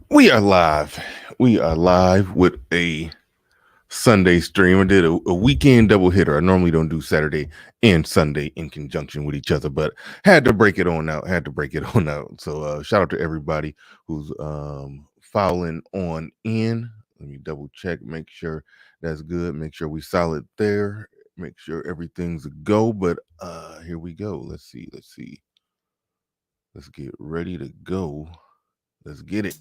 We are live. We are live with a Sunday stream. I did a weekend double hitter. I normally don't do Saturday and Sunday in conjunction with each other, but had to break it on out. So shout out to everybody who's filing on in. Let me double check, make sure that's good. Make sure we solid there. Make sure everything's a go. But here we go. Let's see. Let's get ready to go. Let's get it.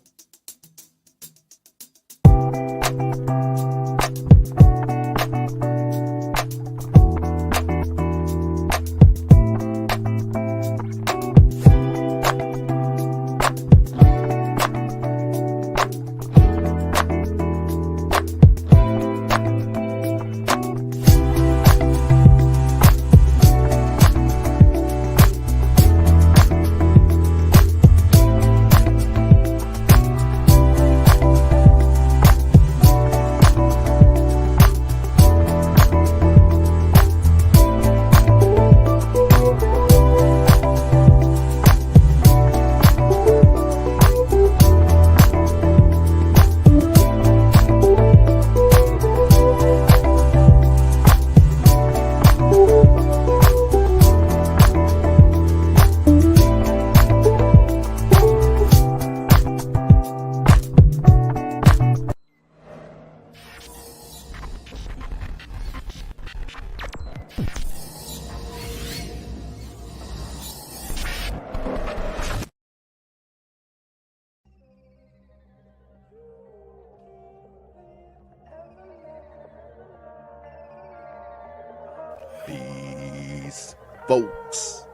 Peace, folks.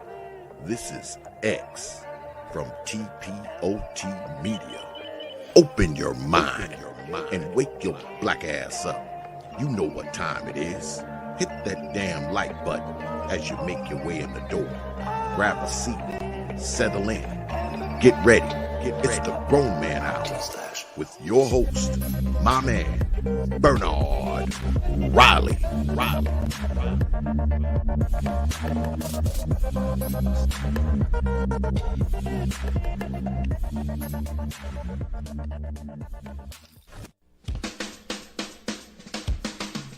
This is X from TPOT Media. Open your mind and wake your black ass up. You know what time it is. Hit that damn like button as you make your way in the door. Grab a seat, settle in, get ready. It's the Grown Man Hour with your host, my man, Bernard Riley.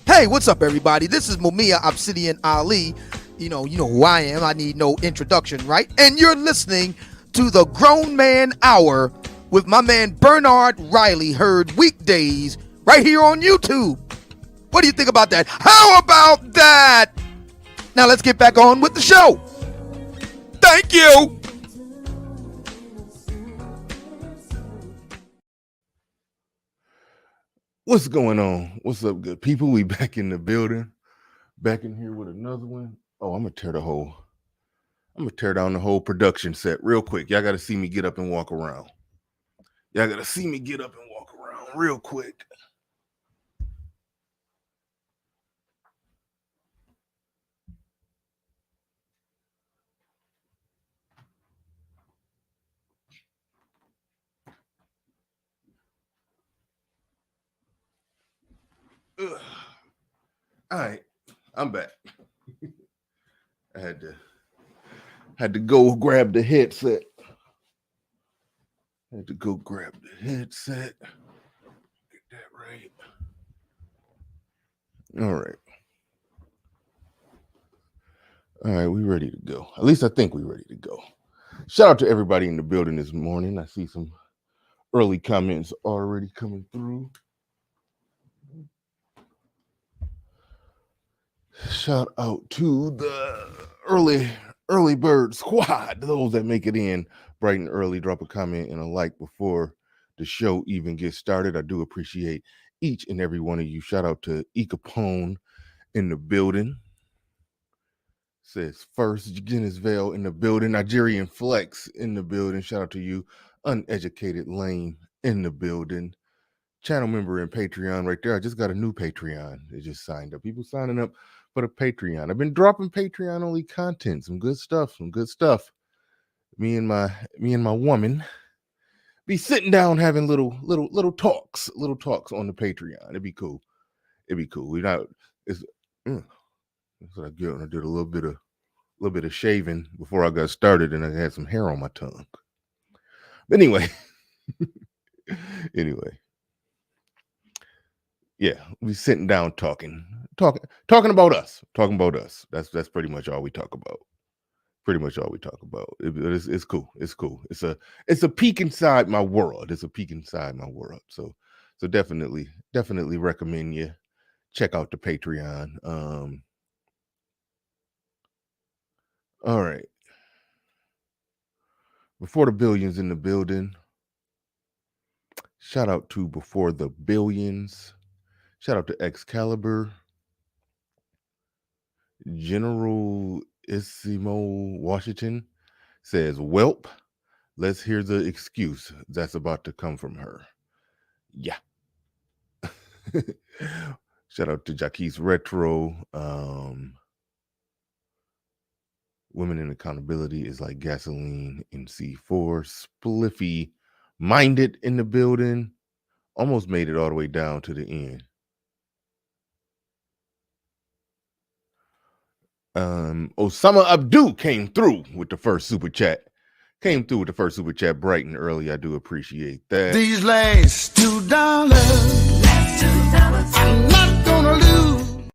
Hey, what's up, everybody? This is Mumia Obsidian Ali. You know who I am. I need no introduction, right? And you're listening to the Grown Man Hour with my man Bernard Riley, heard weekdays right here on YouTube. What do you think about that? How about that? Now let's get back on with the show. Thank you. What's going on? What's up, good people? We back in the building. Back in here with another one. Oh, I'm gonna tear down the whole production set real quick. Y'all gotta see me get up and walk around. Real quick. Ugh. All right, I'm back. I had to go grab the headset. Get that right. All right, we ready to go. At least I think we're ready to go. Shout out to everybody in the building this morning. I see some early comments already coming through. Shout out to the early bird squad, those that make it in bright and early. Drop a comment and a like before the show even gets started. I do appreciate each and every one of you. Shout out to E. Capone in the building. Says first, Guinness Vale in the building. Nigerian Flex in the building. Shout out to you. Uneducated Lame in the building. Channel member and Patreon right there. I just got a new Patreon. They just signed up. People signing up for the Patreon. I've been dropping Patreon only content. Some good stuff. Me and my woman be sitting down having little talks on the Patreon. It'd be cool. We not. It's that's what I get when I did a little bit of shaving before I got started, and I had some hair on my tongue. But anyway. Anyway, yeah, we sitting down talking about us. That's pretty much all we talk about. Pretty much all we talk about. It's cool. It's cool. It's a peek inside my world. It's a peek inside my world. So definitely recommend you check out the Patreon. All right. Before the Billions in the building. Shout out to Before the Billions. Shout out to Excalibur. General Isimo Washington says, "Welp, let's hear the excuse that's about to come from her." Yeah. Shout out to Jaquise Retro. Women in Accountability is like gasoline in C4. Spliffy Minded in the building. Almost made it all the way down to the end. Osama Abdu came through with the first super chat. Bright and early. I do appreciate that. These last $2, I'm not gonna lose.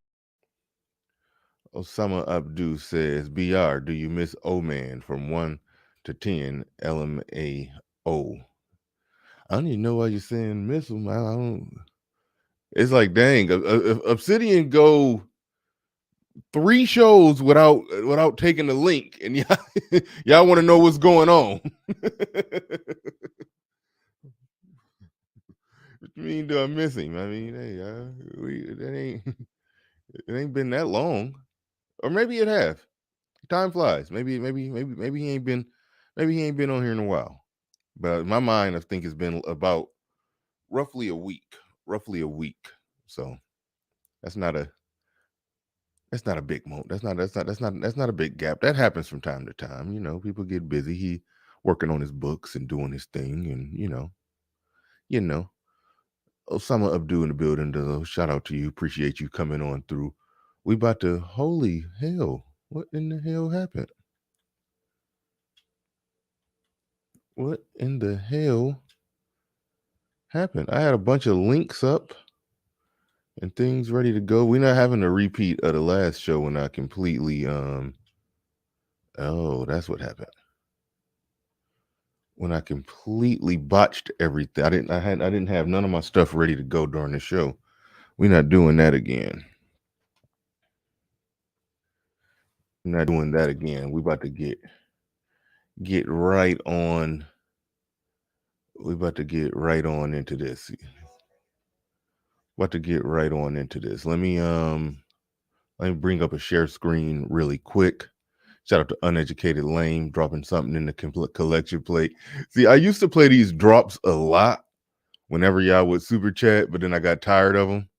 Osama Abdu says, "BR, do you miss O-Man from 1 to 10 LMAO?" I don't even know why you're saying miss him. I don't. It's like, dang, Obsidian go 3 shows without taking the link, and y'all want to know what's going on. What you mean, do I miss him? I mean, hey, it ain't been that long, or maybe it have. Time flies. Maybe he ain't been on here in a while. But in my mind, I think it's been about roughly a week. So that's not a big moment. That's not a big gap. That happens from time to time. You know, people get busy. He working on his books and doing his thing, and you know. Osama Abdu in the building. Though, shout out to you. Appreciate you coming on through. We about to, holy hell, what in the hell happened? What in the hell happened? I had a bunch of links up and things ready to go. We're not having a repeat of the last show when I completely oh, that's what happened. When I completely botched everything. I didn't have none of my stuff ready to go during the show. We're not doing that again. We about to get right on. We about to get right on into this. Let me bring up a share screen really quick. Shout out to Uneducated Lame dropping something in the collection plate. See, I used to play these drops a lot whenever y'all would super chat, but then I got tired of them,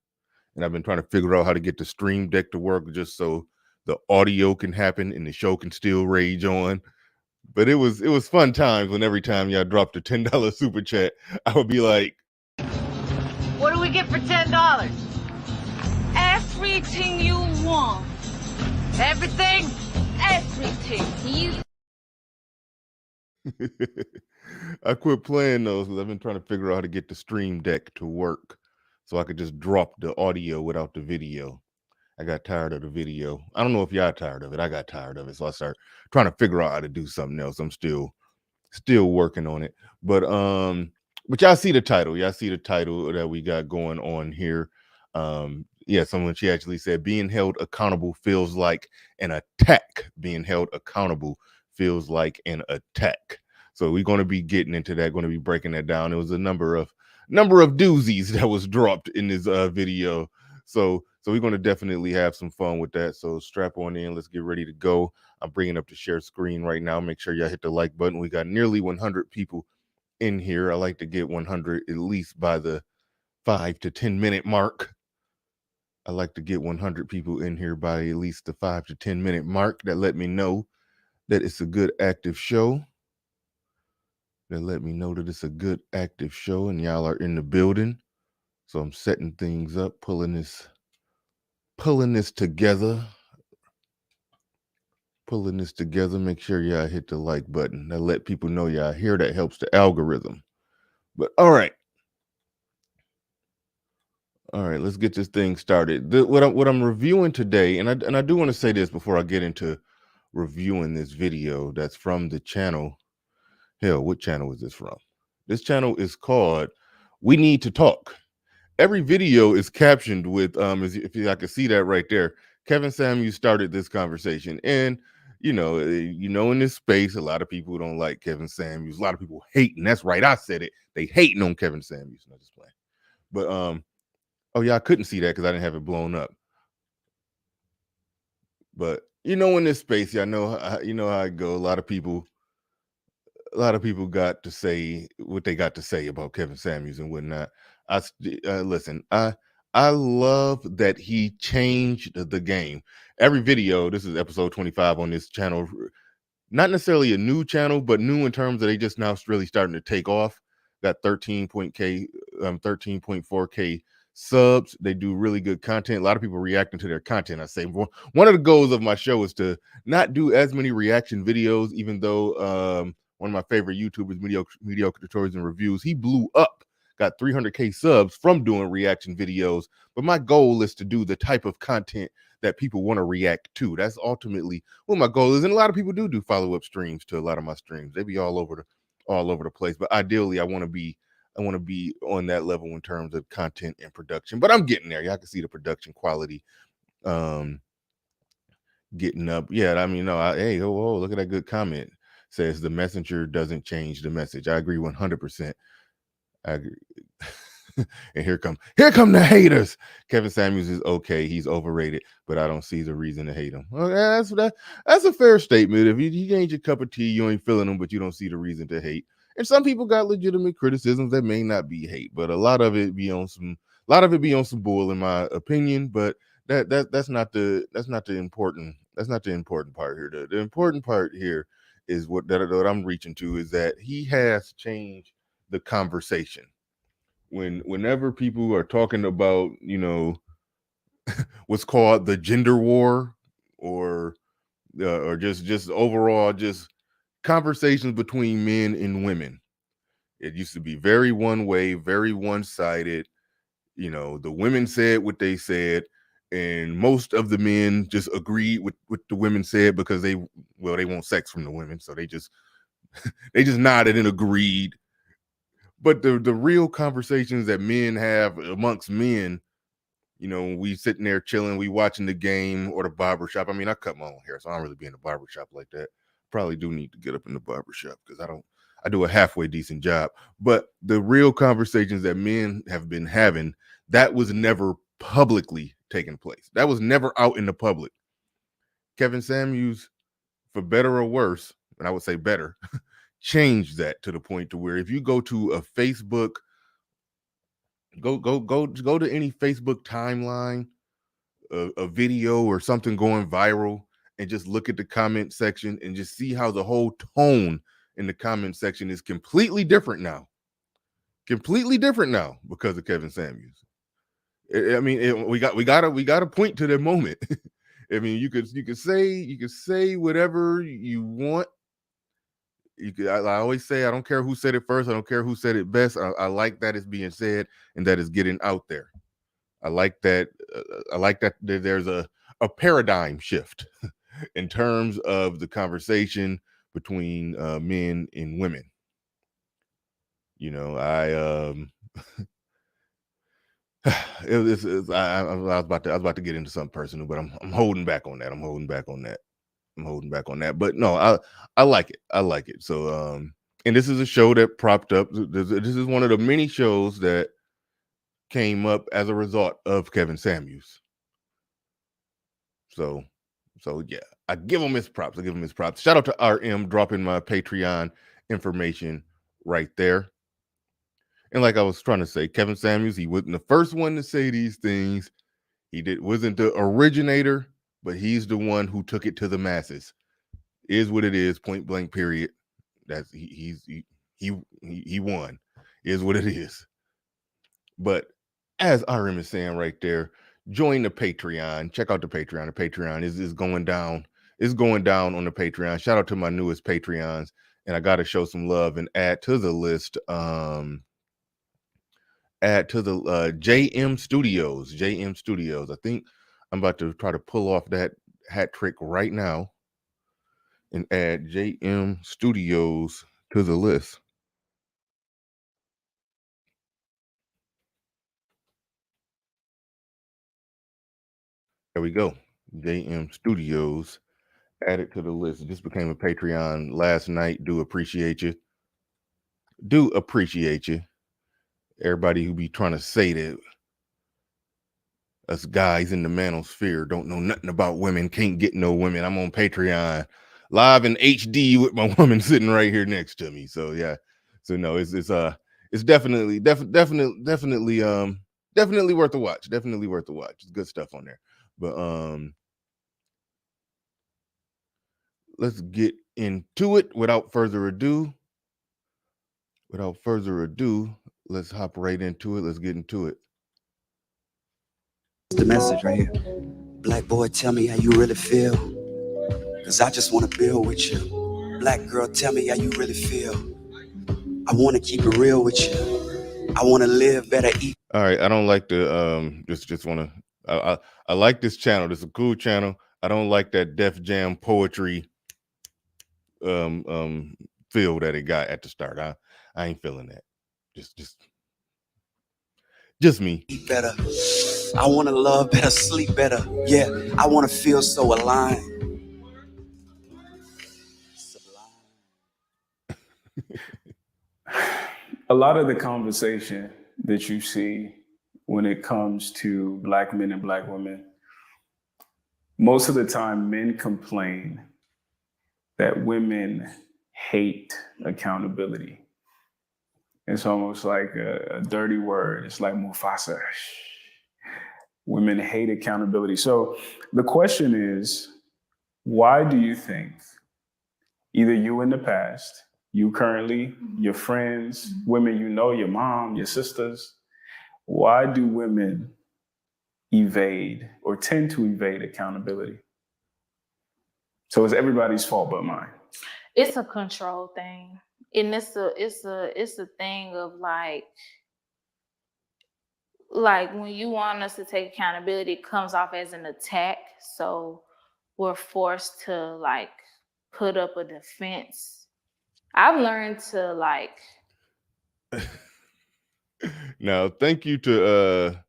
and I've been trying to figure out how to get the stream deck to work just so the audio can happen and the show can still rage on. But it was fun times when every time y'all dropped a $10 super chat, I would be like, "What do we get for $10? Everything you want. Everything? Everything. I quit playing those because I've been trying to figure out how to get the stream deck to work so I could just drop the audio without the video. I got tired of the video. I don't know if y'all tired of it. I got tired of it. So I started trying to figure out how to do something else. I'm still working on it. But y'all see the title. Y'all see the title that we got going on here. Someone, she actually said, being held accountable feels like an attack. Being held accountable feels like an attack. So we're going to be getting into that, going to be breaking that down. It was a number of doozies that was dropped in this video. So we're going to definitely have some fun with that. So strap on in. Let's get ready to go. I'm bringing up the share screen right now. Make sure y'all hit the like button. We got nearly 100 people in here. I like to get 100 at least by the 5 to 10 minute mark. I like to get 100 people in here by at least the 5 to 10 minute mark. That let me know that it's a good active show. And y'all are in the building. So I'm setting things up, pulling this together. Make sure y'all hit the like button. That let people know y'all here. That helps the algorithm. But all right. All right, let's get this thing started. What I'm reviewing today, and I do want to say this before I get into reviewing this video that's from the channel. Hell, what channel is this from? This channel is called We Need to Talk. Every video is captioned with I can see that right there. Kevin Samuels started this conversation, and in this space, a lot of people don't like Kevin Samuels. A lot of people hating. That's right, I said it. They hating on Kevin Samuels. Not just playing. But oh yeah, I couldn't see that because I didn't have it blown up. But in this space, I know how it go. A lot of people got to say what they got to say about Kevin Samuels and whatnot. Listen, I love that he changed the game. Every video, this is episode 25 on this channel, not necessarily a new channel, but new in terms of they just now really starting to take off. Got 13.4K subs. They do really good content. A lot of people reacting to their content. I say one of the goals of my show is to not do as many reaction videos, even though one of my favorite YouTubers, mediocre tutorials and reviews, he blew up, got 300K subs from doing reaction videos. But my goal is to do the type of content that people want to react to. That's ultimately what my goal is. And a lot of people do follow-up streams to a lot of my streams. They be all over the place. But ideally, I want to be on that level in terms of content and production. But I'm getting there. Y'all can see the production quality getting up. Yeah, I mean, no, hey, look at that good comment. Says the messenger doesn't change the message. I agree 100%. I agree. And here come the haters. Kevin Samuels is okay. He's overrated, but I don't see the reason to hate him. Well, that's a fair statement. If he ain't your cup of tea, you ain't feeling him, but you don't see the reason to hate. And some people got legitimate criticisms that may not be hate, but a lot of it be on some bull, in my opinion. But that's not the important part here. The important part here is what I'm reaching to is that he has changed the conversation. Whenever people are talking about, what's called the gender war or just overall just conversations between men and women, it used to be very one way, very one-sided. The women said what they said, and most of the men just agreed with what the women said because they want sex from the women, so they just nodded and agreed. But the real conversations that men have amongst men, we sitting there chilling, we watching the game or the barbershop. I mean, I cut my own hair, so I don't really be in the barbershop like that. Probably do need to get up in the barbershop because I do a halfway decent job. But the real conversations that men have been having, that was never publicly taking place. That was never out in the public. Kevin Samuels, for better or worse, and I would say better, changed that to the point to where if you go to a Facebook, go to any Facebook timeline, a video or something going viral, and just look at the comment section and just see how the whole tone in the comment section is completely different now because of Kevin Samuels. I mean, we got to point to that moment. I mean, you could say whatever you want. I always say, I don't care who said it first. I don't care who said it best. I like that it's being said and that it's getting out there. I like that. There's a paradigm shift in terms of the conversation between men and women. I was about to get into something personal, but I'm holding back on that. But no, I like it. So and this is a show that propped up. This is one of the many shows that came up as a result of Kevin Samuels. So yeah, I give him his props. Shout out to RM dropping my Patreon information right there. And like I was trying to say, Kevin Samuels, he wasn't the first one to say these things. Wasn't the originator, but he's the one who took it to the masses. Is what it is, point blank, period. That's he won. Is what it is. But as RM is saying right there, join the Patreon. Check out the Patreon. The Patreon is going down. It's going down on the Patreon. Shout out to my newest Patreons. And I got to show some love and add to the list add to the JM Studios. JM Studios. I think I'm about to try to pull off that hat trick right now and add JM Studios to the list. There we go. JM Studios added to the list. It just became a Patreon last night. Do appreciate you. Do appreciate you. Everybody who be trying to say that us guys in the manosphere don't know nothing about women, can't get no women. I'm on Patreon live in HD with my woman sitting right here next to me. So yeah. So no, it's definitely definitely worth a watch. Definitely worth a watch. It's good stuff on there. But let's get into it without further ado. Without further ado, let's hop right into it. Let's get into it. The message right here. Black boy, tell me how you really feel. Cause I just wanna build with you. Black girl, tell me how you really feel. I wanna keep it real with you. I wanna live better, eat. All right, I don't like the just wanna I like this channel. This is a cool channel. I don't like that Def Jam poetry feel that it got at the start. I ain't feeling that. Just me. Eat better. I wanna love better, sleep better. Yeah, I wanna feel so aligned. A lot of the conversation that you see when it comes to Black men and Black women, most of the time men complain that women hate accountability. It's almost like a dirty word. It's like Mufasa. Women hate accountability. So the question is, why do you think either you in the past, you currently, your friends, women you know, your mom, your sisters, why do women evade or tend to evade accountability? So it's everybody's fault but mine. It's a control thing. And it's a thing of like when you want us to take accountability, it comes off as an attack. So we're forced to like put up a defense. I've learned to like. Now, thank you to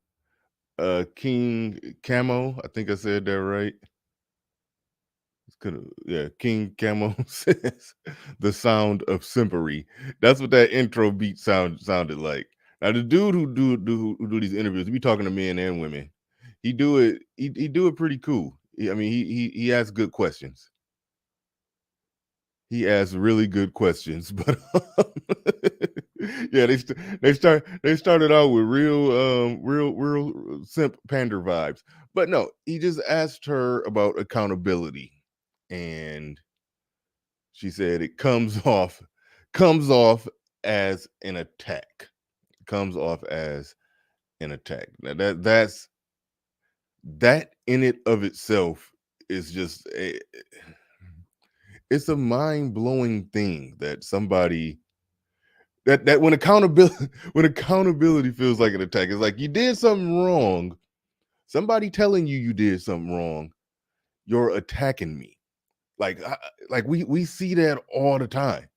King Camo. I think I said that right. King Camo says the sound of simpery. That's what that intro beat sounded like. Now the dude who do these interviews, he be talking to men and women. He do it pretty cool. He asks good questions. He asks really good questions, but yeah, they started out with real simp pander vibes. But no, he just asked her about accountability. And she said it comes off as an attack. Comes off as an attack. Now that in it of itself is just it's a mind-blowing thing that somebody that when accountability feels like an attack. It's like you did something wrong. Somebody telling you did something wrong. You're attacking me. Like we see that all the time.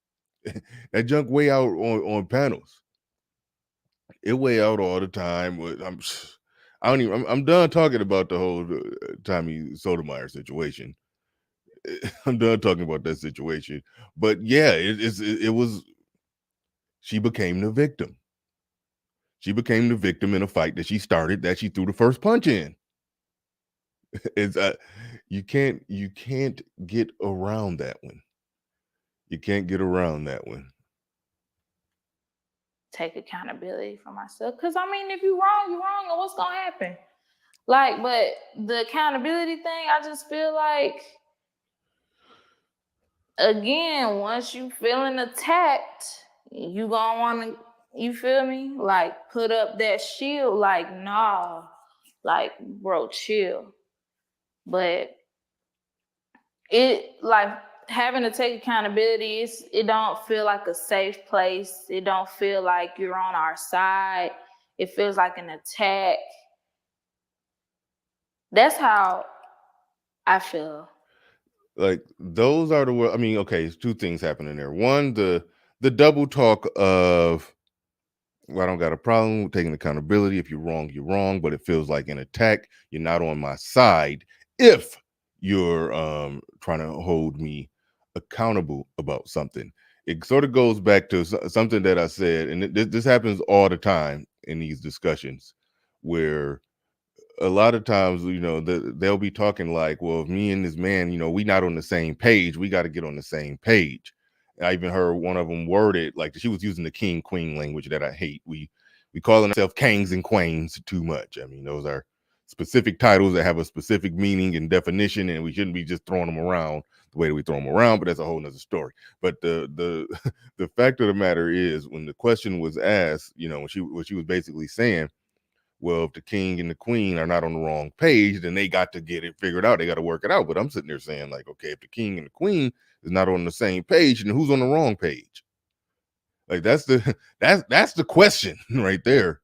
That junk way out on panels. It way out all the time. I'm done talking about the whole Tommy Sotomayor situation. I'm done talking about that situation. But yeah, it was. She became the victim. She became the victim in a fight that she started, that she threw the first punch in. It's you can't get around that one. You can't get around that one. Take accountability for myself. Because I mean, if you're wrong, and what's gonna happen? Like, but the accountability thing, I just feel like, again, once you feeling attacked, you gonna wanna, you feel me? Like, put up that shield, like, nah, like, bro, chill. But it, like, having to take accountability, it don't feel like a safe place. It don't feel like you're on our side. it feels like an attack. That's how I feel. Like those are the I mean, okay, it's two things happening there. One, the double talk of, well, I don't got a problem with taking accountability. If you're wrong, but it feels like an attack. You're not on my side if you're trying to hold me accountable about something. It sort of goes back to something that I said, and this happens all the time in these discussions, where a lot of times, they'll be talking like, well, if me and this man, we not on the same page, we got to get on the same page. And I even heard one of them worded like, she was using the king queen language that I hate. We calling ourselves kings and queens too much. I mean, those are specific titles that have a specific meaning and definition, and we shouldn't be just throwing them around the way that we throw them around, but that's a whole nother story. But the the fact of the matter is, when the question was asked, what she was basically saying, well, if the king and the queen are not on the wrong page, then they got to get it figured out. They got to work it out. But I'm sitting there saying, like, okay, if the king and the queen is not on the same page, then who's on the wrong page? Like, that's the question right there.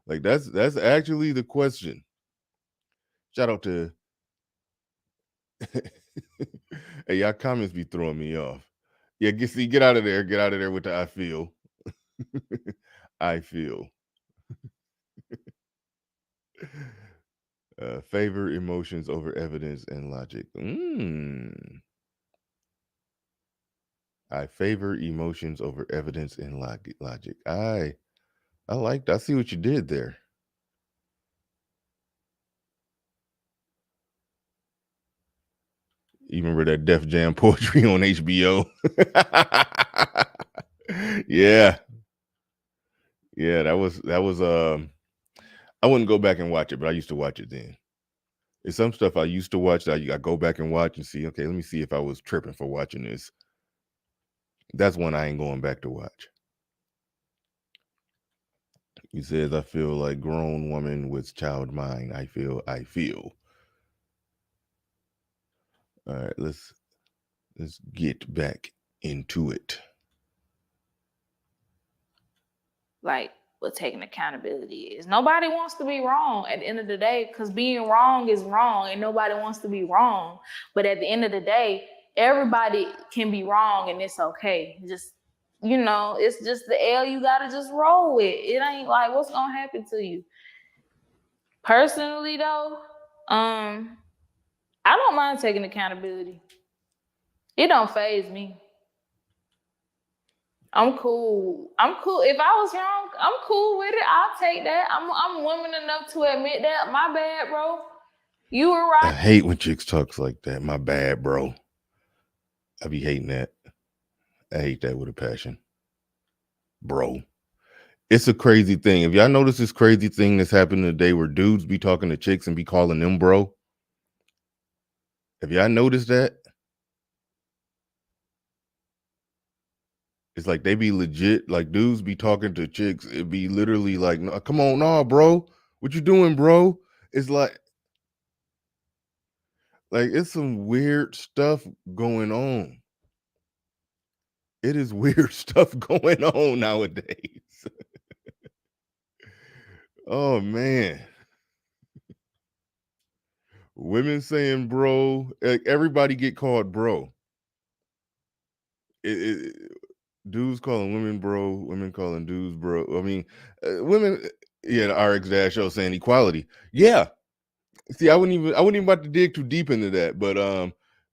Like, that's actually the question. Shout out to hey, y'all comments be throwing me off. Yeah, get out of there. Get out of there with the I feel. I feel. Favor emotions over evidence and logic. I favor emotions over evidence and logic. I like that. I see what you did there. You remember that Def Jam poetry on HBO? Yeah. Yeah, that was I wouldn't go back and watch it, but I used to watch it then. It's some stuff I used to watch that I go back and watch and see, okay, let me see if I was tripping for watching this. That's one I ain't going back to watch. He says, I feel like grown woman with child mind. I feel. All right, let's get back into it. Like, what taking accountability is. Nobody wants to be wrong at the end of the day, because being wrong is wrong and nobody wants to be wrong. But at the end of the day, everybody can be wrong and it's okay. Just, it's just the L you gotta just roll with. It ain't like what's gonna happen to you. Personally though, I don't mind taking accountability. It don't faze me. I'm cool. If I was wrong, I'm cool with it. I'll take that. I'm woman enough to admit that. My bad, bro. You were right. I hate when chicks talks like that. My bad, bro. I be hating that. I hate that with a passion. Bro. It's a crazy thing. If y'all notice this crazy thing that's happening today where dudes be talking to chicks and be calling them bro. Have y'all noticed that? It's like they be legit, like dudes be talking to chicks. It be literally like, no, come on, nah, bro. What you doing, bro? It's like it's some weird stuff going on. It is weird stuff going on nowadays. Oh, man. Women saying bro. Everybody get called bro. Dudes calling women bro, women calling dudes bro. I mean, women, yeah, the RX show saying equality. Yeah. See, I wouldn't even about to dig too deep into that, but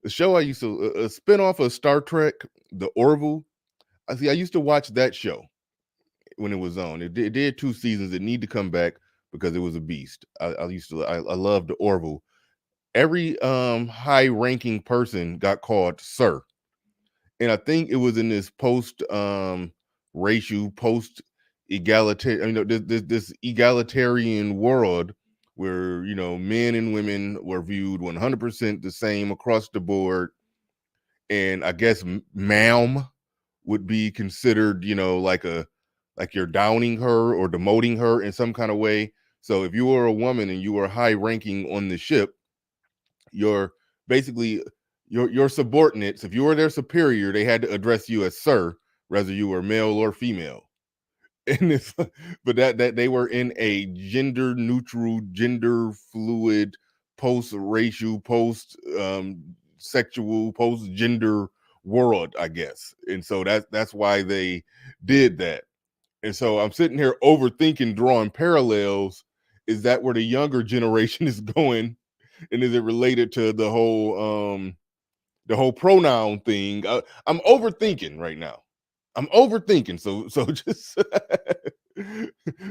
the show I used to a spinoff of Star Trek, The Orville. I used to watch that show when it was on. It did 2 seasons. It need to come back because it was a beast. I loved The Orville. Every high-ranking person got called sir. And I think it was in this post racial, post egalitarian, this egalitarian world where men and women were viewed 100% the same across the board, and I guess ma'am would be considered like you're downing her or demoting her in some kind of way. So if you were a woman and you were high ranking on the ship, you're basically your subordinates, if you were their superior, they had to address you as sir, whether you were male or female. And it's, but that they were in a gender neutral, gender fluid, post racial, post sexual, post gender world, I guess. And so that's why they did that. And so I'm sitting here overthinking, drawing parallels. Is that where the younger generation is going? And is it related to the whole pronoun thing? I'm overthinking right now. I'm overthinking. So just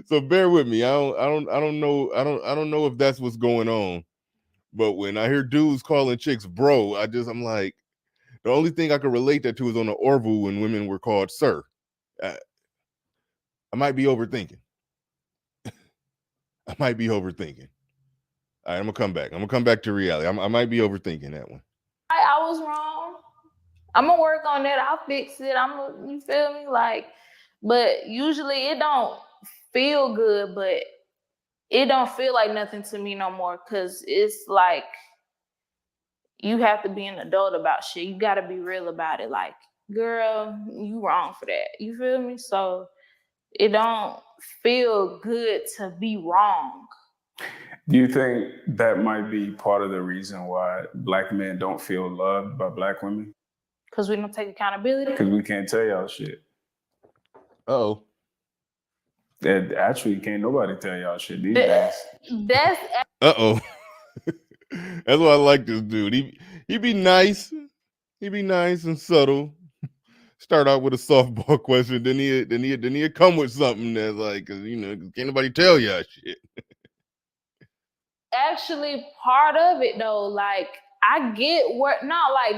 so bear with me. I don't know if that's what's going on. But when I hear dudes calling chicks bro, I'm like, the only thing I can relate that to is on the Orville when women were called sir. I might be overthinking. I might be overthinking. All right, I'm gonna come back to reality. I might be overthinking that one. I was wrong. I'm gonna work on that. I'll fix it. You feel me? Like, but usually it don't feel good, but it don't feel like nothing to me no more. Cause it's like, you have to be an adult about shit. You gotta be real about it. Like, girl, you wrong for that. You feel me? So it don't feel good to be wrong. Do you think that might be part of the reason why Black men don't feel loved by Black women? Because we don't take accountability? Because we can't tell y'all shit. Oh. And actually, can't nobody tell y'all shit these days. That's Uh-oh. That's why I like this dude. He be nice. He be nice and subtle. Start out with a softball question, then he come with something that's like, can't nobody tell y'all shit. actually part of it though. Like, I get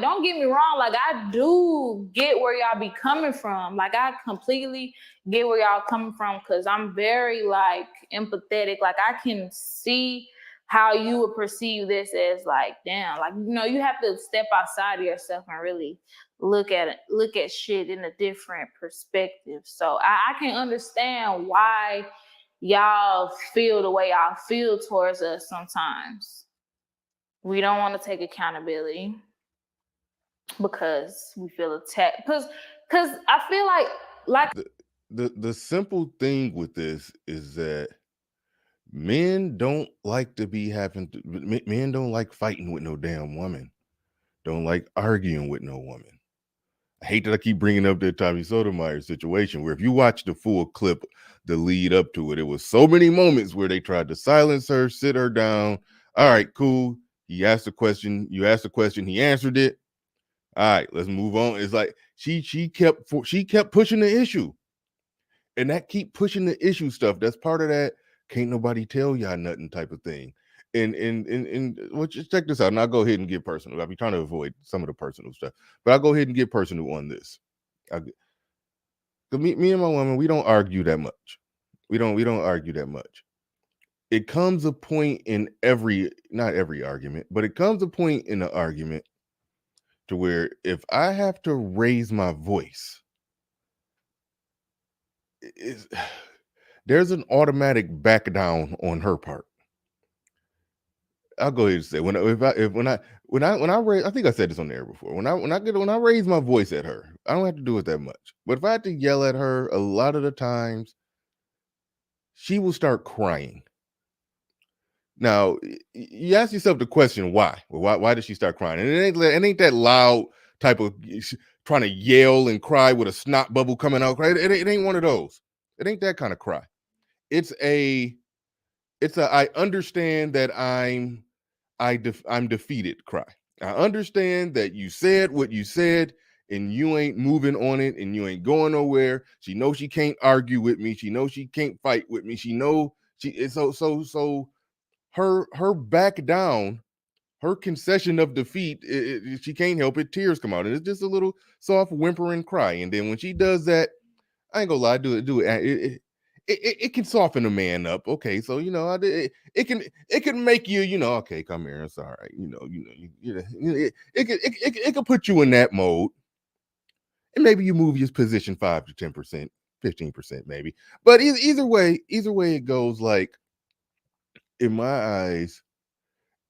don't get me wrong, like I do get where y'all be coming from. Like, I completely get where y'all coming from, because I'm very like empathetic. Like, I can see how you would perceive this as like, damn, like, you have to step outside of yourself and really look at shit in a different perspective. So I can understand why y'all feel the way y'all feel towards us sometimes. We don't want to take accountability because we feel attacked. Because I feel like the simple thing with this is that men don't like men don't like fighting with no damn woman. Don't like arguing with no woman. I hate that I keep bringing up that Tommy Sotomayor situation, where if you watch the full clip, the lead up to it, it was so many moments where they tried to silence her, sit her down. All right, cool. He asked a question. You asked a question. He answered it. All right, let's move on. It's like she kept pushing the issue, and that keep pushing the issue stuff. That's part of that can't nobody tell y'all nothing type of thing. And well, just check this out, and I'll go ahead and get personal. I'll be trying to avoid some of the personal stuff, but I'll go ahead and get personal on this. Me and my woman, we don't argue that much. We don't argue that much. It comes a point in not every argument, but it comes a point in the argument to where if I have to raise my voice, there's an automatic back down on her part. I'll go ahead and say when I raise, I think I said this on the air before. When I raise my voice at her, I don't have to do it that much. But if I had to yell at her, a lot of the times, she will start crying. Now, you ask yourself the question, why? Well, why did she start crying? And it ain't that loud type of trying to yell and cry with a snot bubble coming out. Right? It ain't one of those. It ain't that kind of cry. It's a I understand that I'm defeated cry. I understand that you said what you said and you ain't moving on it and you ain't going nowhere. She knows she can't argue with me. She knows she can't fight with me. She knows so her back down, her concession of defeat, she can't help it. Tears come out and it's just a little soft whimpering cry. And then when she does that, I ain't gonna lie, do it. It can soften a man up. Okay, so it can make you okay, come here, it's all right. It can put you in that mode, and maybe you move your position 5 to 10%, 15% maybe. But either way it goes. Like, in my eyes,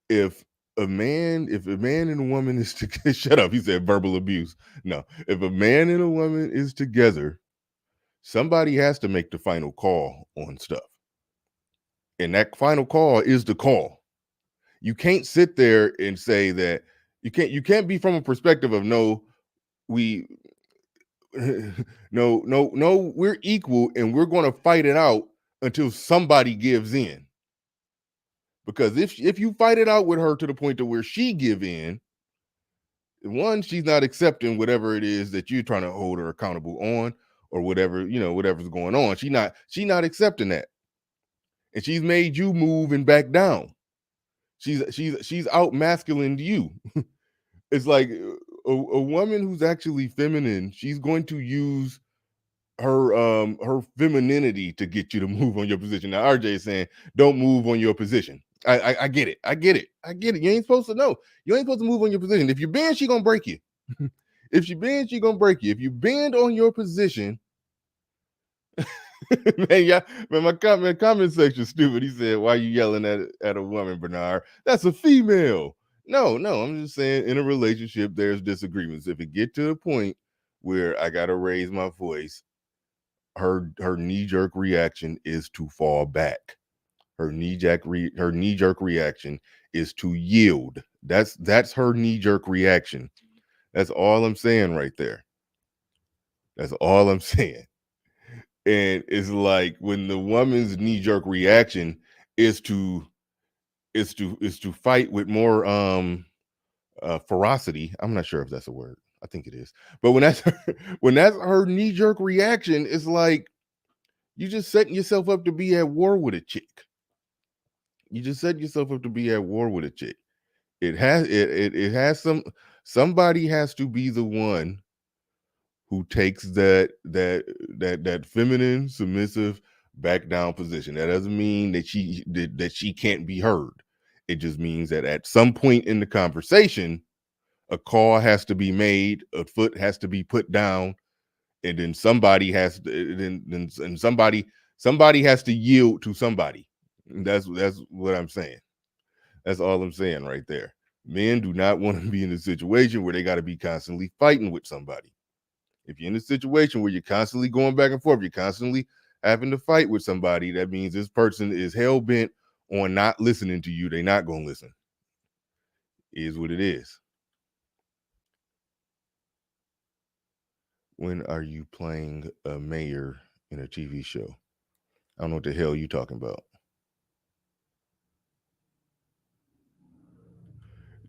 if a man and a woman is together, shut up. He said verbal abuse. No, if a man and a woman is together, somebody has to make the final call on stuff. And that final call is the call. You can't sit there and say that you can't be from a perspective of no, we no, we're equal and we're going to fight it out until somebody gives in. Because if you fight it out with her to the point to where she give in, one, she's not accepting whatever it is that you're trying to hold her accountable on, or whatever, whatever's going on. She not accepting that. And she's made you move and back down. She's out masculine you. It's like a woman who's actually feminine, she's going to use her femininity to get you to move on your position. Now RJ is saying don't move on your position. I get it. You ain't supposed to know. You ain't supposed to move on your position. If you bend, she gonna break you. If she bends, she gonna break you. If you bend on your position, man, my comment section stupid. He said, "Why you yelling at a woman, Bernard? That's a female." No, I'm just saying in a relationship there's disagreements. If it get to the point where I gotta raise my voice, her knee-jerk reaction is to fall back. Her knee-jerk reaction is to yield. That's her knee-jerk reaction. That's all I'm saying right there. That's all I'm saying. And it's like when the woman's knee-jerk reaction is to fight with more ferocity. I'm not sure if that's a word. I think it is. But when that's her knee-jerk reaction, it's like you just setting yourself up to be at war with a chick. You just set yourself up to be at war with a chick. It has somebody has to be the one who takes that feminine, submissive, back down position. That doesn't mean that she can't be heard. It just means that at some point in the conversation, a call has to be made, a foot has to be put down, and then somebody has to, somebody has to yield to somebody. That's what I'm saying. That's all I'm saying right there. Men do not want to be in a situation where they got to be constantly fighting with somebody. If you're in a situation where you're constantly going back and forth, you're constantly having to fight with somebody, that means this person is hell-bent on not listening to you. They're not going to listen. It is what it is. When are you playing a mayor in a TV show? I don't know what the hell you're talking about.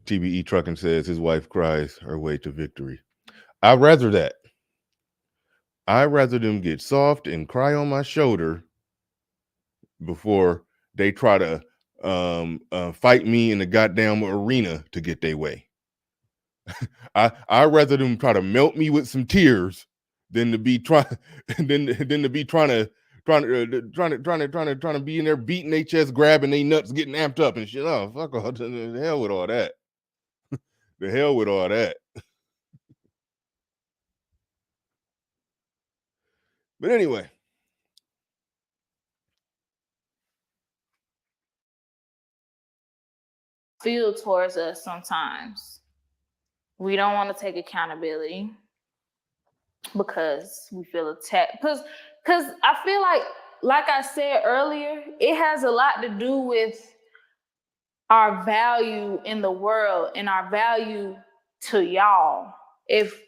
TBE Trucking says his wife cries her way to victory. I'd rather that. I'd rather them get soft and cry on my shoulder before they try to fight me in the goddamn arena to get their way. I'd rather them try to melt me with some tears than to be trying to be in there beating their chest, grabbing their nuts, getting amped up and shit. Oh, fuck all, the hell with all that. The hell with all that. But anyway. Feel towards us sometimes. We don't want to take accountability because we feel attacked. Because I feel like I said earlier, it has a lot to do with our value in the world and our value to y'all. If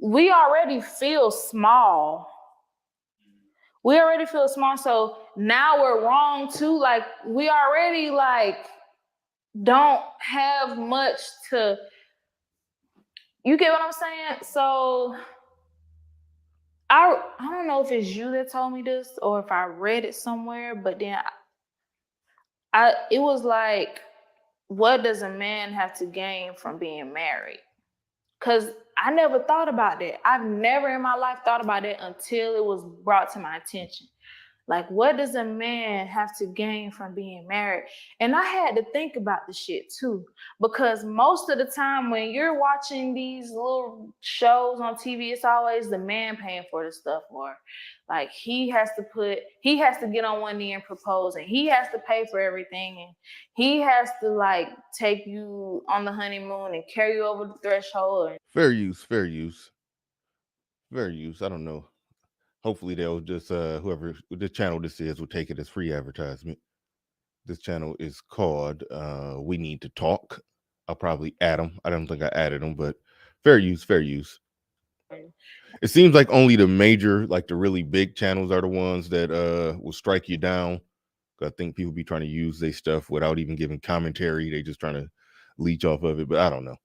we already feel small, so now we're wrong too. Like we already don't have much to, you get what I'm saying? So I don't know if it's you that told me this or if I read it somewhere, but then it was like, what does a man have to gain from being married? Because I never thought about that. I've never in my life thought about it until it was brought to my attention. Like, what does a man have to gain from being married? And I had to think about the shit too, because most of the time when you're watching these little shows on TV, it's always the man paying for the stuff, or like he has to get on one knee and propose, and he has to pay for everything, and he has to like take you on the honeymoon and carry you over the threshold. Fair use. I don't know. Hopefully they'll just whoever the channel this is will take it as free advertisement. This channel is called We Need to Talk. I'll probably add them. I don't think I added them, but fair use, fair use. It seems like only the major, like the really big channels are the ones that will strike you down. I think people be trying to use their stuff without even giving commentary. They just trying to leech off of it, but I don't know.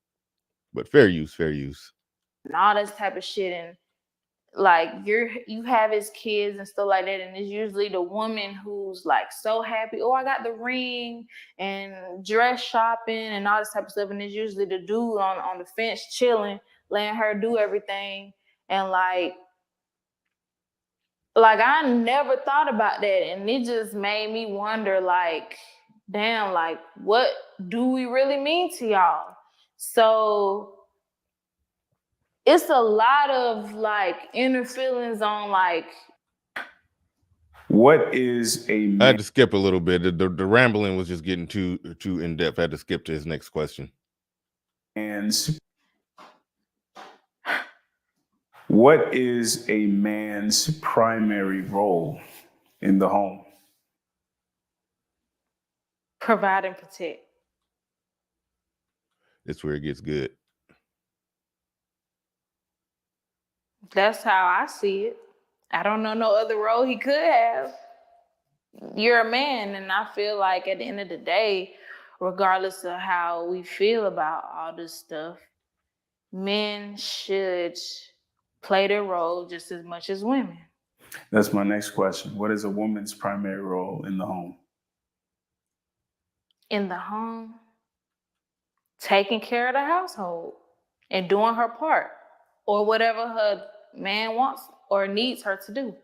But fair use, fair use. And all this type of shit, and like you have his kids and stuff like that, and it's usually the woman who's like so happy, oh, I got the ring and dress shopping and all this type of stuff, and it's usually the dude on the fence chilling, letting her do everything. And like I never thought about that, and it just made me wonder, like, damn, like what do we really mean to y'all? So it's a lot of like inner feelings on like. What is a man? I had to skip a little bit. The rambling was just getting too in depth. I had to skip to his next question. What is a man's primary role in the home? Provide and protect. It's where it gets good. That's how I see it. I don't know no other role he could have. You're a man, and I feel like at the end of the day, regardless of how we feel about all this stuff, men should play their role just as much as women. That's my next question. What is a woman's primary role in the home? In the home, taking care of the household and doing her part, or whatever her man wants or needs her to do.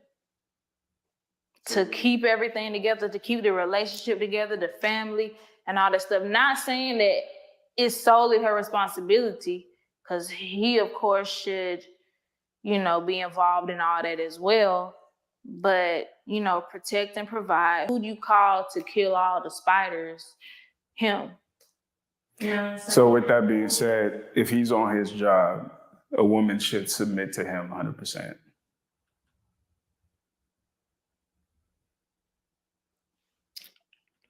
To keep everything together, to keep the relationship together, the family, and all that stuff. Not saying that it's solely her responsibility, because he, of course, should, be involved in all that as well. But, protect and provide. Who do you call to kill all the spiders? Him. So with that being said, if he's on his job, a woman should submit to him 100%.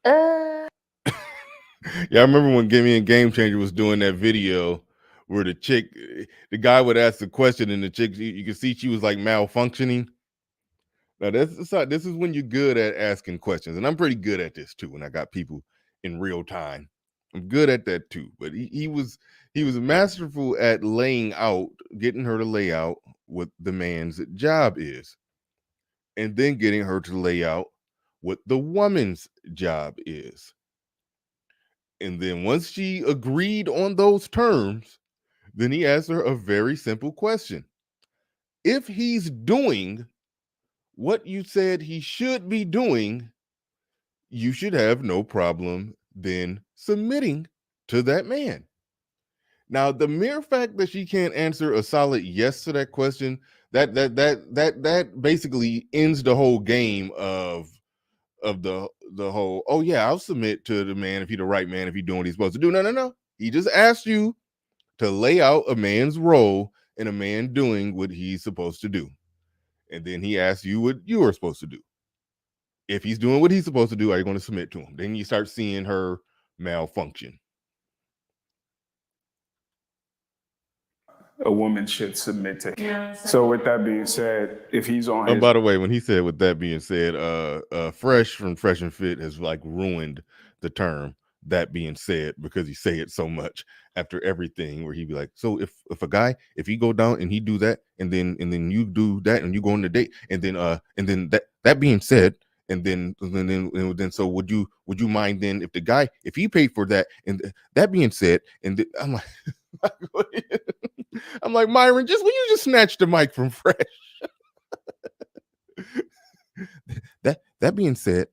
Yeah, I remember when Gimme and Game Changer was doing that video where the guy would ask the question and the chick, you could see she was like malfunctioning. Now this is when you're good at asking questions, and I'm pretty good at this too. When I got people in real time, I'm good at that too. But he was masterful at getting her to lay out what the man's job is, and then getting her to lay out what the woman's job is. And then once she agreed on those terms, then he asked her a very simple question. If he's doing what you said he should be doing, you should have no problem then submitting to that man. Now, the mere fact that she can't answer a solid yes to that question, that basically ends the whole game of the whole, oh yeah, I'll submit to the man if he's the right man, if he's doing what he's supposed to do. No. He just asked you to lay out a man's role and a man doing what he's supposed to do. And then he asked you what you were supposed to do. If he's doing what he's supposed to do, are you going to submit to him? Then you start seeing her malfunction. A woman should submit to him. So with that being said, if he's on his... by the way, when he said with that being said, Fresh from Fresh and Fit has like ruined the term that being said, because he say it so much after everything, where he'd be like, so if a guy, if he go down and he do that, and then you do that and you go on the date, and then that being said, and then so would you mind then if the guy, if he paid for that, and that being said, and I'm like I'm like, Myron, will you just snatch the mic from Fresh? that being said,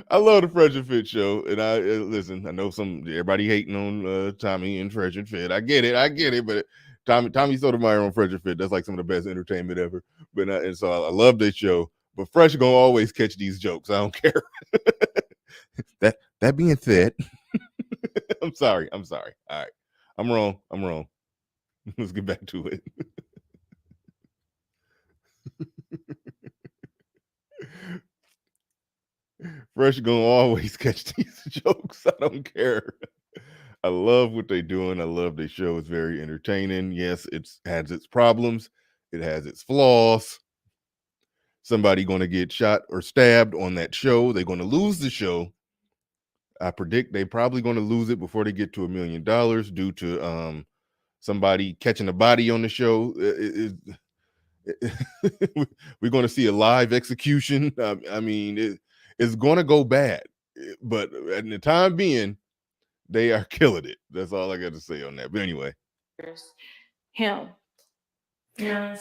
I love the Fresh and Fit show, and I listen. I know everybody hating on Tommy and Fresh and Fit. I get it, but Tommy Sotomayor on Fresh and Fit, that's like some of the best entertainment ever. But and so I love this show. But Fresh gonna always catch these jokes. I don't care. That being said, I'm sorry. All right, I'm wrong. Let's get back to it. Fresh gonna always catch these jokes. I don't care. I love what they're doing. I love their show. It's very entertaining. Yes, it has its problems. It has its flaws. Somebody going to get shot or stabbed on that show. They're going to lose the show. I predict they're probably going to lose it before they get to $1 million due to somebody catching a body on the show. We're going to see a live execution. I mean, it's going to go bad. But at the time being, they are killing it. That's all I got to say on that. But anyway. Him.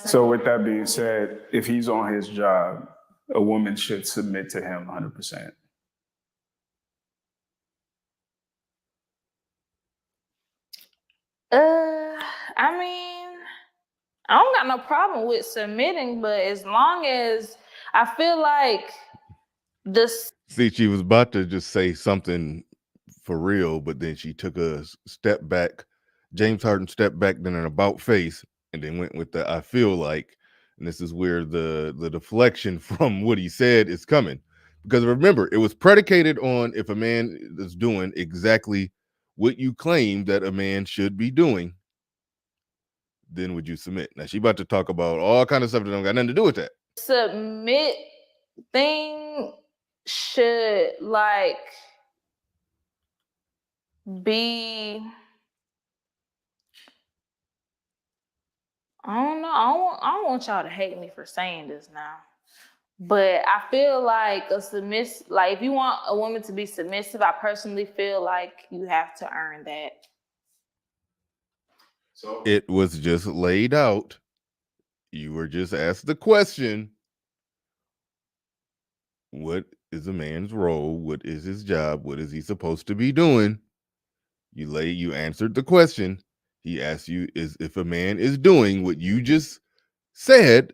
So with that being said, if he's on his job, a woman should submit to him 100%. I mean, I don't got no problem with submitting, but as long as I feel like this. See, she was about to just say something for real, but then she took a step back. James Harden stepped back, then an about face, and then went with the I feel like. And this is where the deflection from what he said is coming. Because remember, it was predicated on if a man is doing exactly what you claim that a man should be doing, then would you submit? Now she about to talk about all kind of stuff that don't got nothing to do with that. Submit thing should like be, I don't know. I don't want y'all to hate me for saying this now. But I feel like if you want a woman to be submissive, I personally feel like you have to earn that. So it was just laid out. You were just asked the question, what is a man's role? What is his job? What is he supposed to be doing? You answered the question. He asked you if a man is doing what you just said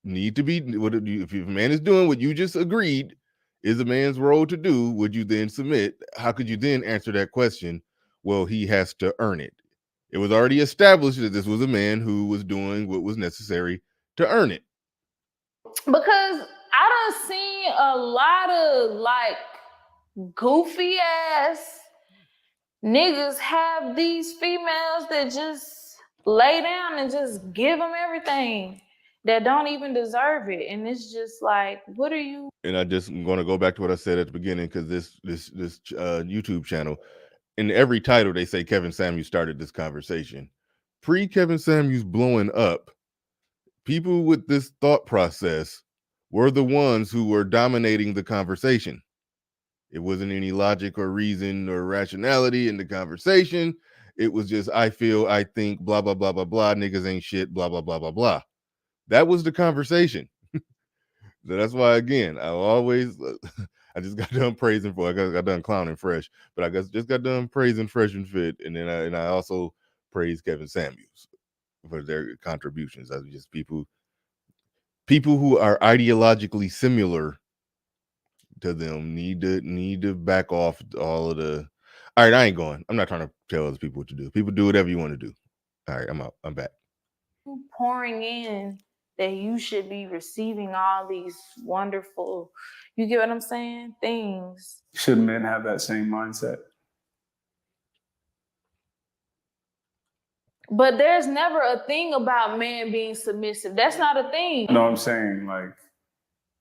need to be, if a man is doing what you just agreed is a man's role to do, would you then submit? How could you then answer that question? Well, he has to earn it. It was already established that this was a man who was doing what was necessary to earn it. Because I done seen a lot of like goofy ass niggas have these females that just lay down and just give them everything that don't even deserve it. And it's just like, what are you? And I'm going to go back to what I said at the beginning, because this YouTube channel, in every title, they say Kevin Samuels started this conversation. Pre-Kevin Samuels blowing up, people with this thought process were the ones who were dominating the conversation. It wasn't any logic or reason or rationality in the conversation. It was just, I feel, I think, blah, blah, blah, blah, blah, niggas ain't shit, blah, blah, blah, blah, blah. That was the conversation. So that's why, again, I just got done praising I got done clowning Fresh, but I just got done praising Fresh and Fit, and then I also praised Kevin Samuels for their contributions. I was just people who are ideologically similar to them need to back off all of the. All right, I ain't going. I'm not trying to tell other people what to do. People do whatever you want to do. All right, I'm out. I'm back. Pouring in that you should be receiving all these wonderful, you get what I'm saying, things. Should men have that same mindset? But there's never a thing about men being submissive. That's not a thing. No, I'm saying like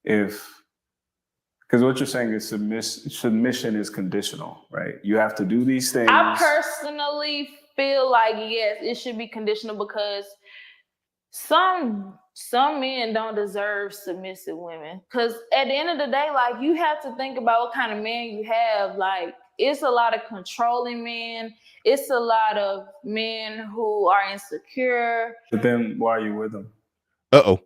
because what you're saying is submission is conditional, right? You have to do these things. I personally feel like, yes, it should be conditional, because some men don't deserve submissive women. Because at the end of the day, like, you have to think about what kind of man you have. Like, it's a lot of controlling men. It's a lot of men who are insecure. But then why are you with them? Uh-oh.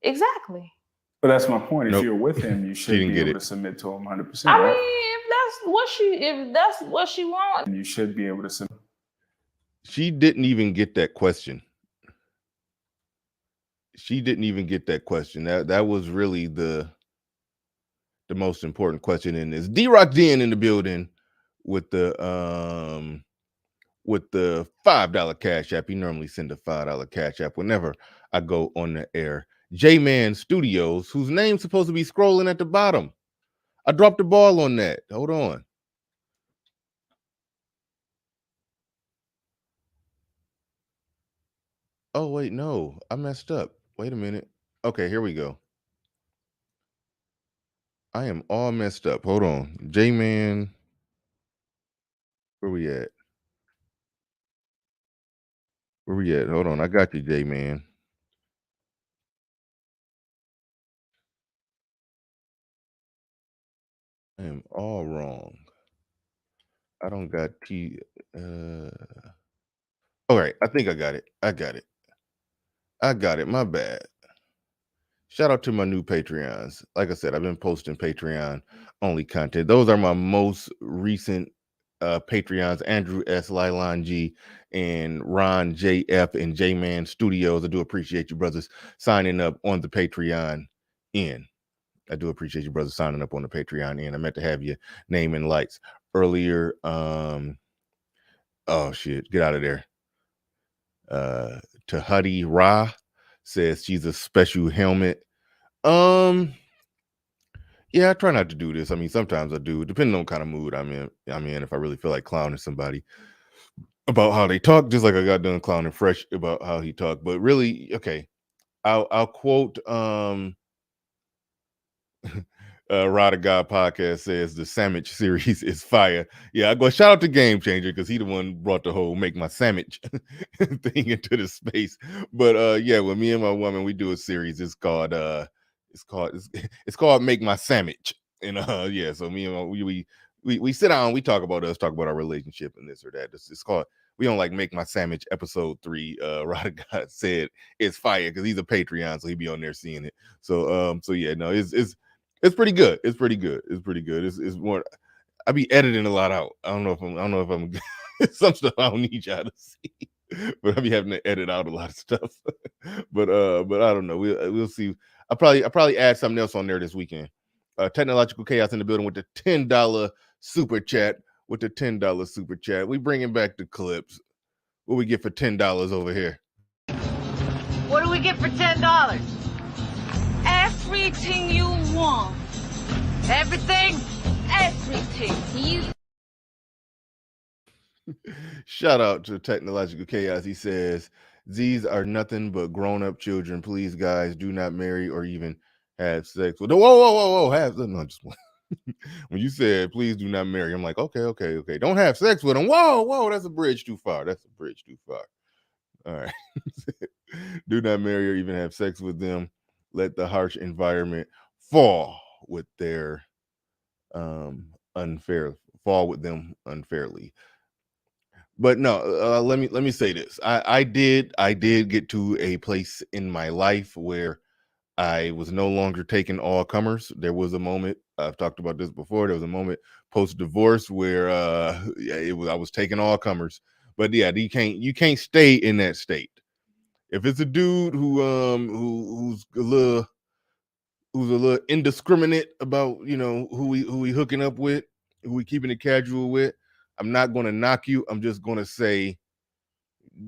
Exactly. But that's my point. Nope. If you're with him, you should be able to submit to him 100%. I right? mean, if that's what she wants. And you should be able to submit. She didn't even get that question. She didn't even get that question. That was really the most important question in this. D-Rock Den in the building with the $5 Cash App. He normally send a $5 Cash App whenever I go on the air. J-Man Studios, whose name's supposed to be scrolling at the bottom. I dropped the ball on that. Hold on. Oh, wait, no. I messed up. Wait a minute. Okay, here we go. I am all messed up. Hold on. J-Man. Where we at? Where we at? Hold on. I got you, J-Man. I am all wrong. I don't got T. All right. I think I got it. I got it. My bad. Shout out to my new Patreons. Like I said, I've been posting Patreon only content. Those are my most recent Patreons: Andrew S, Lylon G, and Ron JF and J-Man Studios. I do appreciate you brothers signing up on the Patreon end. I do appreciate you brothers signing up on the Patreon end. I meant to have your name and lights earlier. Oh shit, get out of there. Tahadi Ra says she's a special helmet. Yeah, I try not to do this. I mean, sometimes I do, depending on kind of mood I'm in. If I really feel like clowning somebody about how they talk, just like I got done clowning Fresh about how he talked. But really, okay, I'll quote Rod of God podcast says the sandwich series is fire. Yeah, I go shout out to Game Changer because he the one brought the whole make my sandwich thing into the space. But yeah, when me and my woman we do a series, it's called Make My Sandwich. And yeah, so me and my, we sit down, we talk about our relationship and this or that. It's called We Don't Like Make My Sandwich episode 3. Rod of God said it's fire because he's a Patreon, so he'd be on there seeing it. So yeah, no, it's pretty good. It's pretty good. It's more. I be editing a lot out. I don't know if I'm some stuff I don't need y'all to see, but I be having to edit out a lot of stuff. but I don't know. We'll see. I probably add something else on there this weekend. Technological Chaos in the building with the $10 super chat. With the $10 super chat, we bringing back the clips. What we get for $10 over here? What do we get for $10? Everything you want. Everything? Everything. You. Shout out to Technological Chaos. He says, these are nothing but grown-up children. Please, guys, do not marry or even have sex with them. Whoa. No, just when you said, please do not marry, I'm like, okay. Don't have sex with them. Whoa, that's a bridge too far. All right. Do not marry or even have sex with them. Let the harsh environment fall with them unfairly. But no, let me say this. I did get to a place in my life where I was no longer taking all comers. There was a moment, I've talked about this before, there was a moment post-divorce where I was taking all comers. But yeah, you can't stay in that state. If it's a dude who's a little indiscriminate about, who we hooking up with, who we keeping it casual with, I'm not going to knock you. I'm just going to say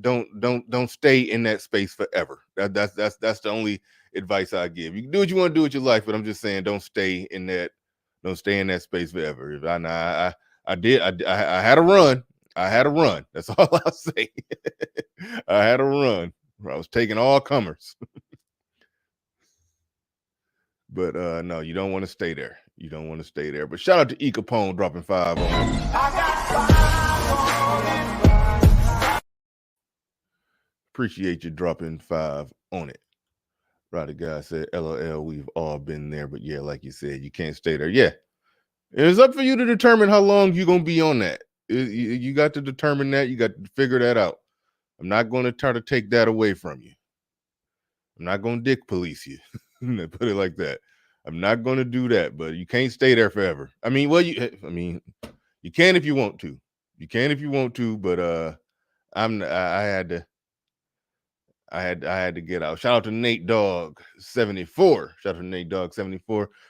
don't stay in that space forever. That's the only advice I give. You can do what you want to do with your life, but I'm just saying don't stay in that space forever. If I had a run. That's all I'll say. I had a run. I was taking all comers. But no, you don't want to stay there. But shout out to E. Capone dropping 5 on it. Appreciate you dropping 5 on it. Roddy Guy said, LOL, we've all been there. But yeah, like you said, you can't stay there. Yeah. It's up for you to determine how long you're going to be on that. You got to determine that. You got to figure that out. I'm not going to try to take that away from you. I'm not going to dick police you. Put it like that. I'm not going to do that, but you can't stay there forever. You can if you want to. But I had to get out. Shout out to Nate Dogg 74.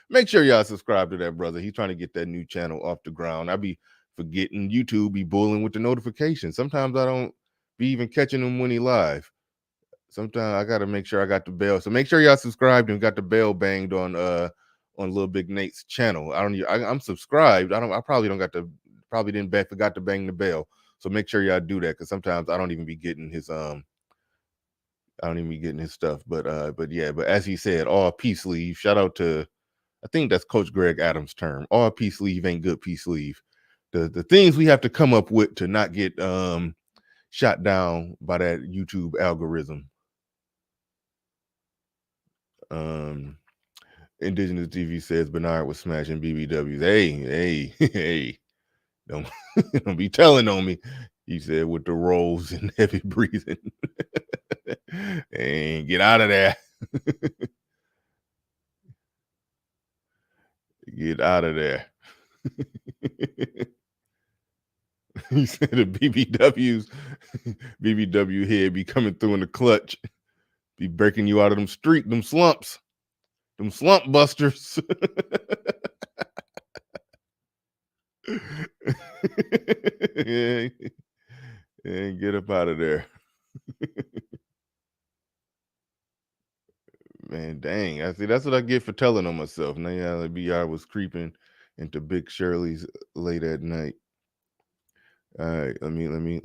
Make sure y'all subscribe to that brother. He's trying to get that new channel off the ground. I be forgetting YouTube be bullying with the notifications. Sometimes I don't be even catching him when he live. Sometimes I got to make sure I got the bell. So make sure y'all subscribed and got the bell banged on on Lil Big Nate's channel. I'm subscribed. I probably forgot to bang the bell. So make sure y'all do that, because sometimes I don't even be getting his stuff. But as he said, all peace leave. Shout out to, I think that's Coach Greg Adams' term. All peace leave ain't good peace leave. The things we have to come up with to not get shot down by that YouTube algorithm. Indigenous TV says Bernard was smashing BBWs. Hey, don't be telling on me. He said with the rolls and heavy breathing. And get out of there. Get out of there. He said the BBW head be coming through in the clutch, be breaking you out of them slump busters. and get up out of there. Man, dang. I see, that's what I get for telling on myself. Now yeah, BR was creeping into Big Shirley's late at night. All right, let me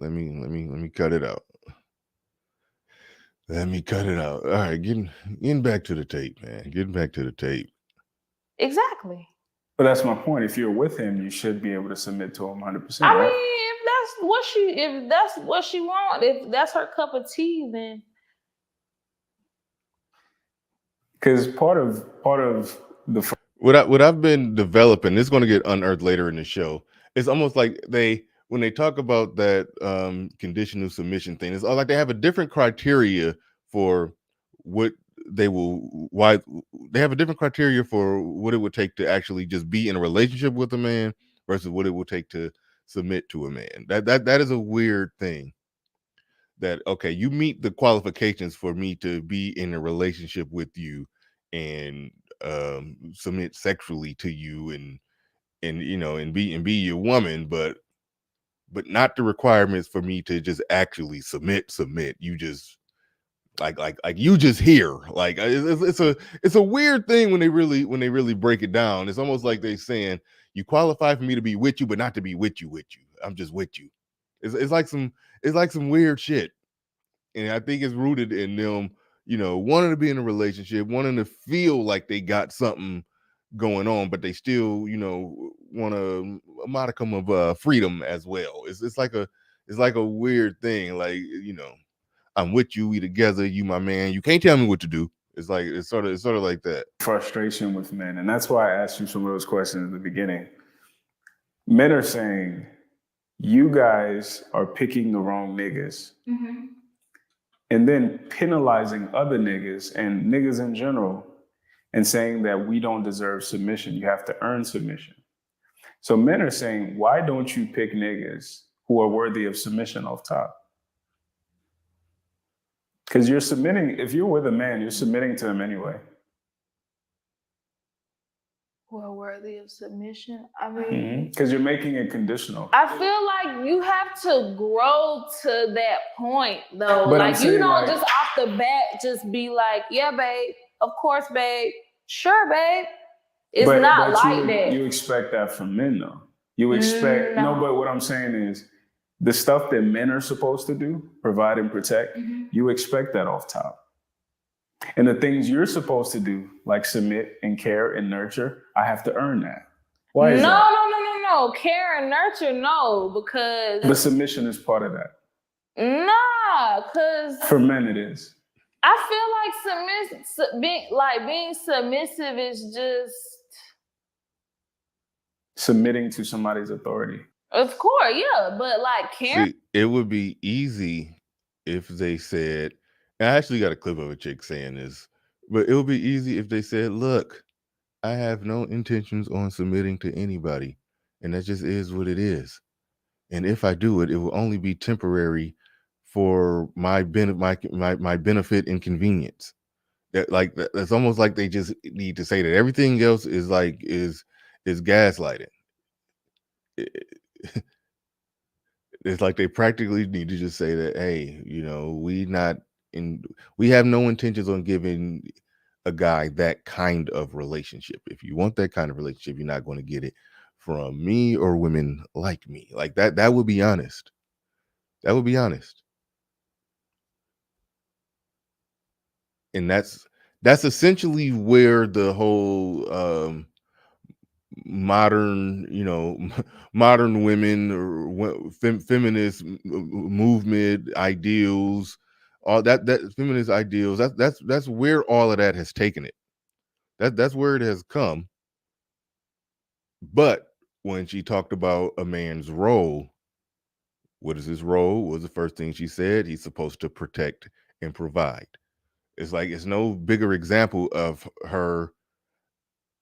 cut it out. Let me cut it out. All right, getting back to the tape, man. Getting back to the tape. Exactly. But that's my point. If you're with him, you should be able to submit to him 100%. I right? mean, if that's what she wants, if that's her cup of tea, then. Because part of the what I've been developing, this is going to get unearthed later in the show. It's almost like when they talk about that conditional submission thing, it's like they have a different criteria for what they have a different criteria for what it would take to actually just be in a relationship with a man versus what it would take to submit to a man. That is a weird thing. That, okay, you meet the qualifications for me to be in a relationship with you and submit sexually to you and be your woman, but not the requirements for me to just actually submit. You just like you just here. Like it's a weird thing when they really break it down. It's almost like they saying you qualify for me to be with you, but not to be with you. I'm just with you. It's like some weird shit. And I think it's rooted in them, wanting to be in a relationship, wanting to feel like they got something going on, but they still, want a modicum of freedom as well. It's like a weird thing. Like, I'm with you, we together, you my man. You can't tell me what to do. It's sort of like that. Frustration with men. And that's why I asked you some of those questions at the beginning. Men are saying, you guys are picking the wrong niggas. Mm-hmm. And then penalizing other niggas and niggas in general and saying that we don't deserve submission. You have to earn submission. So men are saying, why don't you pick niggas who are worthy of submission off top? Because you're submitting, if you're with a man, you're submitting to him anyway. Who are worthy of submission? I mean, because you're making it conditional. I feel like you have to grow to that point, though. But like you don't just off the bat just be like, yeah, babe, of course, babe, sure, babe. It's not like that. You expect that from men, though. You expect no, but what I'm saying is the stuff that men are supposed to do, provide and protect, you expect that off top. And the things you're supposed to do, like submit and care and nurture, I have to earn that. Why is that? No. Care and nurture, no, because... But submission is part of that. Nah, because... For men, it is. I feel like being submissive is just... Submitting to somebody's authority. Of course, yeah, but like care... See, it would be easy if they said... I actually got a clip of a chick saying this, but it would be easy if they said, look, I have no intentions on submitting to anybody, and that just is what it is. And if I do it, it will only be temporary for my benefit and convenience. That's almost like they just need to say that everything else is gaslighting. It's like they practically need to just say that, hey, we have no intentions on giving a guy that kind of relationship. If you want that kind of relationship, you're not going to get it from me or women like me. Like that would be honest. That would be honest. And that's essentially where the whole modern, modern women or feminist movement ideals, all that feminist ideals, that's where all of that has taken it. That's where it has come. But when she talked about a man's role, what is his role? Was the first thing she said. He's supposed to protect and provide. It's like, it's no bigger example of her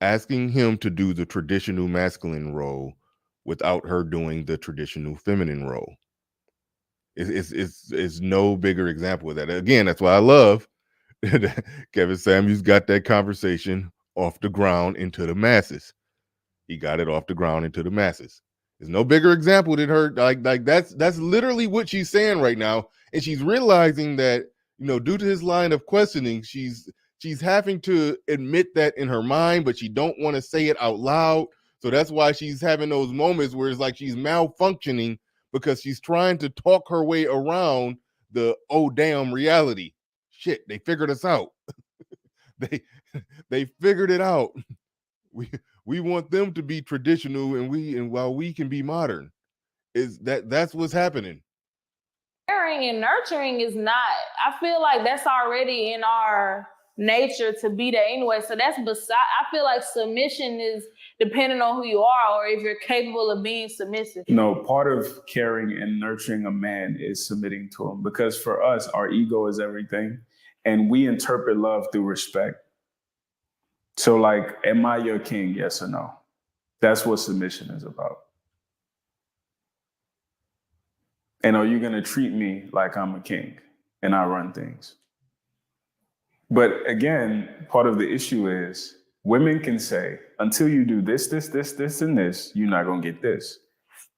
asking him to do the traditional masculine role without her doing the traditional feminine role. It's no bigger example of that. Again, that's why I love Kevin Samuels got that conversation off the ground into the masses. He got it off the ground into the masses. There's no bigger example than her. Like that's literally what she's saying right now. And she's realizing that, due to his line of questioning, she's having to admit that in her mind, but she don't want to say it out loud. So that's why she's having those moments where it's like she's malfunctioning, because she's trying to talk her way around the, oh damn, reality. Shit, they figured us out. they figured it out. We want them to be traditional, and while we can be modern. That's what's happening. Caring and nurturing is not, I feel like that's already in our nature to be that anyway. So that's beside, I feel like submission is depending on who you are or if you're capable of being submissive. No, part of caring and nurturing a man is submitting to him, because for us, our ego is everything, and we interpret love through respect. So like, am I your king? Yes or no? That's what submission is about. And are you going to treat me like I'm a king and I run things? But again, part of the issue is women can say, until you do this, this, this, this, and this, you're not going to get this.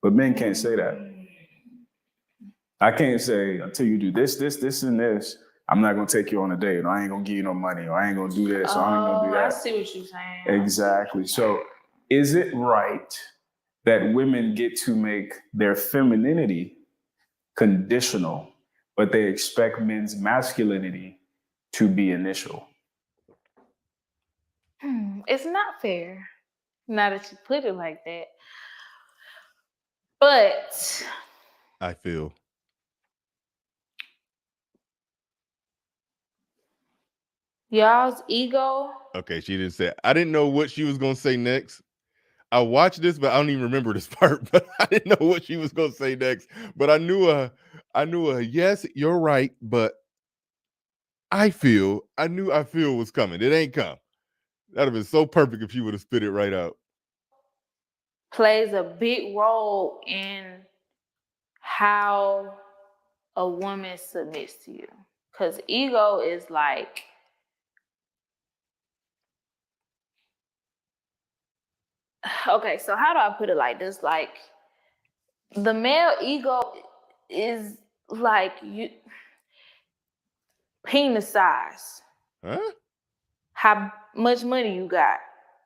But men can't say that. I can't say, until you do this, this, this, and this, I'm not going to take you on a date, or I ain't going to give you no money, or I ain't going to do this, or I ain't going to do that. I see what you're saying. Exactly. So is it right that women get to make their femininity conditional, but they expect men's masculinity to be initial? It's not fair, now that you put it like that. But I feel y'all's ego. Okay, she didn't say. I didn't know what she was gonna say next. I watched this, but I don't even remember this part. But I didn't know what she was gonna say next. But I knew yes, you're right, but I feel was coming. It ain't come. That'd have been so perfect if she would have spit it right out. Plays a big role in how a woman submits to you. Because ego is like, okay, so how do I put it like this? Like, the male ego is like you penis size. Huh? How much money you got.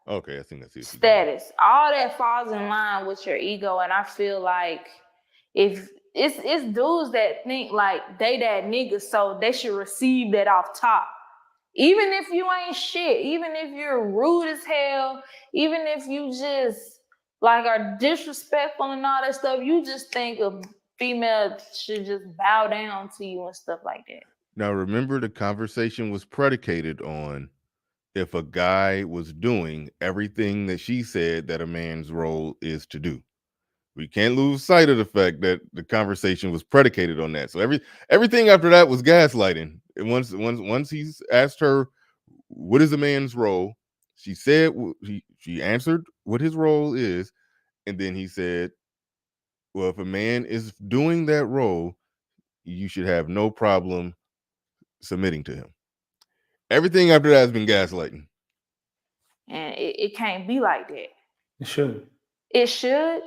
Okay, I think that's it. Status. All that falls in line with your ego. And I feel like if it's dudes that think like they that nigga, so they should receive that off top. Even if you ain't shit, even if you're rude as hell, even if you just like are disrespectful and all that stuff, you just think a female should just bow down to you and stuff like that. Now remember, the conversation was predicated on if a guy was doing everything that she said that a man's role is to do. We can't lose sight of the fact that the conversation was predicated on that. So everything after that was gaslighting. And once he's asked her, what is a man's role? She said, she answered what his role is. And then he said, well, if a man is doing that role, you should have no problem submitting to him. Everything after that has been gaslighting. And it can't be like that. It should. It should.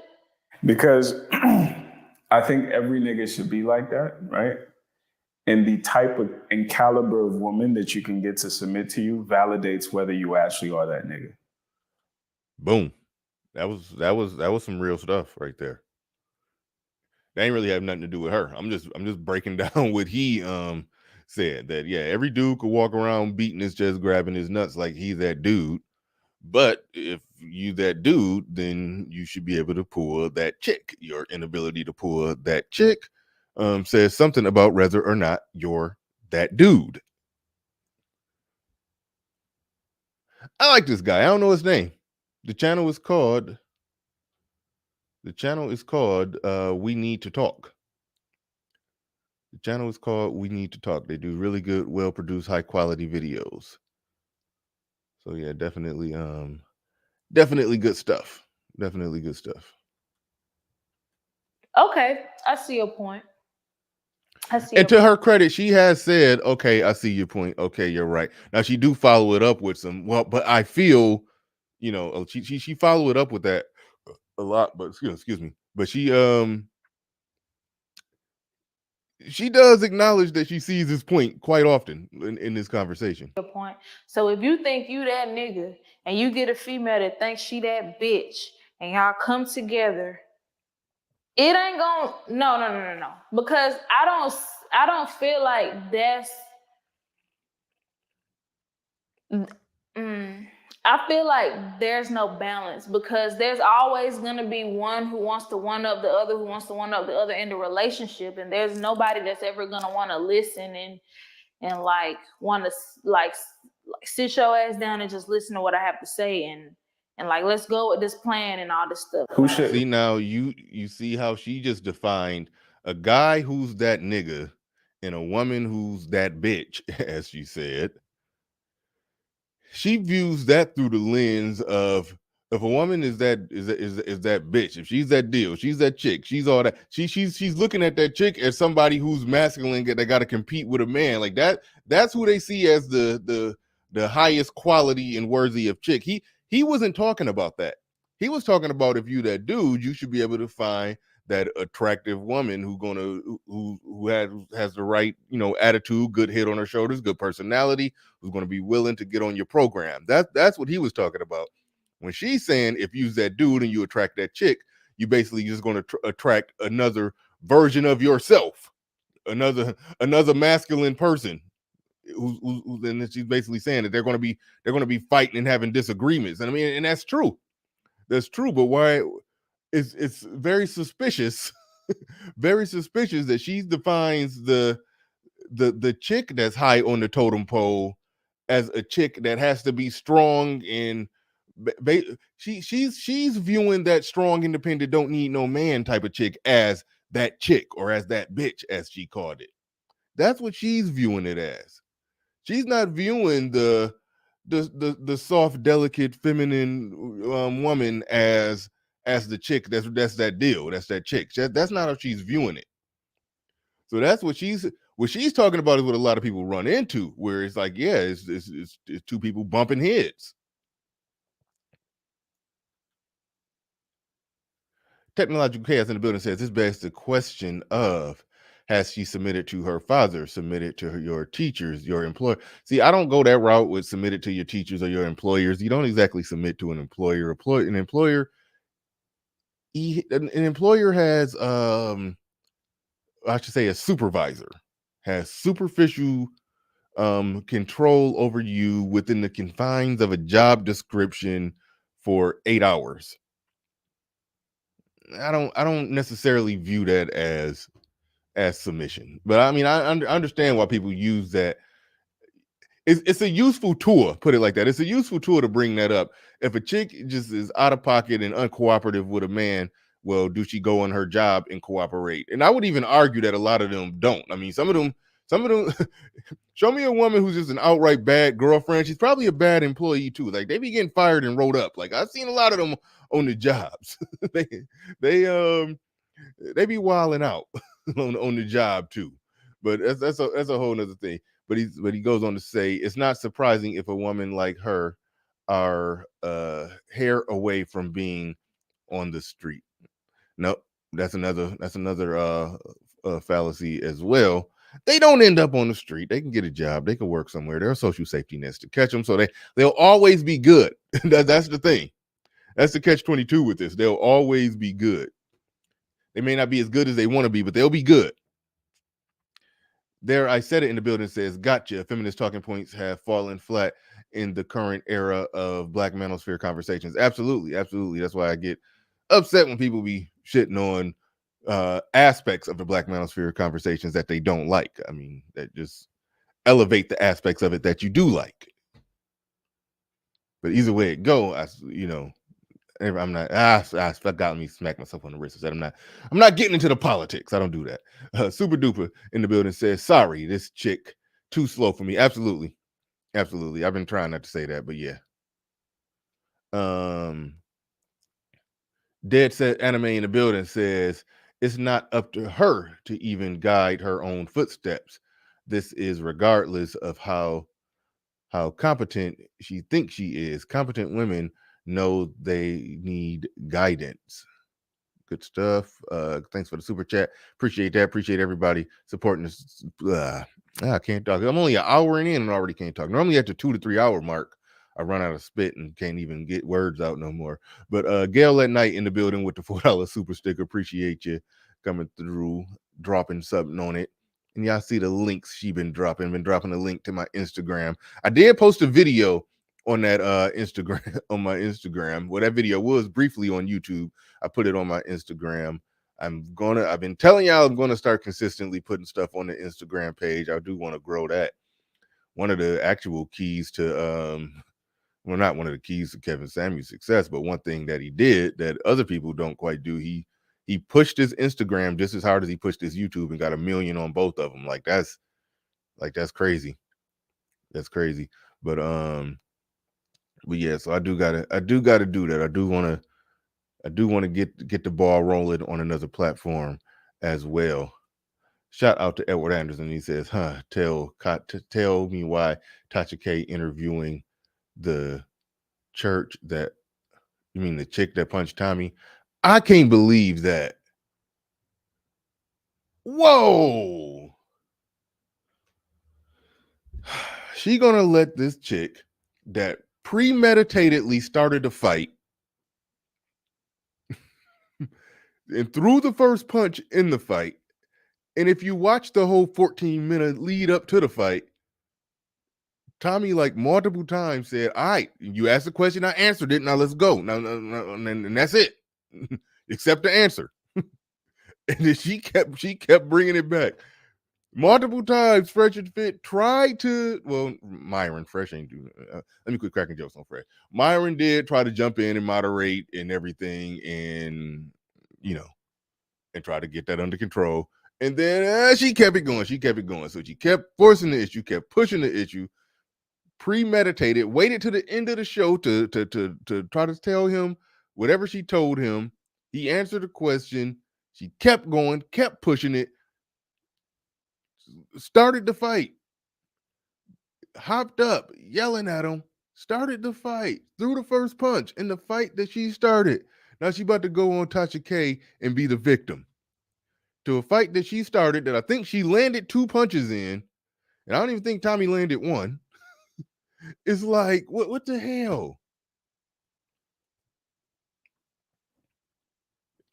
Because I think every nigga should be like that, right? And the type of and caliber of woman that you can get to submit to you validates whether you actually are that nigga. Boom. That was some real stuff right there. They ain't really have nothing to do with her. I'm just breaking down what he said, that yeah, every dude could walk around beating his chest, grabbing his nuts like he's that dude. But if you that dude, then you should be able to pull that chick. Your inability to pull that chick says something about whether or not you're that dude. I like this guy. I don't know his name. The channel is called We Need to Talk. The channel is called We Need to Talk. They do really good, well-produced, high-quality videos. So yeah, definitely good stuff. Definitely good stuff. Okay, I see your point. And to her credit, she has said, okay, I see your point. Okay, you're right. Now she do follow it up with some, well, but I feel, she follow it up with that a lot, but excuse me. But she does acknowledge that she sees his point quite often in this conversation. Your point. So if you think you that nigga and you get a female that thinks she that bitch and y'all come together, it ain't gonna no. Because I don't feel like that's I feel like there's no balance, because there's always gonna be one who wants to one up the other, who wants to one up the other in the relationship, and there's nobody that's ever gonna want to listen and like want to like sit your ass down and just listen to what I have to say and like let's go with this plan and all this stuff. Who should see now? You see how she just defined a guy who's that nigga and a woman who's that bitch, as she said. She views that through the lens of, if a woman is that bitch, if she's that deal, she's that chick, she's all that. She's looking at that chick as somebody who's masculine, that got to compete with a man like that. That's who they see as the highest quality and worthy of chick. He wasn't talking about that. He was talking about, if you that dude, you should be able to find that attractive woman who has the right attitude, good head on her shoulders, good personality, who's going to be willing to get on your program. That's what he was talking about. When she's saying, if you's that dude and you attract that chick, you basically just going to attract another version of yourself, another masculine person. And she's basically saying that they're going to be fighting and having disagreements. And I mean, and that's true. That's true. But why? It's very suspicious, very suspicious that she defines the chick that's high on the totem pole as a chick that has to be strong, and she's viewing that strong, independent, don't need no man type of chick as that chick, or as that bitch, as she called it. That's what she's viewing it as. She's not viewing the soft, delicate, feminine woman as the chick that's that deal, that's that chick. That's not how she's viewing it. So that's what she's talking about, is what a lot of people run into, where it's like, yeah, it's two people bumping heads. Technological Chaos in the Building says, this begs the question of, has she submitted to her father, submitted to your teachers, your employer? See, I don't go that route with submitted to your teachers or your employers. You don't exactly submit to an employer. An employer has, I should say, a supervisor has superficial control over you within the confines of a job description for 8 hours. I don't necessarily view that as submission, but I mean, I understand why people use that. It's a useful tool, put it like that. It's a useful tool to bring that up. If a chick just is out of pocket and uncooperative with a man, well, do she go on her job and cooperate? And I would even argue that a lot of them don't. I mean, some of them show me a woman who's just an outright bad girlfriend. She's probably a bad employee too. Like, they be getting fired and rolled up. Like, I've seen a lot of them on the jobs. they be wilding out on the job too. But that's a whole nother thing. But he goes on to say, it's not surprising if a woman like her are hair away from being on the street. No, that's another fallacy as well. they don't end up on the street. They can get a job. They can work somewhere. There are social safety nets to catch them, so they'll always be good. That's the thing. That's the catch-22 with this. They'll always be good. They may not be as good as they want to be, but they'll be good. There, I said it in the building, says, gotcha. Feminist talking points have fallen flat in the current era of Black manosphere conversations. Absolutely, absolutely. That's why I get upset when people be shitting on aspects of the Black manosphere conversations that they don't like. I mean, that just elevate the aspects of it that you do like. But either way it go, I'm not. I forgot me smack myself on the wrist. I said I'm not getting into the politics. I don't do that. Super duper in the building says, sorry, this chick too slow for me. Absolutely, absolutely. I've been trying not to say that, but yeah. Dead Set Anime in the building says it's not up to her to even guide her own footsteps. This is regardless of how competent she thinks she is. Competent women know they need guidance. Good stuff. Thanks for the super chat. Appreciate that. Appreciate everybody supporting this. I can't talk. I'm only an hour in and already can't talk. Normally at the 2 to 3 hour mark, I run out of spit and can't even get words out no more. But Gail at Night in the building with the $4 super sticker. Appreciate you coming through, dropping something on it. And y'all see the links she been dropping a link to my Instagram. I did post a video on that Instagram, on my Instagram. Well, that video was briefly on YouTube. I put it on my Instagram. I've been telling y'all I'm gonna start consistently putting stuff on the Instagram page. I do want to grow that. One of the actual keys to well, not one of the keys to Kevin Samuel's success, but one thing that he did that other people don't quite do, he pushed his Instagram just as hard as he pushed his YouTube and got 1 million on both of them. That's crazy. That's crazy. But yeah, so I do gotta do that. I do want to get the ball rolling on another platform as well. Shout out to Edward Anderson. He says, tell me why Tasha K interviewing the church that, you mean the chick that punched Tommy? I can't believe that. Whoa. She gonna let this chick that premeditatedly started the fight and threw the first punch in the fight. And if you watch the whole 14-minute lead up to the fight, Tommy, like multiple times, said, all right, you asked the question, I answered it, now let's go. Now, and that's it. Accept the answer. And then she kept bringing it back. Multiple times, Fresh and Fit tried to, well, Myron, Fresh ain't do, let me quit cracking jokes on Fresh. Myron did try to jump in and moderate and everything and, and try to get that under control. And then she kept it going. So she kept forcing the issue, kept pushing the issue, premeditated, waited to the end of the show to try to tell him whatever she told him. He answered the question. She kept going, kept pushing it, started the fight, hopped up, yelling at him, started the fight, threw the first punch in the fight that she started. Now she about to go on Tasha K and be the victim to a fight that she started that I think she landed 2 punches in, and I don't even think Tommy landed 1. It's like, what the hell?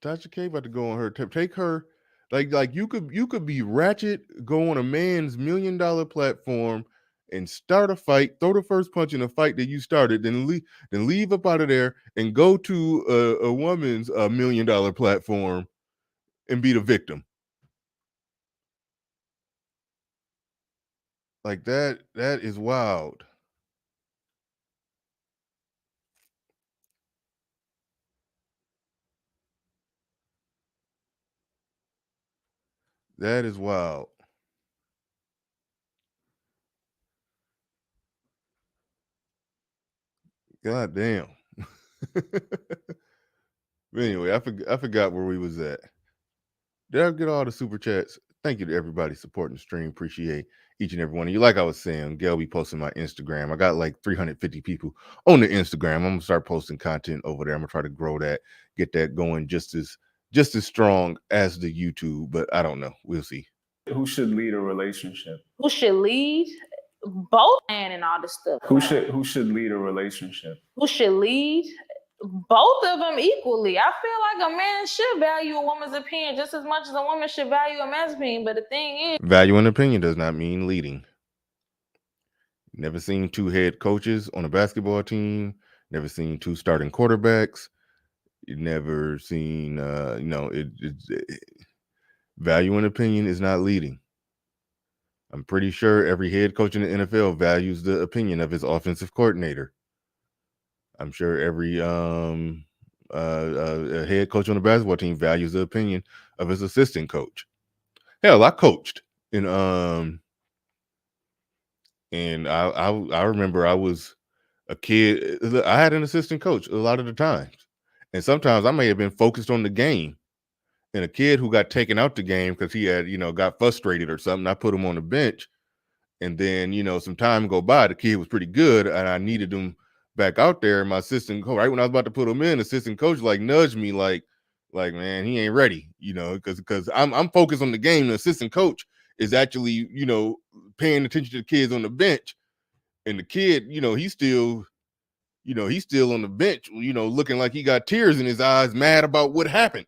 Tasha K about to go on her, take her, like you could be ratchet, go on a man's $1 million platform and start a fight, throw the first punch in a fight that you started, then leave up out of there and go to a woman's $1 million platform and be the victim. Like that is wild. That is wild. God damn. But anyway, I forgot where we was at. Did I get all the super chats? Thank you to everybody supporting the stream. Appreciate each and every one of you. Like I was saying, Gail be posting my Instagram. I got like 350 people on the Instagram. I'm gonna start posting content over there. I'm gonna try to grow that, get that going just as strong as the YouTube, but I don't know. We'll see. Who should lead a relationship? Who should lead? Both man and all this stuff. Who should lead a relationship? Who should lead? Both of them equally. I feel like a man should value a woman's opinion just as much as a woman should value a man's opinion. But the thing is, Value an opinion does not mean leading. Never seen two head coaches on a basketball team. Never seen two starting quarterbacks. You never seen, value and opinion is not leading. I'm pretty sure every head coach in the NFL values the opinion of his offensive coordinator. I'm sure every head coach on the basketball team values the opinion of his assistant coach. Hell, I coached and I remember I was a kid. I had an assistant coach a lot of the times, and sometimes I may have been focused on the game. And a kid who got taken out the game because he had, got frustrated or something, I put him on the bench. And then, some time go by, the kid was pretty good, and I needed him back out there. My assistant coach, right when I was about to put him in, assistant coach nudged me like, man, he ain't ready, because I'm focused on the game. The assistant coach is actually, paying attention to the kids on the bench, and the kid, he's still on the bench, looking like he got tears in his eyes, mad about what happened,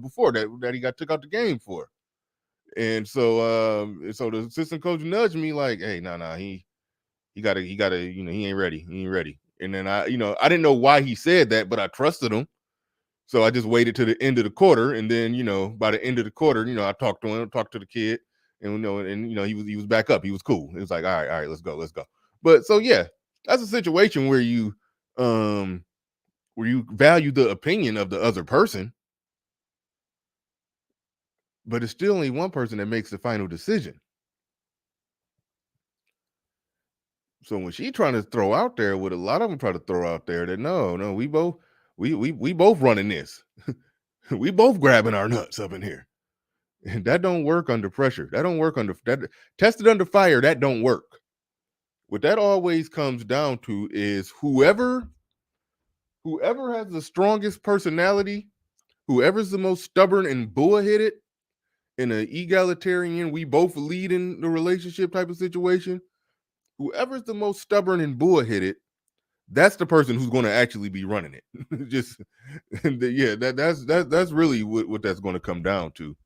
before that he got took out the game for. And so the assistant coach nudged me like, hey, he gotta, he ain't ready. And then I didn't know why he said that, but I trusted him. So I just waited to the end of the quarter. And then, by the end of the quarter, I talked to him, talked to the kid, and, he was back up. He was cool. It was like, all right, let's go. But so, yeah, that's a situation where you value the opinion of the other person, but it's still only one person that makes the final decision. So when she trying to throw out there, what a lot of them try to throw out there, that no, we both running this. We both grabbing our nuts up in here. And that don't work under pressure. That don't work under that. Tested under fire, that don't work. What that always comes down to is whoever has the strongest personality, whoever's the most stubborn and bullheaded in an egalitarian, we both lead in the relationship type of situation, whoever's the most stubborn and bullheaded, that's the person who's going to actually be running it. That's really what that's going to come down to.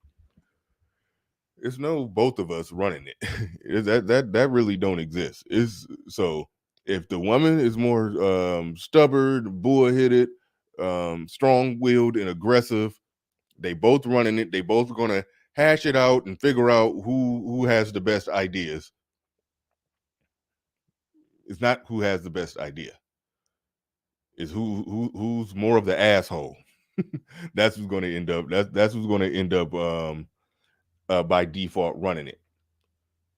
It's no both of us running it. that really don't exist. So if the woman is more stubborn, bullheaded, strong-willed, and aggressive, they both running it. They both going to hash it out and figure out who has the best ideas. It's not who has the best idea. It's who's more of the asshole. That's who's going to end up. That's who's going to end up by default running it.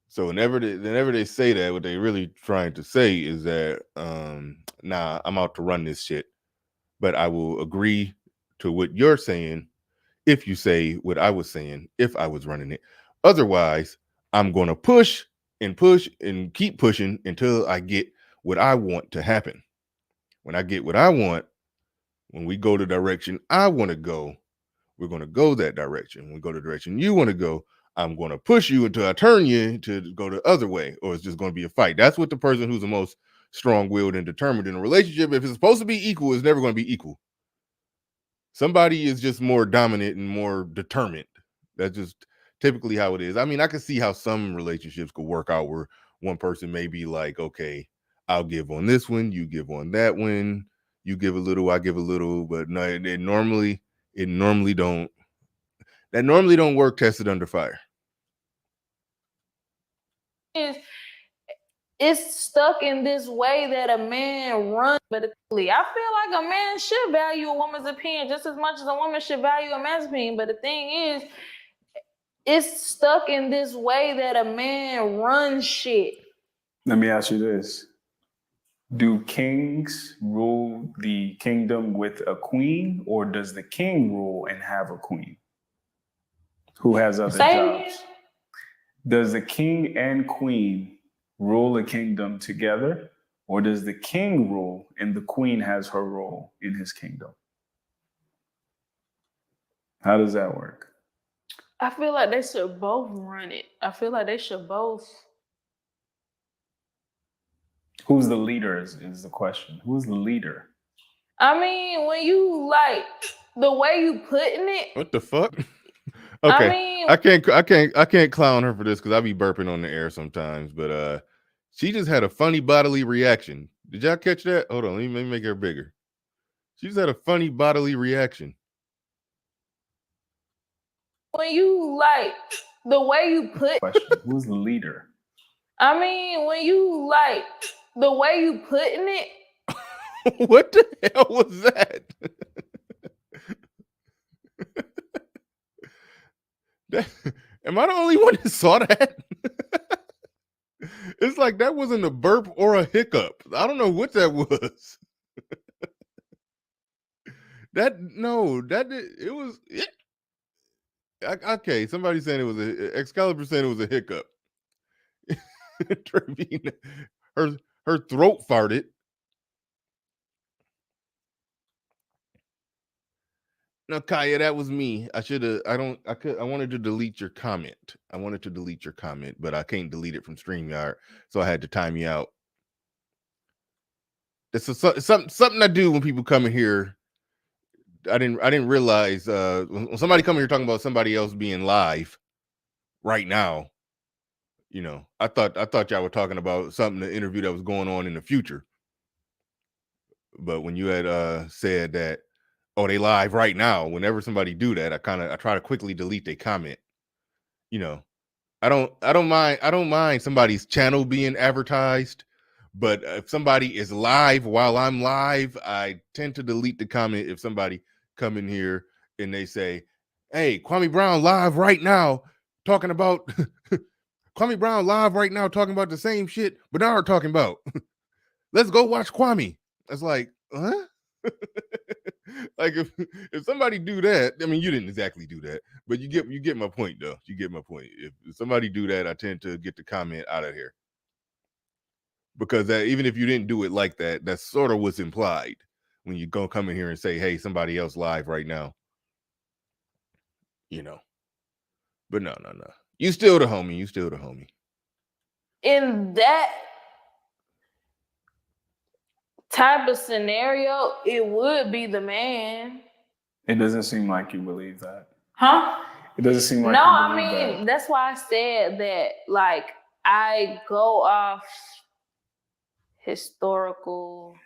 So whenever they say that, what they really trying to say is that nah, I'm out to run this shit, but I will agree to what you're saying if you say what I was saying if I was running it. Otherwise, I'm going to push and keep pushing until I get what I want to happen. When I get what I want, when we go the direction I want to go, we're going to go that direction. When we go the direction you want to go, I'm going to push you until I turn you to go the other way, or it's just going to be a fight. That's what the person who's the most strong-willed and determined in a relationship, if it's supposed to be equal, it's never going to be equal. Somebody is just more dominant and more determined. That's just typically how it is. I mean, I can see how some relationships could work out where one person may be like, okay, I'll give on this one, you give on that one, you give a little, I give a little, but no, it normally don't work tested under fire. It's stuck in this way that a man runs, but I feel like a man should value a woman's opinion just as much as a woman should value a man's opinion. But the thing is, it's stuck in this way that a man runs shit. Let me ask you this. Do kings rule the kingdom with a queen, or does the king rule and have a queen who has other jobs? Does the king and queen rule a kingdom together, or does the king rule and the queen has her role in his kingdom? How does that work? I feel like they should both run it. I feel like they should both. Who's the leader is the question. Who's the leader? I mean, when you like the way you putting it. What the fuck? Okay, I mean, I can't clown her for this because I be burping on the air sometimes. But she just had a funny bodily reaction. Did y'all catch that? Hold on, let me make her bigger. She just had a funny bodily reaction. when you like the way you put. Question. Who's the leader? I mean, when you like the way you putting it. What the hell was that? Am I the only one that saw that? It's like that wasn't a burp or a hiccup. I don't know what that was. It was. Okay, somebody saying it was Excalibur saying it was a hiccup. her throat farted. No, Kaya, that was me. I wanted to delete your comment. But I can't delete it from StreamYard, so I had to time you out. This is something I do when people come in here. I didn't realize when somebody come here talking about somebody else being live right now. You know, I thought y'all were talking about something, the interview that was going on in the future. But when you had said that, oh, they live right now, whenever somebody do that, I try to quickly delete their comment. You know, I don't mind somebody's channel being advertised, but if somebody is live while I'm live, I tend to delete the comment if somebody come in here and they say, hey, Kwame Brown live right now talking about Kwame Brown live right now talking about the same shit Bernard talking about. Let's go watch Kwame. It's like, huh? Like if somebody do that, I mean, you didn't exactly do that, but you get my point though. You get my point. If somebody do that, I tend to get the comment out of here, because even if you didn't do it like that, that's sort of what's implied when you go come in here and say, hey, somebody else live right now. You know. But no. You still the homie. In that type of scenario, it would be the man. It doesn't seem like you believe that. Huh? It doesn't seem like no, you I believe mean, that. that's why I said that, like, I go off historical,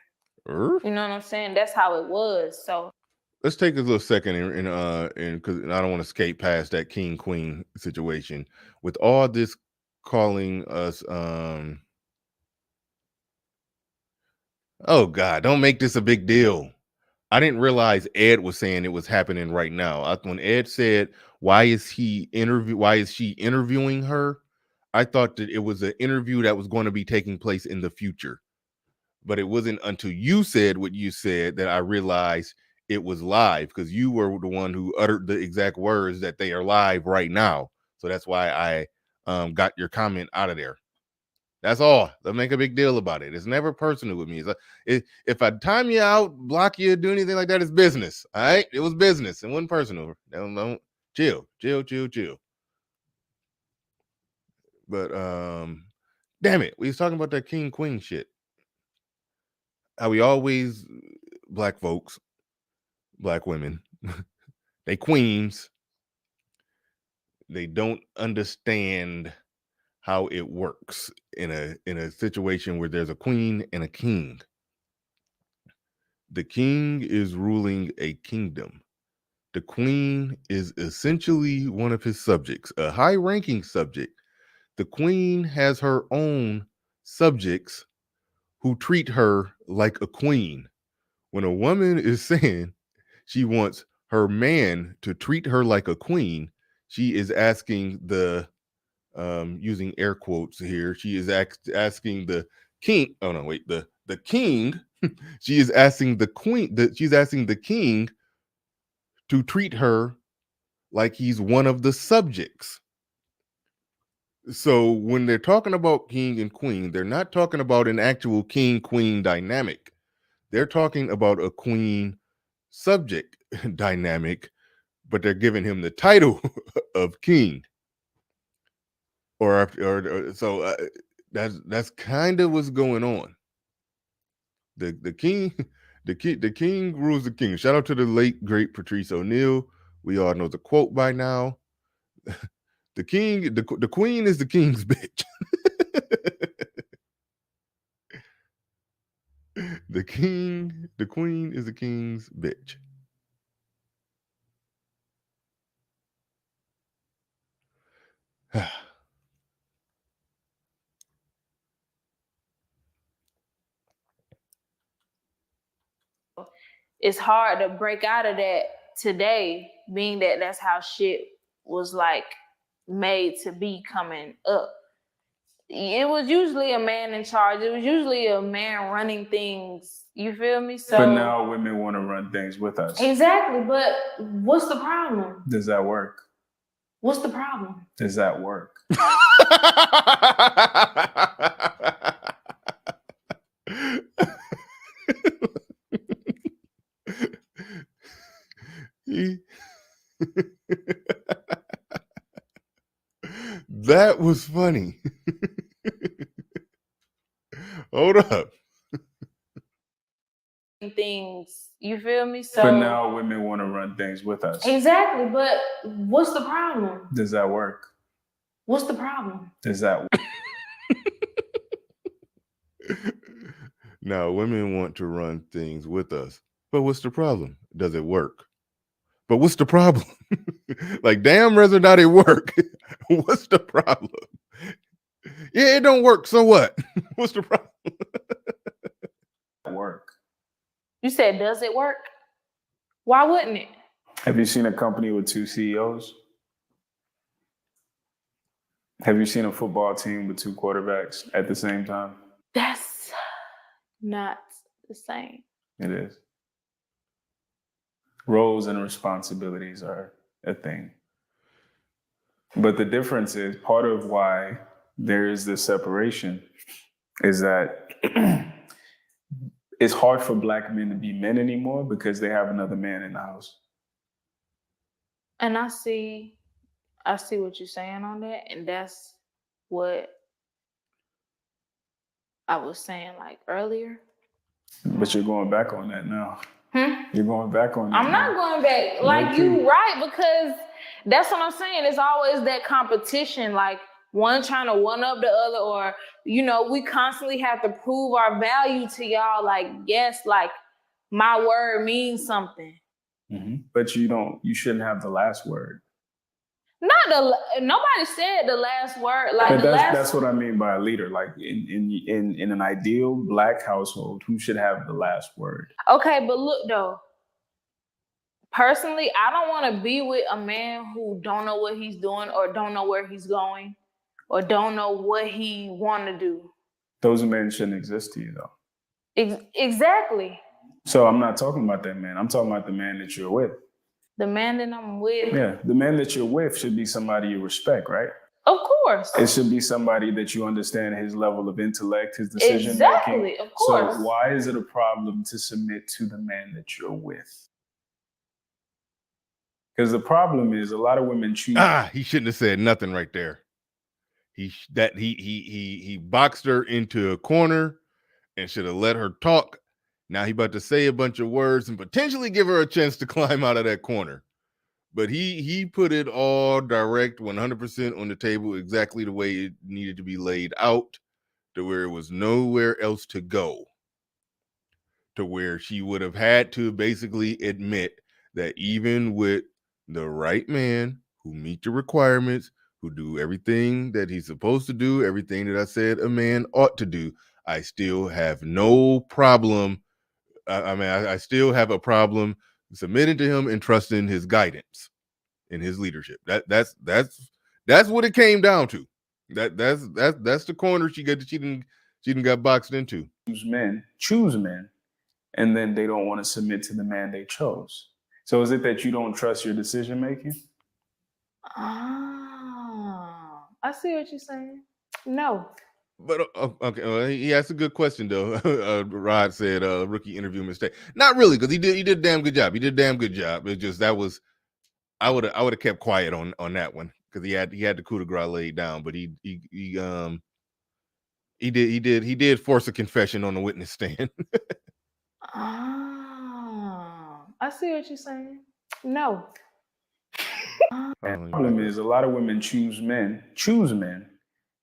you know what I'm saying? That's how it was. So let's take a little second and because I don't want to skate past that king queen situation with all this calling us oh God, don't make this a big deal. I didn't realize Ed was saying it was happening right now. When Ed said, why is she interviewing her? I thought that it was an interview that was going to be taking place in the future. But it wasn't until you said what you said that I realized it was live, because you were the one who uttered the exact words that they are live right now. So that's why I got your comment out of there. That's all. Don't make a big deal about it. It's never personal with me. If I time you out, block you, do anything like that, it's business. All right? It was business. It wasn't personal. Don't chill. But damn it, we was talking about that king queen shit. How we always, black folks, black women, they queens, they don't understand how it works in a situation where there's a queen and a king. The king is ruling a kingdom. The queen is essentially one of his subjects, a high-ranking subject. The queen has her own subjects who treat her like a queen. When a woman is saying she wants her man to treat her like a queen, she is asking the using air quotes here, she is asking the king. Oh no, wait, the king. She is asking the queen. She's asking the king to treat her like he's one of the subjects. So when they're talking about king and queen, they're not talking about an actual king-queen dynamic. They're talking about a queen subject dynamic, but they're giving him the title of king. So that's kind of what's going on. The king rules the king. Shout out to the late great Patrice O'Neal. We all know the quote by now. The queen is the king's bitch. The queen is the king's bitch. It's hard to break out of that today, being that that's how shit was like made to be coming up. It was usually a man in charge. It was usually a man running things. You feel me? So, but now women want to run things with us. Exactly. But what's the problem? Does that work? What's the problem? Does that work? That was funny. Hold up. Things, you feel me? So, but now women want to run things with us. Exactly. But what's the problem? Does that work? What's the problem? Does that work? Now women want to run things with us. But what's the problem? Does it work? But what's the problem? Like, damn, rather not it work. What's the problem? Yeah, it don't work. So what? What's the problem? Work. You said, does it work? Why wouldn't it? Have you seen a company with 2 CEOs? Have you seen a football team with 2 quarterbacks at the same time? That's not the same. It is. Roles and responsibilities are a thing. But the difference is, part of why there is this separation is that it's hard for Black men to be men anymore because they have another man in the house. And I see what you're saying on that, and that's what I was saying like earlier. But you're going back on that now. You're going back on that. I'm not going back. Like, you right, because that's what I'm saying. It's always that competition, like one trying to one up the other, or, you know, we constantly have to prove our value to y'all. Like, yes, like my word means something. Mm-hmm. But you shouldn't have the last word. Nobody said the last word. Like, but that's what I mean by a leader. Like in an ideal Black household, who should have the last word? Okay, but look though. Personally, I don't want to be with a man who don't know what he's doing, or don't know where he's going, or don't know what he want to do. Those men shouldn't exist to you, though. Exactly. So I'm not talking about that man. I'm talking about the man that you're with. The man that I'm with. Yeah, the man that you're with should be somebody you respect, right? Of course. It should be somebody that you understand his level of intellect, his decision making. Exactly, of course. So why is it a problem to submit to the man that you're with? Because the problem is, a lot of women choose. He shouldn't have said nothing right there. He boxed her into a corner and should have let her talk. Now he about to say a bunch of words and potentially give her a chance to climb out of that corner. But he put it all direct, 100% on the table, exactly the way it needed to be laid out, to where it was nowhere else to go. To where she would have had to basically admit that even with the right man who meet the requirements, who do everything that he's supposed to do, everything that I said a man ought to do, I still have no problem. I still have a problem submitting to him and trusting his guidance and his leadership. That's what it came down to. That's the corner she didn't got boxed into. Choose men, and then they don't want to submit to the man they chose. So is it that you don't trust your decision making? I see what you're saying. No. But okay, well, he asked a good question though. Rod said, "Rookie interview mistake." Not really, because he did a damn good job. He did a damn good job. It's just that was I would have kept quiet on that one because he had the coup de grace laid down, but he did force a confession on the witness stand. I see what you're saying. No. And the problem is a lot of women choose men,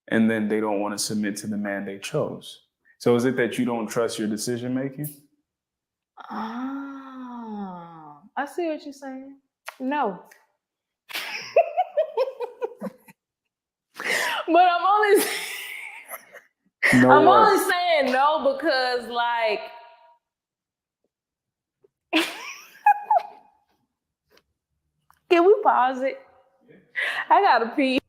and then they don't want to submit to the man they chose. So is it that you don't trust your decision making? I see what you're saying. No. But I'm only only saying no because like can we pause it? I gotta pee.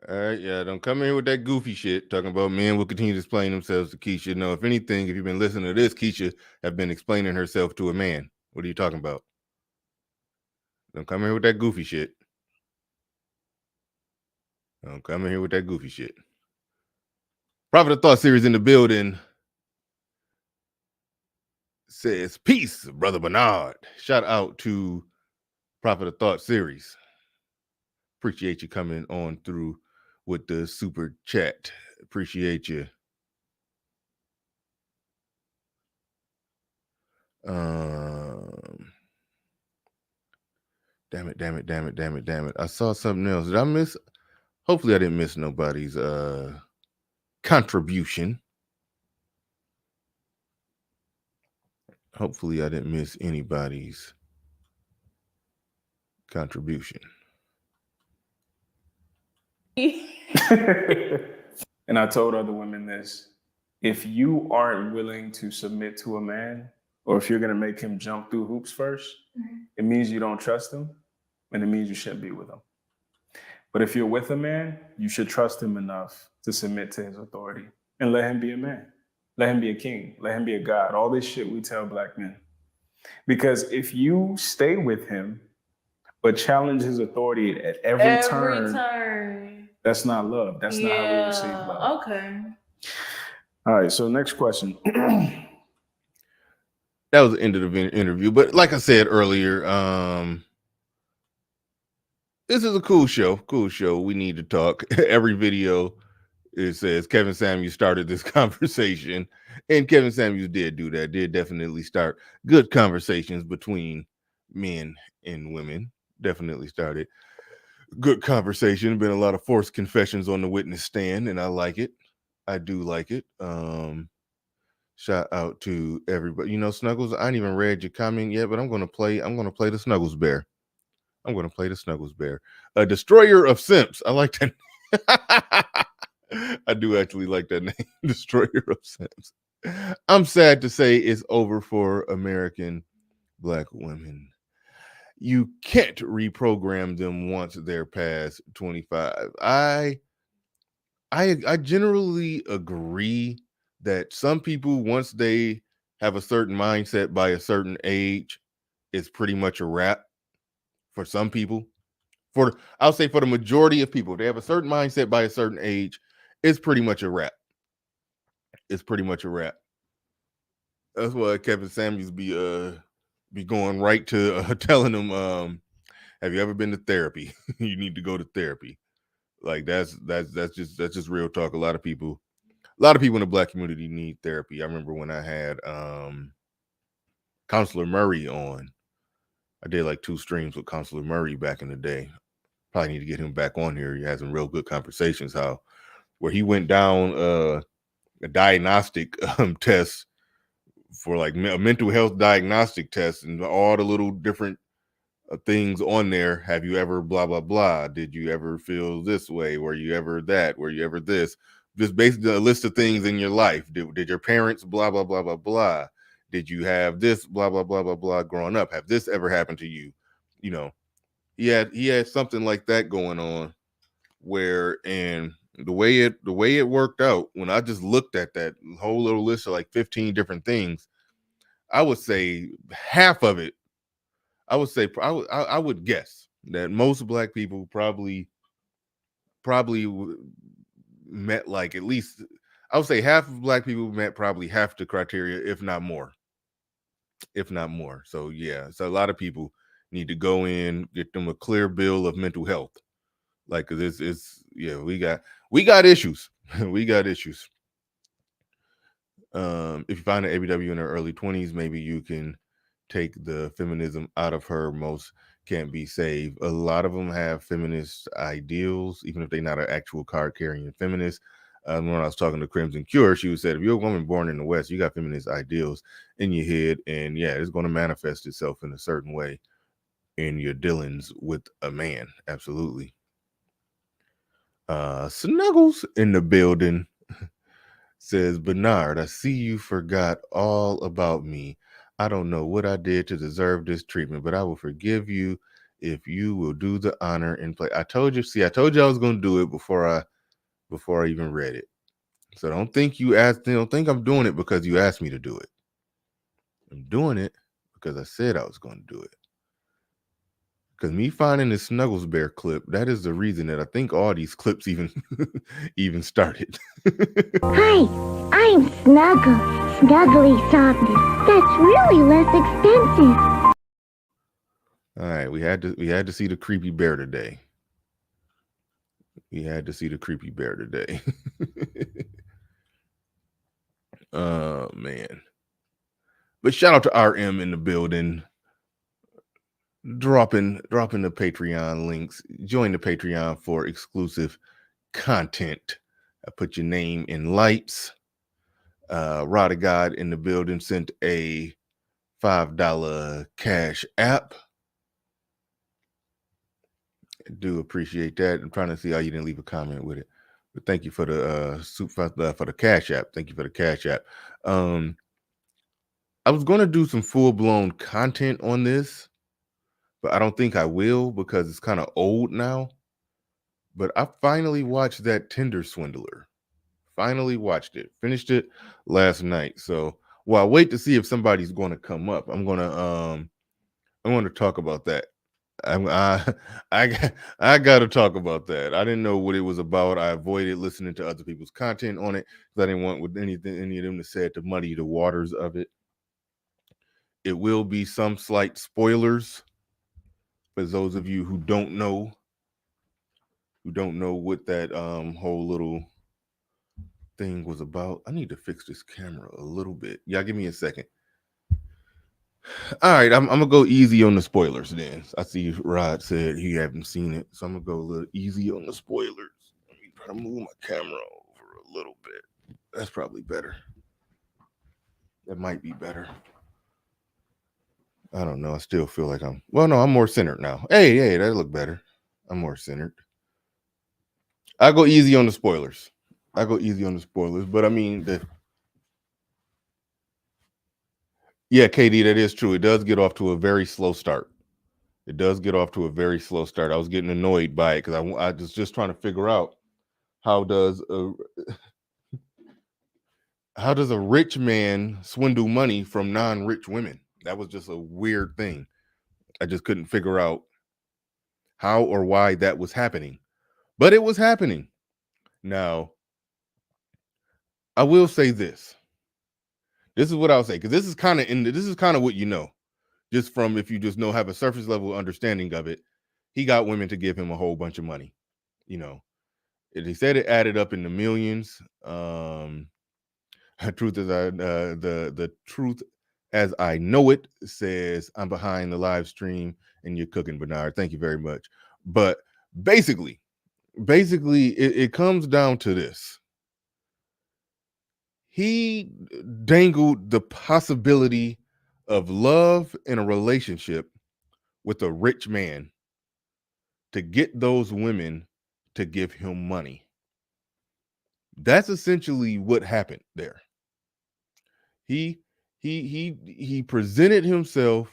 All right, yeah, don't come in here with that goofy shit talking about men will continue to explain themselves to Keisha. No, if anything, if you've been listening to this, Keisha have been explaining herself to a man. What are you talking about? Don't come in here with that goofy shit. Don't come in here with that goofy shit. Prophet of Thought series in the building says, peace, Brother Bernard. Shout out to Prophet of Thought series. Appreciate you coming on through with the super chat. Appreciate you. Damn it. I saw something else. Did I miss? Hopefully I didn't miss nobody's contribution. Hopefully I didn't miss anybody's contribution. And I told other women this: if you aren't willing to submit to a man, or if you're going to make him jump through hoops first, it means you don't trust him, and it means you shouldn't be with him. But if you're with a man, you should trust him enough to submit to his authority and let him be a man. Let him be a king. Let him be a god. All this shit we tell black men. Because if you stay with him, but challenge his authority at every turn, that's not love. That's not how we receive love. Okay. All right, so next question. That was the end of the interview. But like I said earlier, this is a cool show. We need to talk. Every video, it says Kevin Samuels started this conversation. And Kevin Samuels did do that. Did definitely start good conversations between men and women. Definitely started good conversation. Been a lot of forced confessions on the witness stand, and I like it. I do like it. Shout out to everybody. You know, Snuggles, I ain't even read your comment yet, but I'm gonna play the Snuggles Bear. A destroyer of simps. I like that. I do actually like that name, destroyer of simps. I'm sad to say it's over for American black women. You can't reprogram them once they're past 25. I generally agree that some people, once they have a certain mindset by a certain age, it's pretty much a wrap for some people. I'll say for the majority of people, if they have a certain mindset by a certain age, it's pretty much a wrap. That's why Kevin Samuels be going right to telling them, have you ever been to therapy? You need to go to therapy. Like that's just real talk. A lot of people in the black community need therapy. I remember when I had Counselor Murray on. I did like 2 streams with Counselor Murray back in the day. Probably need to get him back on here. He has some real good conversations. Where he went down a diagnostic test for like a mental health diagnostic test, and all the little different things on there. Have you ever blah blah blah? Did you ever feel this way? Were you ever that? Were you ever this? Just basically a list of things in your life. Did your parents blah blah blah blah blah? Did you have this blah blah blah blah blah growing up? Have this ever happened to you? You know, he had something like that going on, where, and the way it worked out, when I just looked at that whole little list of like 15 different things, I would say half of it, I would guess that most black people probably met like, at least I would say half of black people met probably half the criteria, if not more. if not more. So yeah, so a lot of people need to go in, get them a clear bill of mental health. Like, cause it's yeah, we got issues. We got issues. If you find an ABW in her early 20s, maybe you can take the feminism out of her. Most can't be saved. A lot of them have feminist ideals, even if they're not an actual card carrying feminist. When I was talking to Crimson Cure, she said, if you're a woman born in the West, you got feminist ideals in your head, and yeah, it's going to manifest itself in a certain way in your dealings with a man. Absolutely. Snuggles in the building says, Bernard, I see you forgot all about me. I don't know what I did to deserve this treatment, but I will forgive you if you will do the honor and play. I told you I was going to do it before I even read it. So don't think I'm doing it because you asked me to do it. I'm doing it because I said I was going to do it. Because me finding this Snuggles Bear clip, that is the reason that I think all these clips even started. Hi, I'm Snuggle. Snuggly softness. That's really less expensive. All right, we had to see the creepy bear today. Oh man. But shout out to RM in the building. Dropping the Patreon links. Join the Patreon for exclusive content. I put your name in lights. Rod of God in the building sent a $5 cash app. I do appreciate that. I'm trying to see how you didn't leave a comment with it. But thank you for the cash app. Thank you for the cash app. I was going to do some full-blown content on this, but I don't think I will because it's kind of old now. But I finally watched that Tinder Swindler. Finally watched it. Finished it last night. So while I wait to see if somebody's going to come up, I'm going to talk about that. I got to talk about that. I didn't know what it was about. I avoided listening to other people's content on it because I didn't want any of them to say it to muddy the waters of it. It will be some slight spoilers for those of you who don't know what that whole little thing was about. I need to fix this camera a little bit. Y'all give me a second. All right, I'm gonna go easy on the spoilers then. I see Rod said he hadn't seen it, so I'm gonna go a little easy on the spoilers. Let me try to move my camera over a little bit. That's probably better. That might be better. I don't know. I still feel like I'm more centered now. Hey, that look better. I'm more centered. I go easy on the spoilers. But I mean yeah, KD, that is true. It does get off to a very slow start. I was getting annoyed by it because I was just trying to figure out how does a rich man swindle money from non-rich women? That was just a weird thing. I just couldn't figure out how or why that was happening. But it was happening. Now, I will say this. This is what I'll say, because this is kind of what you know. Just from if you just have a surface level understanding of it, he got women to give him a whole bunch of money. He said it added up in the millions. Truth is, the truth as I know it says I'm behind the live stream and you're cooking, Bernard. Thank you very much. But basically, it comes down to this. He dangled the possibility of love in a relationship with a rich man to get those women to give him money. That's essentially what happened there. He presented himself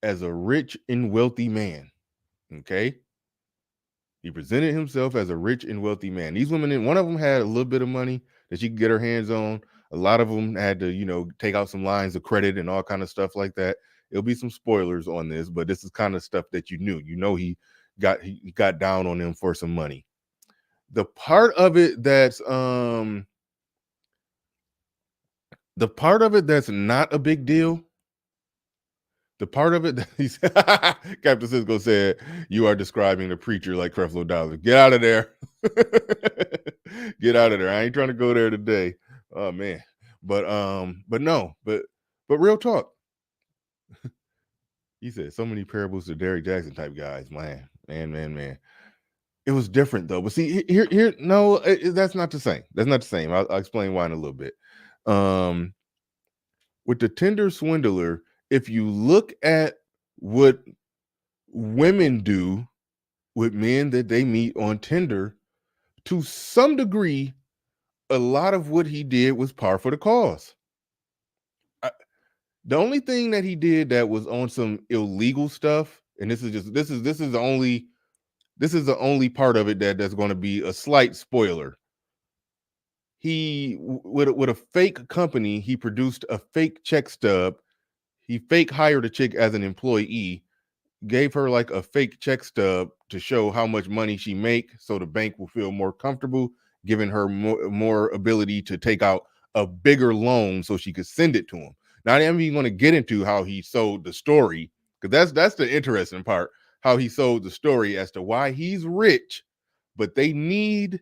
as a rich and wealthy man. Okay? He presented himself as a rich and wealthy man. These women, one of them had a little bit of money that she could get her hands on. A lot of them had to, take out some lines of credit and all kind of stuff like that. It'll be some spoilers on this, but this is kind of stuff that you knew. He got down on them for some money. The part of it that's not a big deal The part of it that he's Captain Cisco said, "You are describing the preacher like Creflo Dollar. Get out of there. Get out of there. I ain't trying to go there today." Oh man. But no, but real talk. He said so many parables to Derrick Jackson type guys. Man. It was different though. But see, here, no, that's not the same. That's not the same. I'll explain why in a little bit. With the Tinder Swindler, if you look at what women do with men that they meet on Tinder, to some degree, a lot of what he did was par for the cause. The only thing that he did that was on some illegal stuff, and this is the only part of it that's going to be a slight spoiler. He with a fake company, he produced a fake check stub. He fake hired a chick as an employee, gave her like a fake check stub to show how much money she make, so the bank will feel more comfortable, giving her more ability to take out a bigger loan so she could send it to him. Now, I'm even going to get into how he sold the story, because that's the interesting part, how he sold the story as to why he's rich, but he need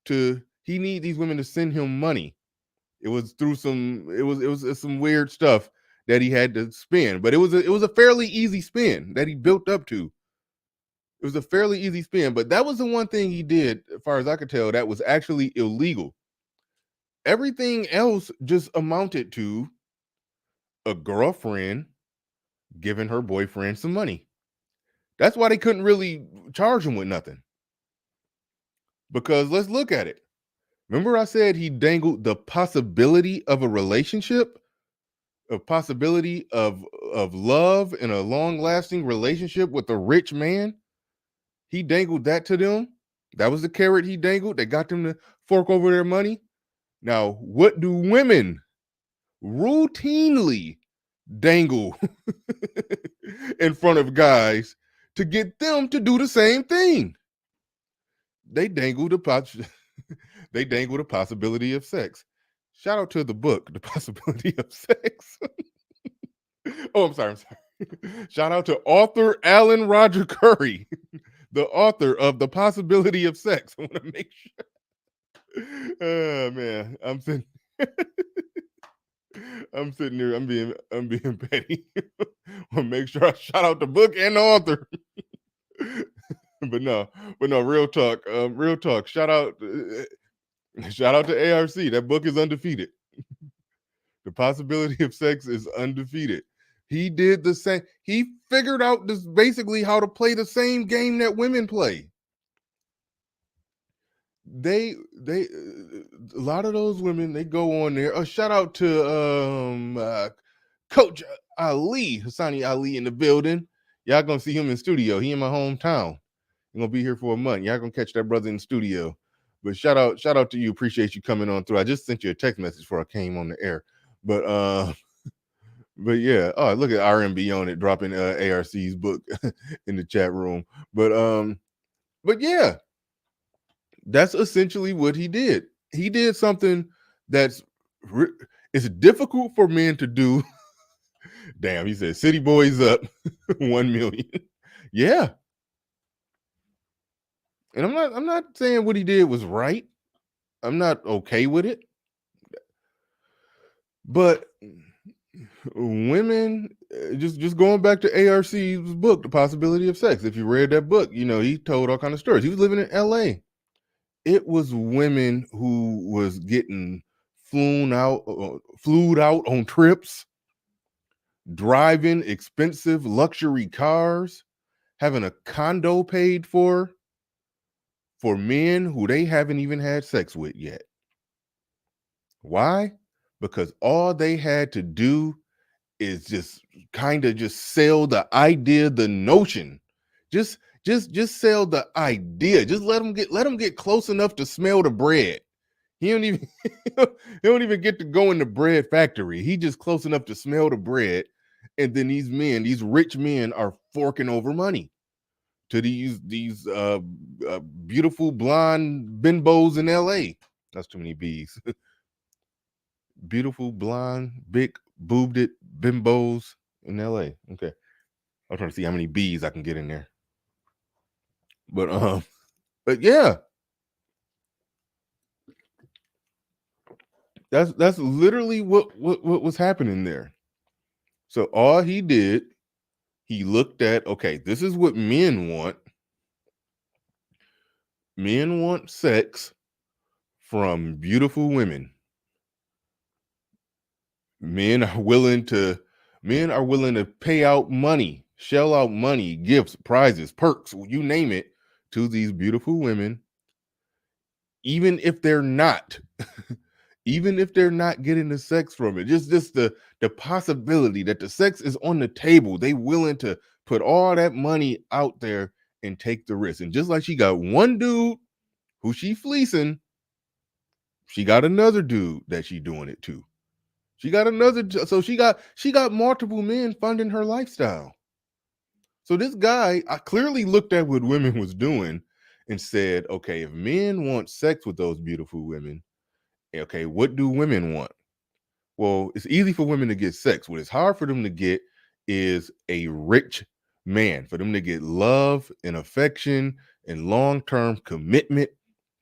these women to send him money. It was through some weird stuff that he had to spend, but it was a fairly easy spin that he built up to. It was a fairly easy spin, but that was the one thing he did, as far as I could tell, that was actually illegal. Everything else just amounted to a girlfriend giving her boyfriend some money. That's why they couldn't really charge him with nothing. Because let's look at it. Remember I said he dangled the possibility of a relationship, a possibility of love and a long-lasting relationship with a rich man? He dangled that to them. That was the carrot he dangled that got them to fork over their money. Now, what do women routinely dangle in front of guys to get them to do the same thing? They dangle the possibility of sex. Shout out to the book, The Possibility of Sex. Oh, I'm sorry. Shout out to author Alan Roger Curry, the author of The Possibility of Sex. I want to make sure. Oh man, I'm sitting here. I'm being petty. I want to make sure I shout out the book and the author. but no, real talk. Real talk. Shout out to ARC. That book is undefeated. The Possibility of Sex is undefeated. He did the same. He figured out this basically how to play the same game that women play. A lot of those women, they go on there. Shout out to Coach Ali, Hassani Ali in the building. Y'all gonna see him in studio. He in my hometown. He's gonna be here for a month. Y'all gonna catch that brother in studio. But shout out to you. Appreciate you coming on through. I just sent you a text message before I came on the air. But yeah. Oh, look at RMB on it, dropping ARC's book in the chat room. But yeah. That's essentially what he did. He did something it's difficult for men to do. Damn, he said City Boys up 1 million. Yeah. And I'm not saying what he did was right. I'm not okay with it. But women, just going back to ARC's book, The Possibility of Sex. If you read that book, he told all kind of stories. He was living in LA. It was women who was getting flued out on trips, driving expensive luxury cars, having a condo paid for men who they haven't even had sex with yet. Why? Because all they had to do is just sell the idea, the notion. Just sell the idea. Just let them get close enough to smell the bread. He don't even get to go in the bread factory. He just close enough to smell the bread, and then these rich men are forking over money to these beautiful blonde bimbos in LA. That's too many B's. Beautiful blonde, big boobed bimbos in LA. Okay. I'm trying to see how many B's I can get in there. But yeah. That's literally what was happening there. So all he did, he looked at, okay, this is what men want. Men want sex from beautiful women. Men are willing to pay out money, shell out money, gifts, prizes, perks, you name it, to these beautiful women, even if they're not even if they're not getting the sex from it. Just the possibility that the sex is on the table, they willing to put all that money out there and take the risk. And just like she got one dude who she fleecing, she got another dude that she doing it to. She got multiple men funding her lifestyle. So this guy, I clearly looked at what women was doing and said, okay, if men want sex with those beautiful women, okay, what do women want? Well, it's easy for women to get sex. What is hard for them to get is a rich man, for them to get love and affection and long-term commitment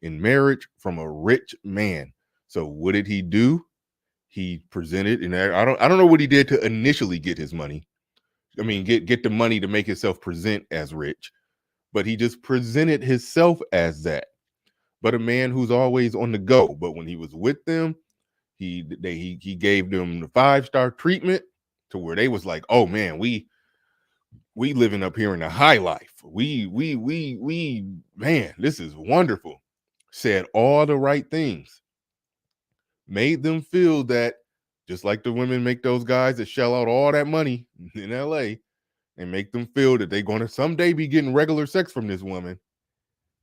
in marriage from a rich man. So what did he do? He presented, and I don't know what he did to initially get his money. I mean, get the money to make himself present as rich, but he just presented himself as that. But a man who's always on the go. But when he was with them, he gave them the 5-star treatment to where they was like, oh man, we living up here in the high life. We man, this is wonderful. Said all the right things. Made them feel that, just like the women make those guys that shell out all that money in LA and make them feel that they're going to someday be getting regular sex from this woman.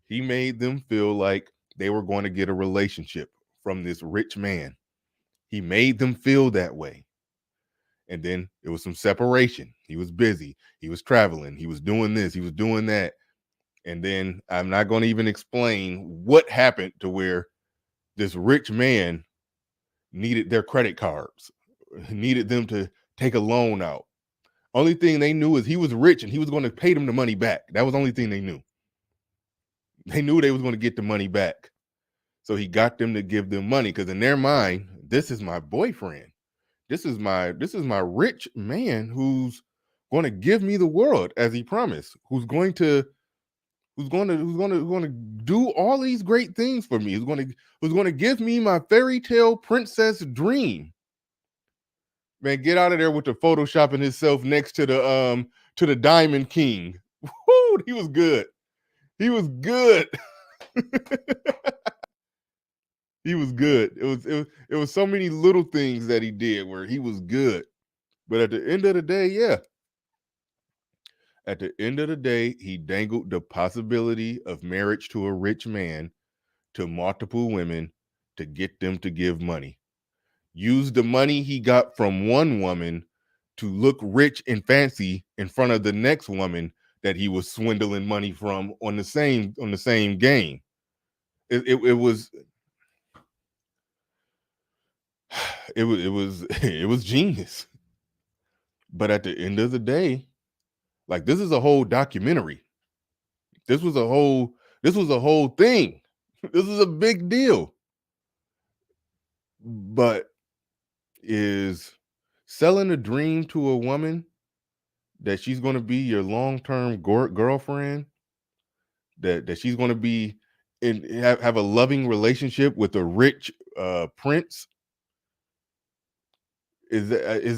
He made them feel like they were going to get a relationship from this rich man. He made them feel that way. And then it was some separation. He was busy. He was traveling. He was doing this. He was doing that. And then I'm not going to even explain what happened to where this rich man needed their credit cards, needed them to take a loan out. Only thing they knew is he was rich and he was going to pay them the money back. That was the only thing they knew. They knew they was going to get the money back. So he got them to give them money because in their mind, this is my boyfriend. This is my rich man who's going to give me the world as he promised, who's going to do all these great things for me, who's going to give me my fairy tale princess dream. Man, get out of there with the photoshopping himself next to the Diamond King. Woo, he was good. He was good. He was good. It was so many little things that he did where he was good. But at the end of the day, yeah. At the end of the day, he dangled the possibility of marriage to a rich man to multiple women to get them to give money. Used the money he got from one woman to look rich and fancy in front of the next woman that he was swindling money from on the same game. It was genius. But at the end of the day, like, this is a whole documentary. This was a whole thing. This is a big deal. But is selling a dream to a woman that she's going to be your long-term girlfriend, that she's going to be have a loving relationship with a rich prince, is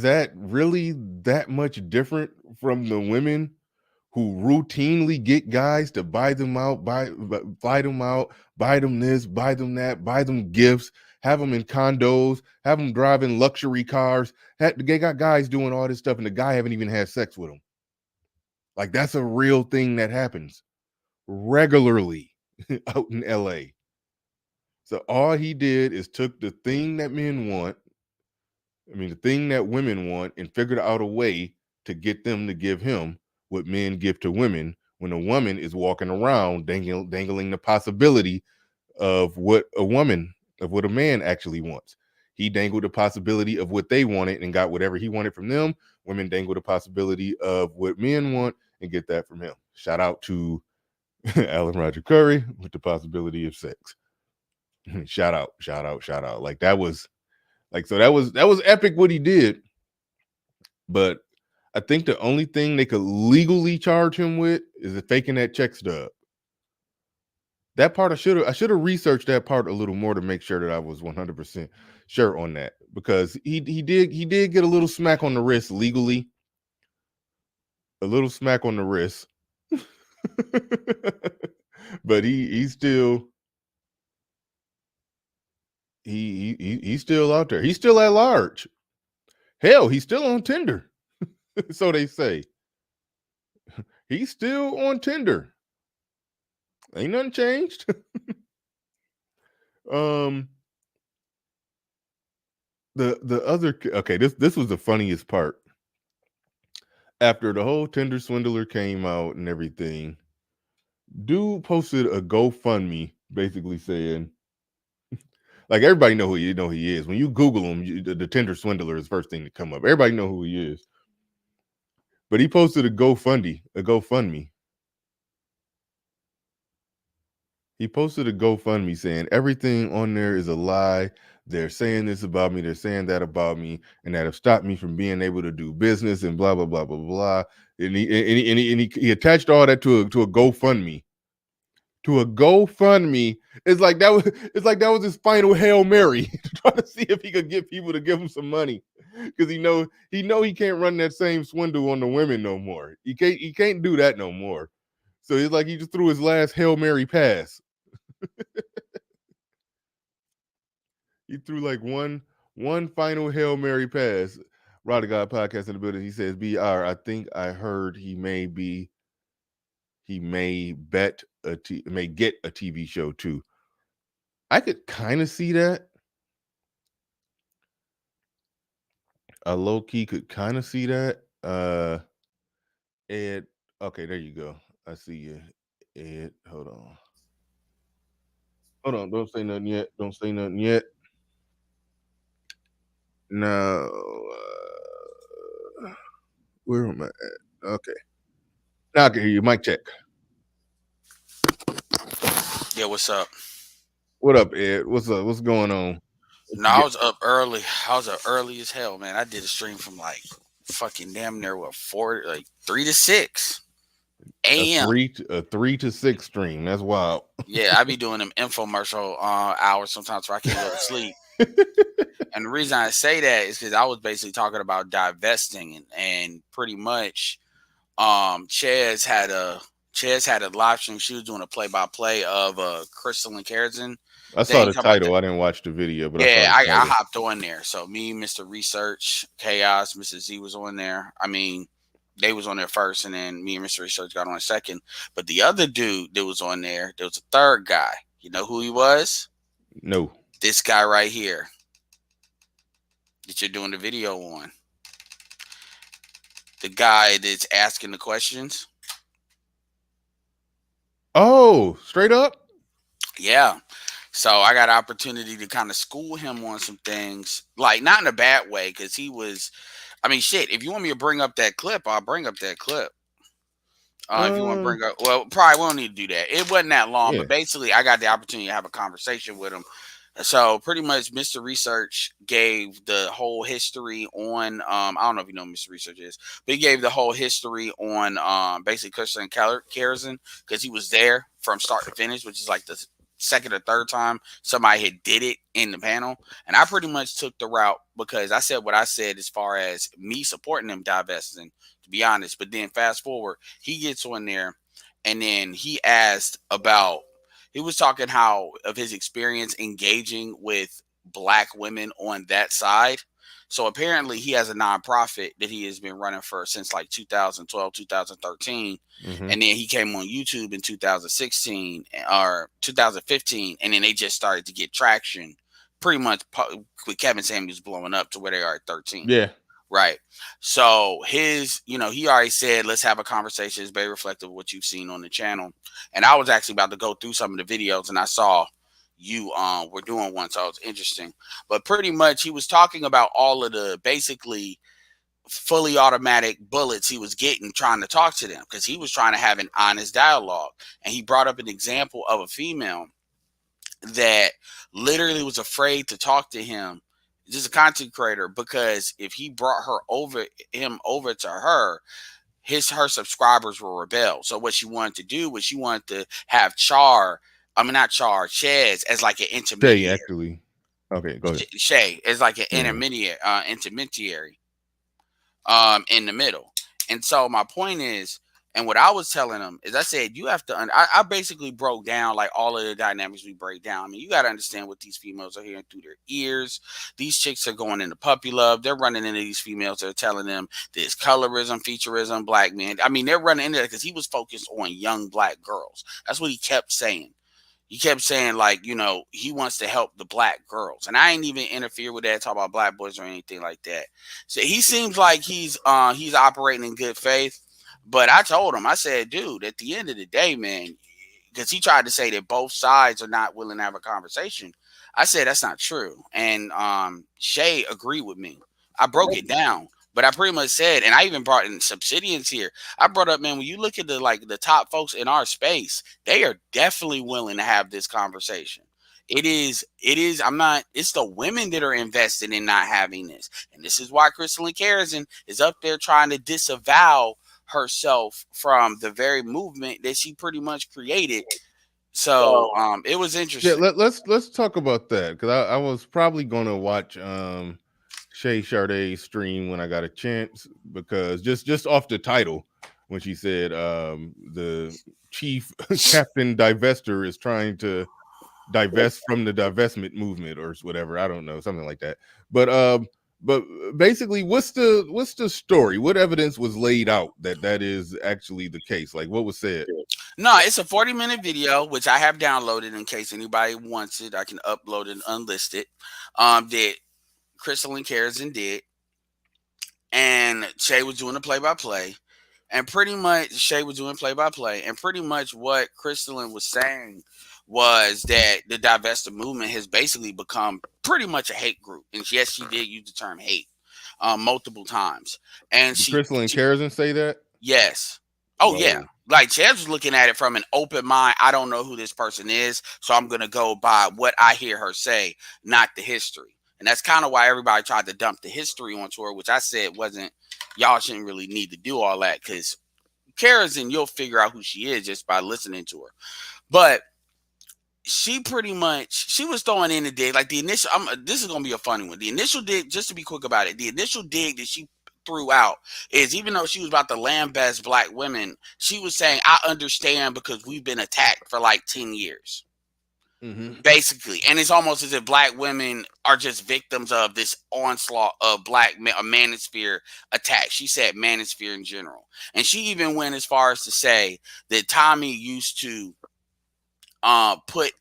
that really that much different from the women who routinely get guys to buy them out, fly them out, buy them this, buy them that, buy them gifts, have them in condos, have them driving luxury cars? They got guys doing all this stuff and the guy haven't even had sex with them. Like, that's a real thing that happens regularly out in LA. So all he did is took the thing that men want, the thing that women want, and figured out a way to get them to give him what men give to women when a woman is walking around dangling the possibility of what a man actually wants. He dangled the possibility of what they wanted and got whatever he wanted from them women dangle the possibility of what men want and get that from him. Shout out to Alan Roger Curry with the possibility of sex. shout out. Like that was epic what he did. But I think the only thing they could legally charge him with is faking that check stub. That part I should have researched that part a little more to make sure that I was 100% sure on that, because he did get a little smack on the wrist legally. A little smack on the wrist. But he's still he's still out there. He's still at large. Hell, he's still on Tinder. So they say. He's still on Tinder. Ain't nothing changed. The other, okay, this was the funniest part. After the whole Tinder Swindler came out and everything, dude posted a GoFundMe basically saying, like, everybody know who he is. When you Google him, the Tinder Swindler is the first thing to come up. Everybody know who he is. But he posted a GoFundMe. He posted a GoFundMe saying everything on there is a lie. They're saying this about me. They're saying that about me, and that have stopped me from being able to do business and blah blah blah blah blah. And he attached all that to a GoFundMe. To a GoFundMe. It's like that was his final Hail Mary to try to see if he could get people to give him some money, because he can't run that same swindle on the women no more. He can't do that no more. So it's like he just threw his last Hail Mary pass. He threw like one final Hail Mary pass. Rod the God podcast in the building. He says, BR, I think I heard he may get a TV show too. I could kind of see that. I low-key could kind of see that. Ed, okay, there you go. I see you. Ed, hold on. Don't say nothing yet. No. Where am I at? Okay. Now I can hear you. Mic check. Yeah, what's up? What up, Ed? What's up? What's going on? I was up early. I was up early as hell, man. I did a stream from like fucking damn near 3 to 6 a.m. A 3 to 6 stream. That's wild. Yeah, I be doing them infomercial hours sometimes where I can't go to sleep. And the reason I say that is because I was basically talking about divesting, and pretty much Chaz had a live stream. She was doing a play-by-play of Crystal and Kerrigan. I saw the title. I didn't watch the video, but yeah, I hopped on there. So me, Mr. Research, Chaos, Mr. Z was on there. I mean, they was on there first, and then me and Mr. Research got on second. But the other dude that was on there was a third guy. You know who he was? No. This guy right here that you're doing the video on. The guy that's asking the questions. Oh, straight up? Yeah. So I got an opportunity to kind of school him on some things, like not in a bad way, because he was, I mean, shit, if you want me to bring up that clip, I'll bring up that clip. If you want to bring up, well, probably won't need to do that. It wasn't that long, but basically I got the opportunity to have a conversation with him. So pretty much Mr. Research gave the whole history on, I don't know if you know who Mr. Research is, but he gave the whole history on basically Crystal and Kerrigan, because he was there from start to finish, which is like the second or third time somebody had did it in the panel. And I pretty much took the route because I said what I said as far as me supporting them divesting, to be honest. But then fast forward, he gets on there and then he asked about, he was talking how of his experience engaging with black women on that side. So apparently he has a nonprofit that he has been running for since like 2012, 2013. Mm-hmm. And then he came on YouTube in 2016 or 2015. And then they just started to get traction pretty much with Kevin Samuels blowing up to where they are at 13. Yeah. Right. So his, he already said, let's have a conversation. It's very reflective of what you've seen on the channel. And I was actually about to go through some of the videos and I saw you were doing one, so it was interesting. But pretty much he was talking about all of the basically fully automatic bullets he was getting trying to talk to them, because he was trying to have an honest dialogue. And he brought up an example of a female that literally was afraid to talk to him, just a content creator, because if he brought him over to her, her subscribers will rebel. So what she wanted to do was she wanted to have Chaz as like an intermediary. Shay, actually. Okay, go ahead. Shay is like an intermediary in the middle. And so my point is, and what I was telling them is, I said, you have to, I basically broke down like all of the dynamics we break down. I mean, you got to understand what these females are hearing through their ears. These chicks are going into puppy love. They're running into these females that are telling them this colorism, featureism, black men. I mean, they're running into that because he was focused on young black girls. That's what he kept saying. He kept saying, like, you know, he wants to help the black girls. And I ain't even interfere with that, talk about black boys or anything like that. So he seems like he's operating in good faith. But I told him, I said, dude, at the end of the day, man, because he tried to say that both sides are not willing to have a conversation. I said, that's not true. And Shay agreed with me. I broke it down. But I pretty much said, and I even brought in Subsidians here. I brought up, man, when you look at the top folks in our space, they are definitely willing to have this conversation. It's the women that are invested in not having this. And this is why Crystalline Carrison is up there trying to disavow herself from the very movement that she pretty much created. So it was interesting. Yeah, let's talk about that, because I was probably gonna watch Shay Shardae's stream when I got a chance, because just off the title, when she said the chief Captain Divester is trying to divest from the divestment movement or whatever, I don't know, something like that. But basically, what's the story? What evidence was laid out that is actually the case? Like, what was said? No, it's a 40-minute video, which I have downloaded in case anybody wants it. I can upload it unlisted. That Crystalline Carrison did, and Shay was doing the play-by-play, and pretty much pretty much what Crystalline was saying was that the divestor movement has basically become pretty much a hate group. And yes, she did use the term hate multiple times. And Did Crystalline Carrison say that? Yes. Oh, yeah. Like, Chaz was looking at it from an open mind. I don't know who this person is, so I'm going to go by what I hear her say, not the history. And that's kind of why everybody tried to dump the history onto her, which I said y'all shouldn't really need to do all that, because Carrison, you'll figure out who she is just by listening to her. But she was throwing in the dig, like the initial, this is going to be a funny one. The initial dig, just to be quick about it, the initial dig that she threw out is, even though she was about to lambast black women, she was saying, I understand because we've been attacked for like 10 years. Mm-hmm. Basically, and it's almost as if black women are just victims of this onslaught of a manosphere attack. She said manosphere in general, and she even went as far as to say that Tommy used to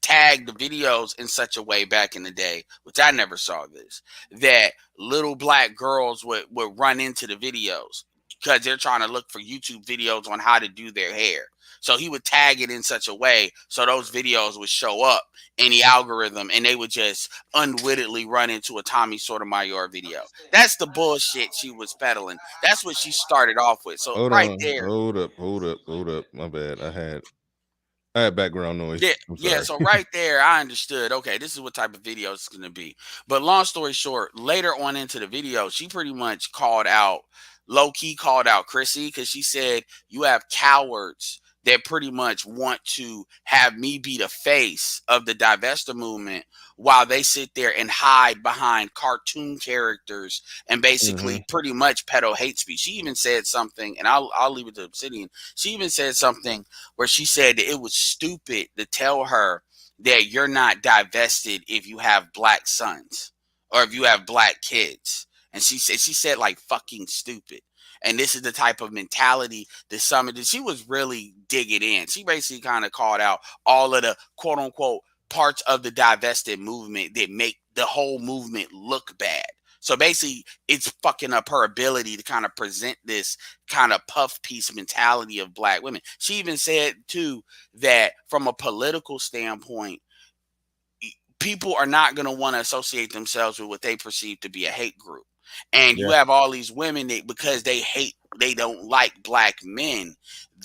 tag the videos in such a way back in the day, which I never saw this, that little black girls would run into the videos because they're trying to look for YouTube videos on how to do their hair. So he would tag it in such a way so those videos would show up in the algorithm, and they would just unwittingly run into a Tommy Sotomayor video. That's the bullshit she was peddling. That's what she started off with. So Hold up. My bad. I had background noise. Yeah. So right there, I understood. Okay, this is what type of video it's going to be. But long story short, later on into the video, she pretty much low-key called out Chrissy, because she said, you have cowards that pretty much want to have me be the face of the divestor movement while they sit there and hide behind cartoon characters and basically pretty much peddle hate speech. She even said something, and I'll leave it to Obsidian. She even said something where she said that it was stupid to tell her that you're not divested if you have black sons or if you have black kids. And she said like fucking stupid. And this is the type of mentality that she was really digging in. She basically kind of called out all of the quote unquote parts of the divested movement that make the whole movement look bad. So basically, it's fucking up her ability to kind of present this kind of puff piece mentality of black women. She even said too that from a political standpoint, people are not going to want to associate themselves with what they perceive to be a hate group. And you have all these women that because they don't like black men,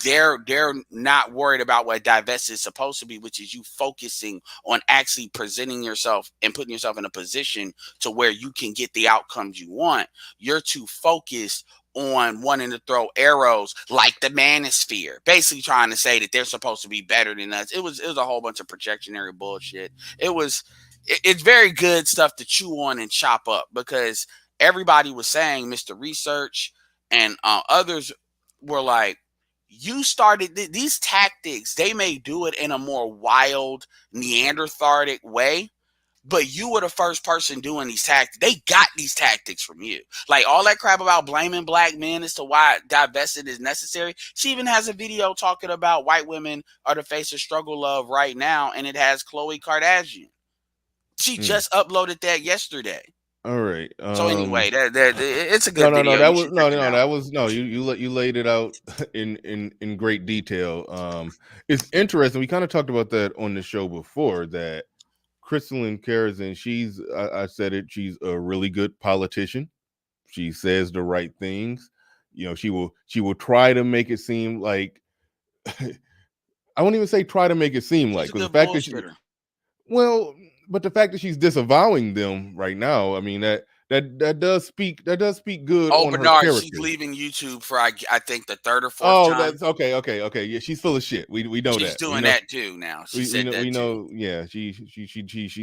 they're not worried about what divest is supposed to be, which is you focusing on actually presenting yourself and putting yourself in a position to where you can get the outcomes you want. You're too focused on wanting to throw arrows like the manosphere, basically trying to say that they're supposed to be better than us. It was a whole bunch of projectionary bullshit. It's very good stuff to chew on and chop up, because everybody was saying, Mr. Research and others were like, you started these tactics. They may do it in a more wild Neanderthalic way, but you were the first person doing these tactics. They got these tactics from you. Like all that crap about blaming black men as to why divested is necessary. She even has a video talking about white women are the face of struggle love right now, and it has Khloe Kardashian. She just uploaded that yesterday. All right. So anyway, it's a good video. You laid it out in great detail. It's interesting. We kind of talked about that on the show before, that Crystalline Karazin, I said it, she's a really good politician. She says the right things. You know, she will try to make it seem like I won't even say try to make it seem like, because the fact that but the fact that she's disavowing them right now, I mean, that does speak good on Bernard, her character. She's leaving YouTube for I think the third or fourth time. That's okay. Yeah, she's full of shit. We know she's that. Doing that too now. We know. Yeah, she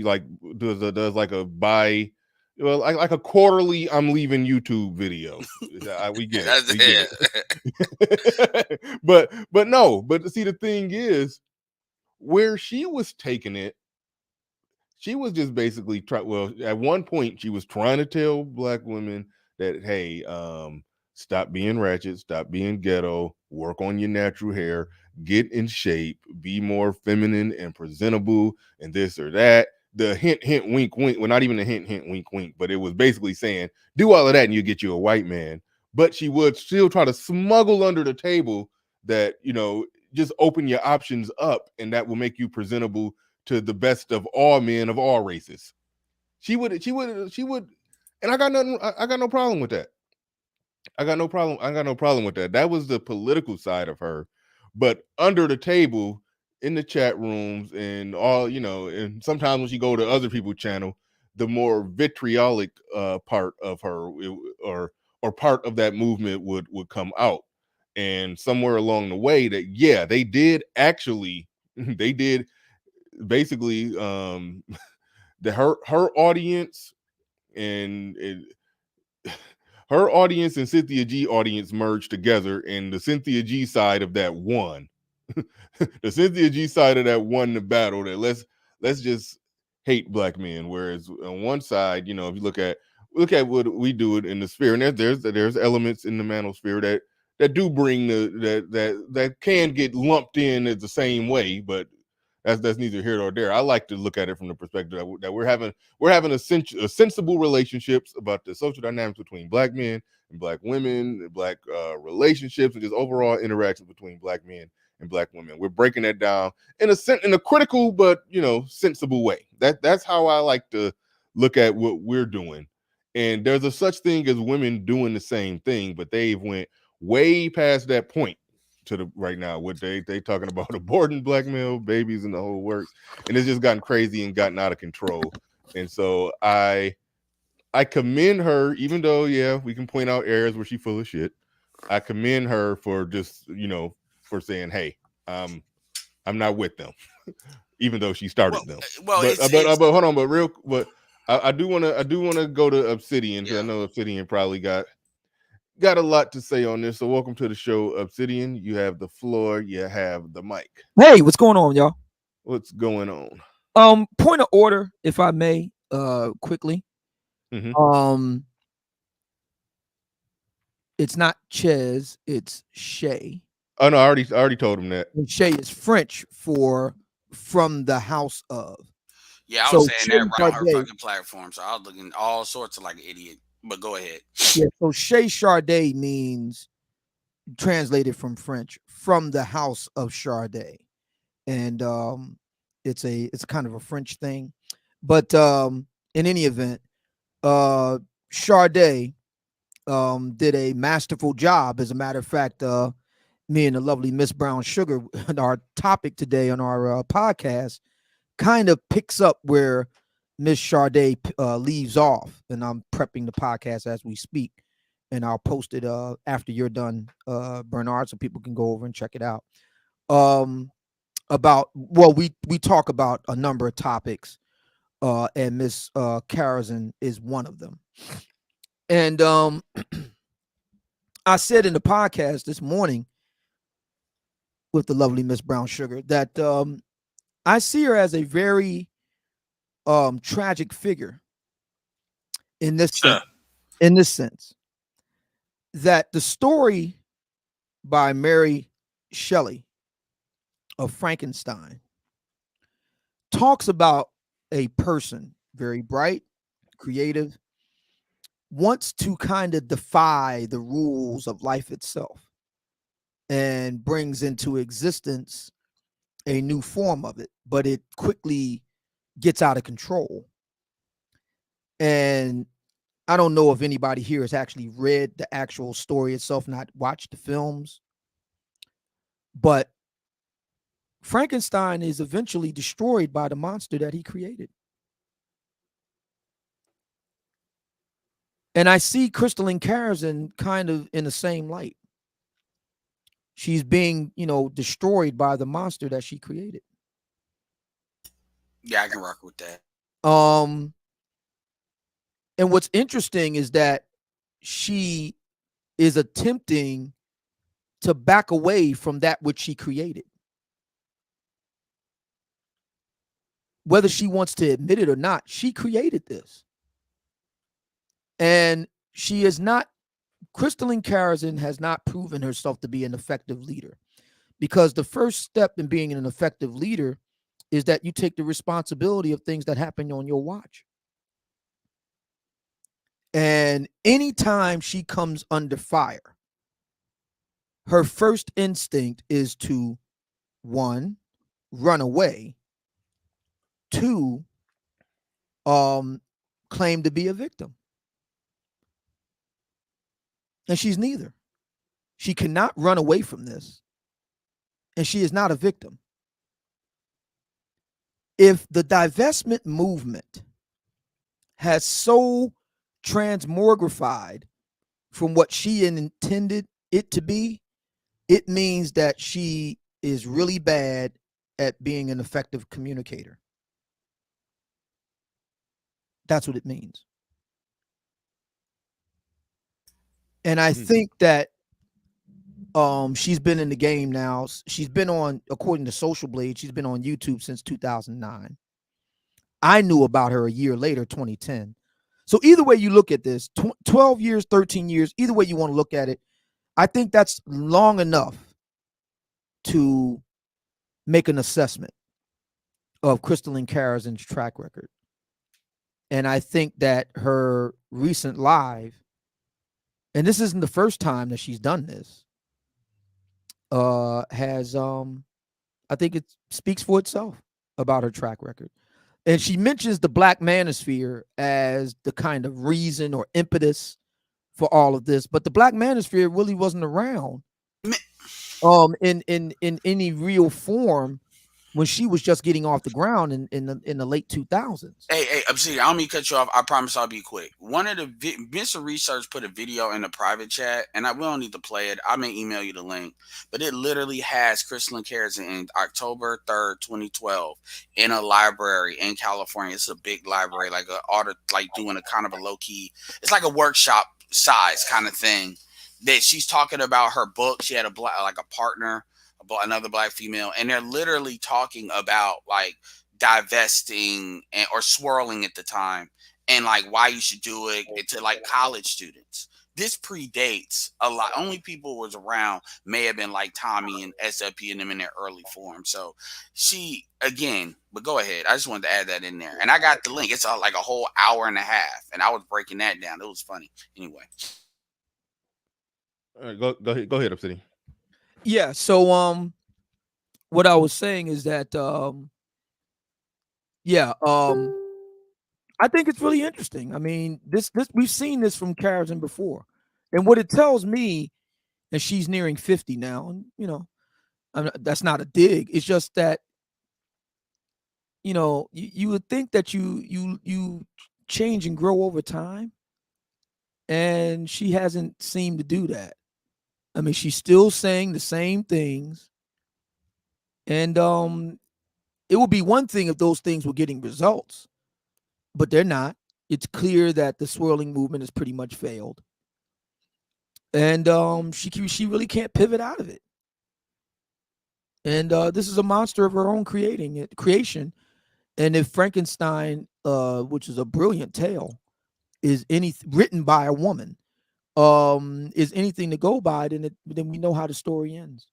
like does like a like a quarterly I'm leaving YouTube video. We get it. But see, the thing is, where she was taking it, she was just basically at one point she was trying to tell black women that, hey, stop being ratchet, stop being ghetto, work on your natural hair, get in shape, be more feminine and presentable, and this or that. The hint, wink, wink. Well, not even a hint, wink, wink, but it was basically saying, do all of that and you get you a white man. But she would still try to smuggle under the table that, you know, just open your options up and that will make you presentable to the best of all men of all races. She would, and I got no problem with that. I got no problem with that. That was the political side of her. But under the table, in the chat rooms and all, you know, and sometimes when she go to other people's channel, the more vitriolic part of her or part of that movement would come out. And somewhere along the way that, yeah, they did basically her audience and her audience and Cynthia G audience merged together, and the Cynthia G side of that won. The Cynthia G side of that won the battle that let's just hate black men. Whereas on one side, you know, if you look at what we do it in the sphere, and there's elements in the manosphere that do bring that can get lumped in as the same way, but that's neither here nor there. I like to look at it from the perspective that we're having a sensible relationships about the social dynamics between black men and black women, black relationships, and just overall interactions between black men and black women. We're breaking that down in a critical but, you know, sensible way. That's how I like to look at what we're doing. And there's a such thing as women doing the same thing, but they've went way past that point to the right now. What they talking about aborting black male babies and the whole works, and it's just gotten crazy and gotten out of control. And so I commend her, even though, yeah, we can point out areas where she's full of shit. I commend her for just, you know, for saying, hey, I'm not with them, even though she started them. But hold on, but I do want to go to Obsidian, because I know Obsidian probably got a lot to say on this. So welcome to the show, Obsidian. You have the floor. You have the mic. Hey, what's going on, y'all? What's going on? Point of order, if I may, quickly. Mm-hmm. It's not Ches, it's Shay. Oh no, I already told him that. And Shay is French for from the house of. Yeah, I was saying that right on her fucking platform, so I was looking all sorts of like an idiot. But go ahead. Yeah, so Shay Charday means, translated from French, from the house of Charday. And it's kind of a French thing. But in any event, Sade did a masterful job. As a matter of fact, me and the lovely Miss Brown Sugar, our topic today on our podcast, kind of picks up where Miss Sade leaves off. And I'm prepping the podcast as we speak, and I'll post it after you're done, Bernard, so people can go over and check it out. We talk about a number of topics, and Miss Karazin is one of them. And I said in the podcast this morning with the lovely Miss Brown Sugar that I see her as a very tragic figure in this sense, that the story by Mary Shelley of Frankenstein talks about a person very bright, creative, wants to kind of defy the rules of life itself and brings into existence a new form of it, but it quickly gets out of control. And I don't know if anybody here has actually read the actual story itself, not watched the films, but Frankenstein is eventually destroyed by the monster that he created. And I see Crystalline Karazin kind of in the same light. She's being, destroyed by the monster that she created. Yeah, I can rock with that. And what's interesting is that she is attempting to back away from that which she created. Whether she wants to admit it or not, she created this. And she is not, Crystalline Karazin has not proven herself to be an effective leader, because the first step in being an effective leader is that you take the responsibility of things that happen on your watch. And anytime she comes under fire, her first instinct is to, 1, run away, 2, claim to be a victim. And she's neither. She cannot run away from this, and she is not a victim. If the divestment movement has so transmogrified from what she intended it to be, it means that she is really bad at being an effective communicator. That's what it means. And I think that she's been in the game now. She's been on, according to Social Blade, she's been on YouTube since 2009. I knew about her a year later, 2010. So either way you look at this, 12 years, 13 years, either way you want to look at it, I think that's long enough to make an assessment of Crystalline Karazin's track record. And I think that her recent live, and this isn't the first time that she's done this, has I think it speaks for itself about her track record. And she mentions the Black manosphere as the kind of reason or impetus for all of this, but the Black manosphere really wasn't around in any real form when she was just getting off the ground in the late 2000s. Hey, Obsidian, I don't mean to cut you off. I promise I'll be quick. One of the Mr. Research put a video in the private chat, and we don't need to play it. I may email you the link, but it literally has Crystalline Karazin in October 3rd, 2012, in a library in California. It's a big library, like doing a kind of a low key. It's like a workshop size kind of thing. That she's talking about her book. She had a partner, another Black female, and they're literally talking about like divesting or swirling at the time, and like why you should do it to like college students. This predates a lot. Only people who was around may have been like Tommy and SLP and them in their early form. So she, again, but go ahead. I just wanted to add that in there, and I got the link. It's like a whole hour and a half, and I was breaking that down. It was funny. Anyway. All right, go ahead, Obsidian. Yeah, so what I was saying is that I think it's really interesting. I mean, this we've seen this from Karen before, and what it tells me, and she's nearing 50 now, and you know, that's not a dig. It's just that, you know, you would think that you change and grow over time, and she hasn't seemed to do that. I mean, she's still saying the same things, and it would be one thing if those things were getting results, but they're not. It's clear that the swirling movement has pretty much failed, and she really can't pivot out of it. And this is a monster of her own creation. And if Frankenstein, which is a brilliant tale, is written by a woman, is anything to go by, then we know how the story ends.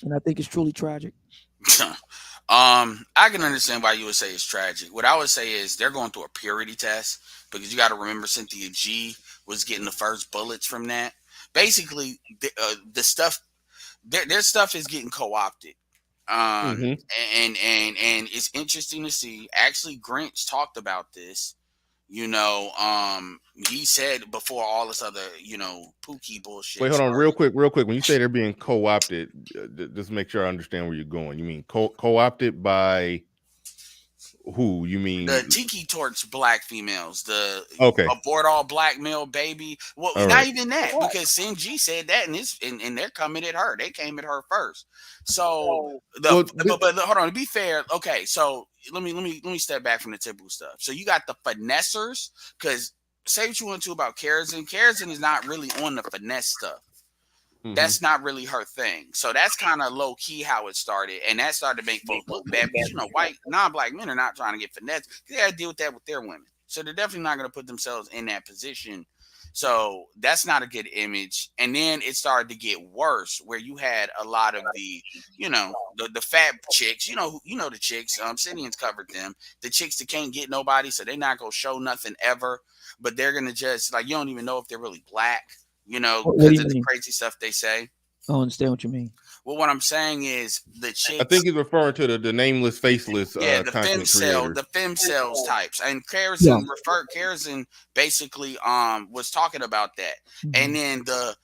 And I think it's truly tragic. I can understand why you would say it's tragic. What I would say is they're going through a purity test, because you got to remember Cynthia G was getting the first bullets from that. Basically, the stuff, their stuff is getting co-opted. And it's interesting to see. Actually, Grinch talked about this. You know, he said before all this other, you know, Pookie bullshit. Wait, hold on, real quick. When you say they're being co-opted, just make sure I understand where you're going. You mean co-opted by who? You mean the Tiki Torch black females, the okay, abort all black male baby? Well, all not right. even that, because Sinji said that, and they're coming at her. They came at her first. So but hold on, to be fair, okay. So let me step back from the typical stuff. So you got the finessers, because say what you want to about Karen. Karen is not really on the finesse stuff. That's not really her thing. So that's kind of low key how it started, and that started to make folks look bad, because you know, white non-black men are not trying to get finesse. They got to deal with that with their women, so they're definitely not going to put themselves in that position. So that's not a good image. And then it started to get worse, where you had a lot of the, you know, the fat chicks, you know the chicks. Syrians covered them. The chicks that can't get nobody, so they're not gonna show nothing ever. But they're gonna just like, you don't even know if they're really black. You know, because of the crazy stuff they say. I don't understand what you mean. Well, what I'm saying is the chicks. I think he's referring to the nameless, faceless. Yeah, the femcells types. And Karen basically was talking about that. And then the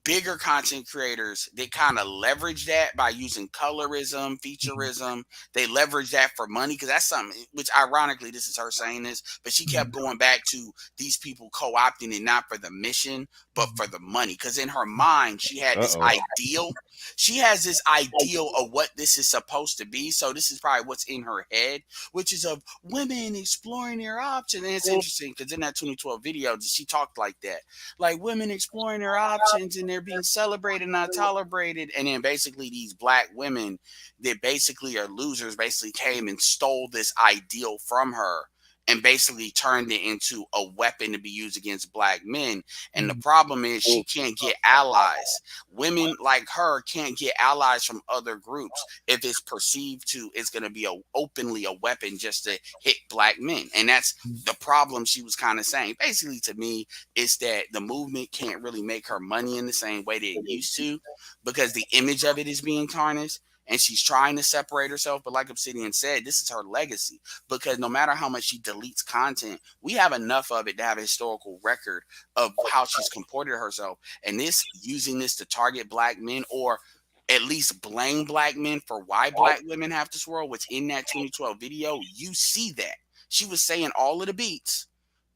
bigger content creators, they kind of leverage that by using colorism, featureism. They leverage that for money, because that's something which, ironically, this is her saying this, but she kept going back to these people co-opting it not for the mission, but for the money. Because in her mind, she had this ideal. She has this ideal of what this is supposed to be. So this is probably what's in her head, which is of women exploring their options. And it's interesting, because in that 2012 video, she talked like that. Like, women exploring their options, and they're being celebrated, not tolerated. And then basically these black women that basically are losers basically came and stole this ideal from her, and basically turned it into a weapon to be used against black men. And the problem is she can't get allies. Women like her can't get allies from other groups if it's perceived to, it's going to be openly a weapon just to hit black men. And that's the problem she was kind of saying. Basically, to me, is that the movement can't really make her money in the same way that it used to, because the image of it is being tarnished. And she's trying to separate herself. But like Obsidian said, this is her legacy, because no matter how much she deletes content, we have enough of it to have a historical record of how she's comported herself. And using this to target black men, or at least blame black men for why black women have to swirl, which in that 2012 video, you see that. She was saying all of the beats.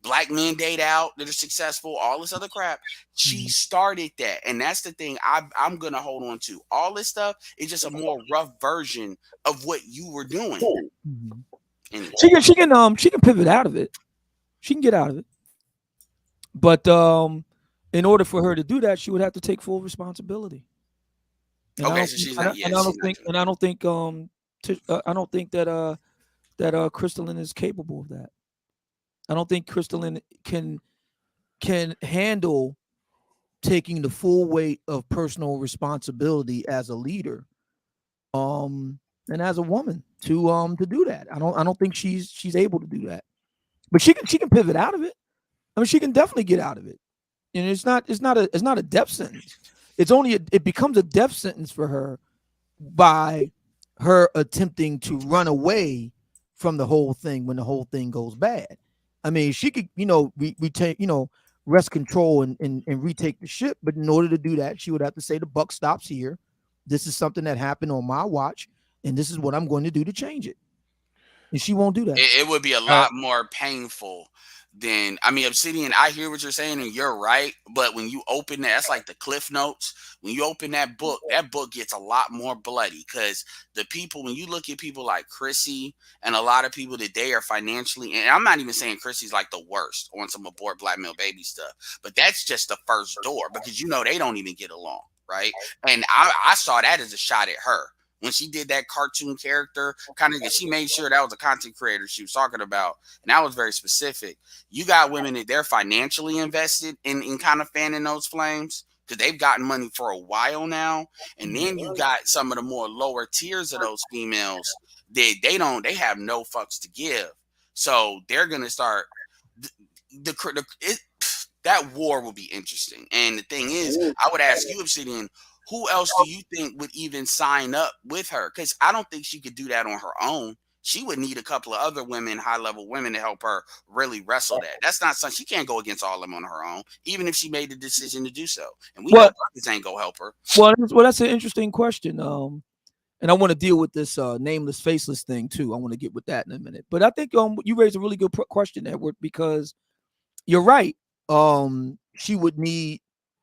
Black men date out that are successful, all this other crap. She started that. And that's the thing I'm going to hold on to. All this stuff is just a more rough version of what you were doing. Anyway. She can pivot out of it. She can get out of it. But in order for her to do that, she would have to take full responsibility. And okay, so she's not. I don't think that Crystalline is capable of that. I don't think Crystalline can handle taking the full weight of personal responsibility as a leader, and as a woman to do that. I don't think she's able to do that. But she can pivot out of it. I mean, she can definitely get out of it. And it's not a death sentence. It becomes a death sentence for her by her attempting to run away from the whole thing when the whole thing goes bad. I mean, she could, retake, wrest control and retake the ship. But in order to do that, she would have to say the buck stops here. This is something that happened on my watch, and this is what I'm going to do to change it. And she won't do that. It would be a lot more painful than, I mean, Obsidian, I hear what you're saying and you're right. But when you open that's like the Cliff Notes. When you open that book gets a lot more bloody, because the people, when you look at people like Chrissy and a lot of people that they are financially, and I'm not even saying Chrissy's like the worst on some abort black male baby stuff, but that's just the first door, because they don't even get along, right? And I saw that as a shot at her. When she did that cartoon character, she made sure that was a content creator she was talking about. And that was very specific. You got women that they're financially invested in kind of fanning those flames, because they've gotten money for a while now. And then you got some of the more lower tiers of those females that they have no fucks to give. So they're going to start that war will be interesting. And the thing is, I would ask you, Obsidian, who else do you think would even sign up with her? Because I don't think she could do that on her own. She would need a couple of other women, high-level women, to help her really wrestle that. That's not something she can't go against all of them on her own, even if she made the decision to do so. And we know brothers ain't gonna help her. Well, that's an interesting question. And I want to deal with this nameless, faceless thing too. I want to get with that in a minute. But I think you raised a really good question, Edward, because you're right. She would need,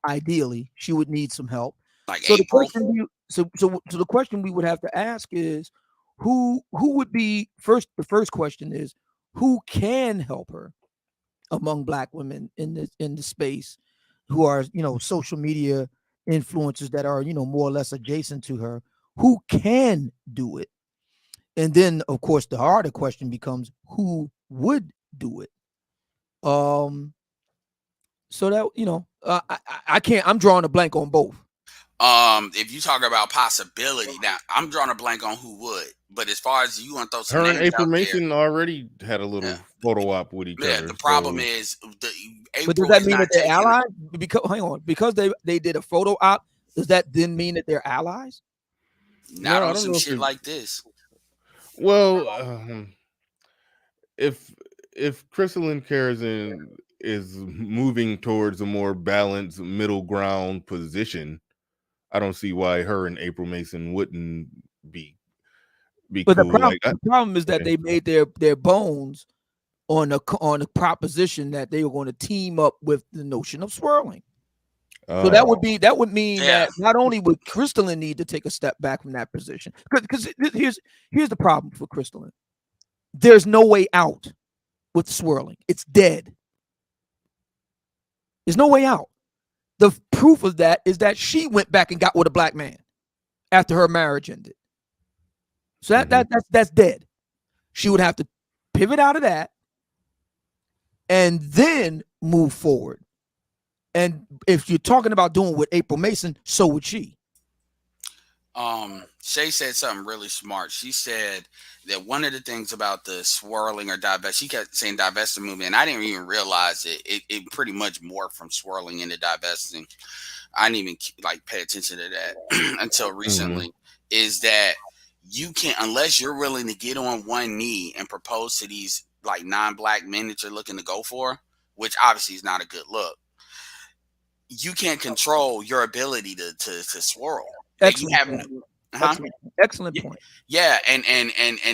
ideally, some help. Like so April. The question we would have to ask is who would be first. The first question is, who can help her among black women in the space who are social media influencers that are more or less adjacent to her, who can do it? And then of course the harder question becomes, who would do it? So that I can't, I'm drawing a blank on both. If you talk about possibility, now I'm drawing a blank on who would. But as far as you want those, her and April Mason already had a little photo op with each other. Yeah, the problem is, but does that mean that they're allies? Because they did a photo op, does that then mean that they're allies? Not on some shit like this. Well, if Crystalline Karazin is moving towards a more balanced middle ground position, I don't see why her and April Mason wouldn't be but cool. The problem is that they made their bones on a proposition that they were going to team up with the notion of swirling. So that would mean that not only would Crystalline need to take a step back from that position, because here's the problem for Crystalline. There's no way out with swirling. It's dead. There's no way out. The proof of that is that she went back and got with a black man after her marriage ended. So that's dead. She would have to pivot out of that and then move forward. And if you're talking about doing with April Mason, so would she. Shay said something really smart. She said that one of the things about the swirling or divest, she kept saying divesting movement, and I didn't even realize it pretty much morphed from swirling into divesting. I didn't even pay attention to that until recently. Is that you can't, unless you're willing to get on one knee and propose to these non-black men that you're looking to go for, which obviously is not a good look. You can't control your ability to swirl. Excellent point. Yeah, and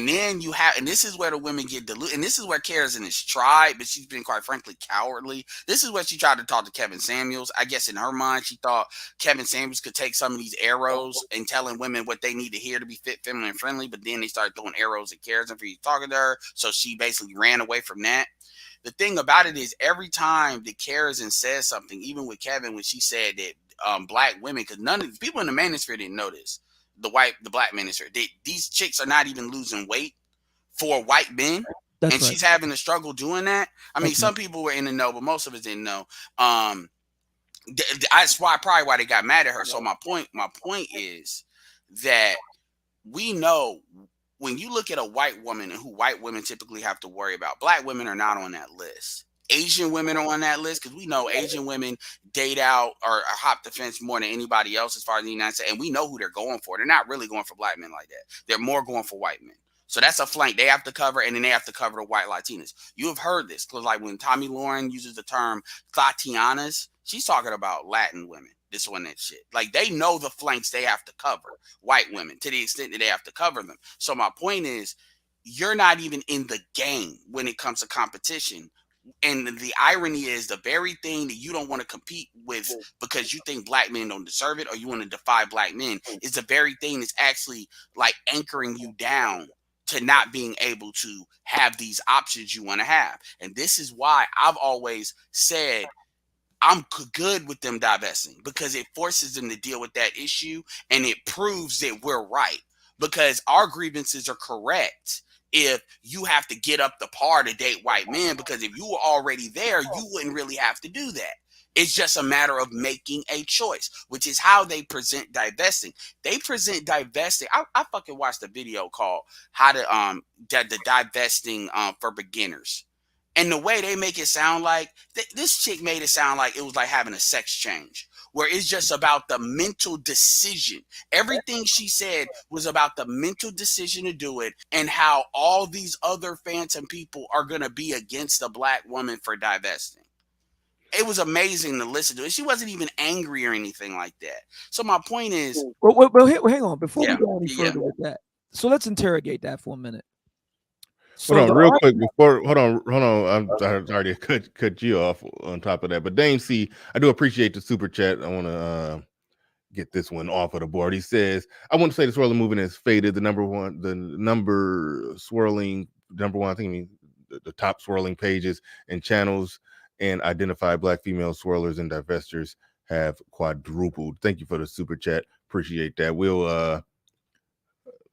then you have, and this is where the women get diluted, and this is where Karazin is tried, but she's been quite frankly cowardly. This is what she tried to talk to Kevin Samuels. I guess in her mind, she thought Kevin Samuels could take some of these arrows and telling women what they need to hear to be fit, feminine, and friendly, but then they started throwing arrows at Karazin for you talking to her, so she basically ran away from that. The thing about it is, every time that Karazin says something, even with Kevin, when she said that black women, because none of the people in the manosphere didn't know this, the black manosphere, these chicks are not even losing weight for white men. That's and right. She's having a struggle doing that. I mean, some people were in the know, but most of us didn't know. That's probably why they got mad at her. So my point is that we know, when you look at a white woman and who white women typically have to worry about, black women are not on that list. Asian women are on that list, because we know Asian women date out or hop the fence more than anybody else as far as the United States. And we know who they're going for. They're not really going for black men like that. They're more going for white men. So that's a flank they have to cover, and then they have to cover the white Latinas. You have heard this because, like, when Tommy Lauren uses the term Latianas, she's talking about Latin women. This one, that shit. Like, they know the flanks they have to cover, white women, to the extent that they have to cover them. So my point is, you're not even in the game when it comes to competition. And the irony is, the very thing that you don't want to compete with because you think black men don't deserve it, or you want to defy black men, is the very thing that's actually like anchoring you down to not being able to have these options you want to have. And this is why I've always said I'm good with them divesting, because it forces them to deal with that issue, and it proves that we're right, because our grievances are correct. If you have to get up the par to date white men, because if you were already there, you wouldn't really have to do that. It's just a matter of making a choice, which is how they present divesting. They present divesting. I fucking watched a video called "How to the Divesting for Beginners," and the way they make it sound like this chick made it sound like it was like having a sex change, where it's just about the mental decision. Everything she said was about the mental decision to do it, and how all these other phantom people are going to be against a black woman for divesting. It was amazing to listen to it. She wasn't even angry or anything like that. So my point is... Well, hang on. Before we go any further with that, so let's interrogate that for a minute. So hold on, real quick before. Hold on. I already cut you off on top of that. But Dame C, I do appreciate the super chat. I want to get this one off of the board. He says, "I want to say the swirling movement has faded. The number one, I think the top swirling pages and channels and identified black female swirlers and divestors have quadrupled." Thank you for the super chat. Appreciate that.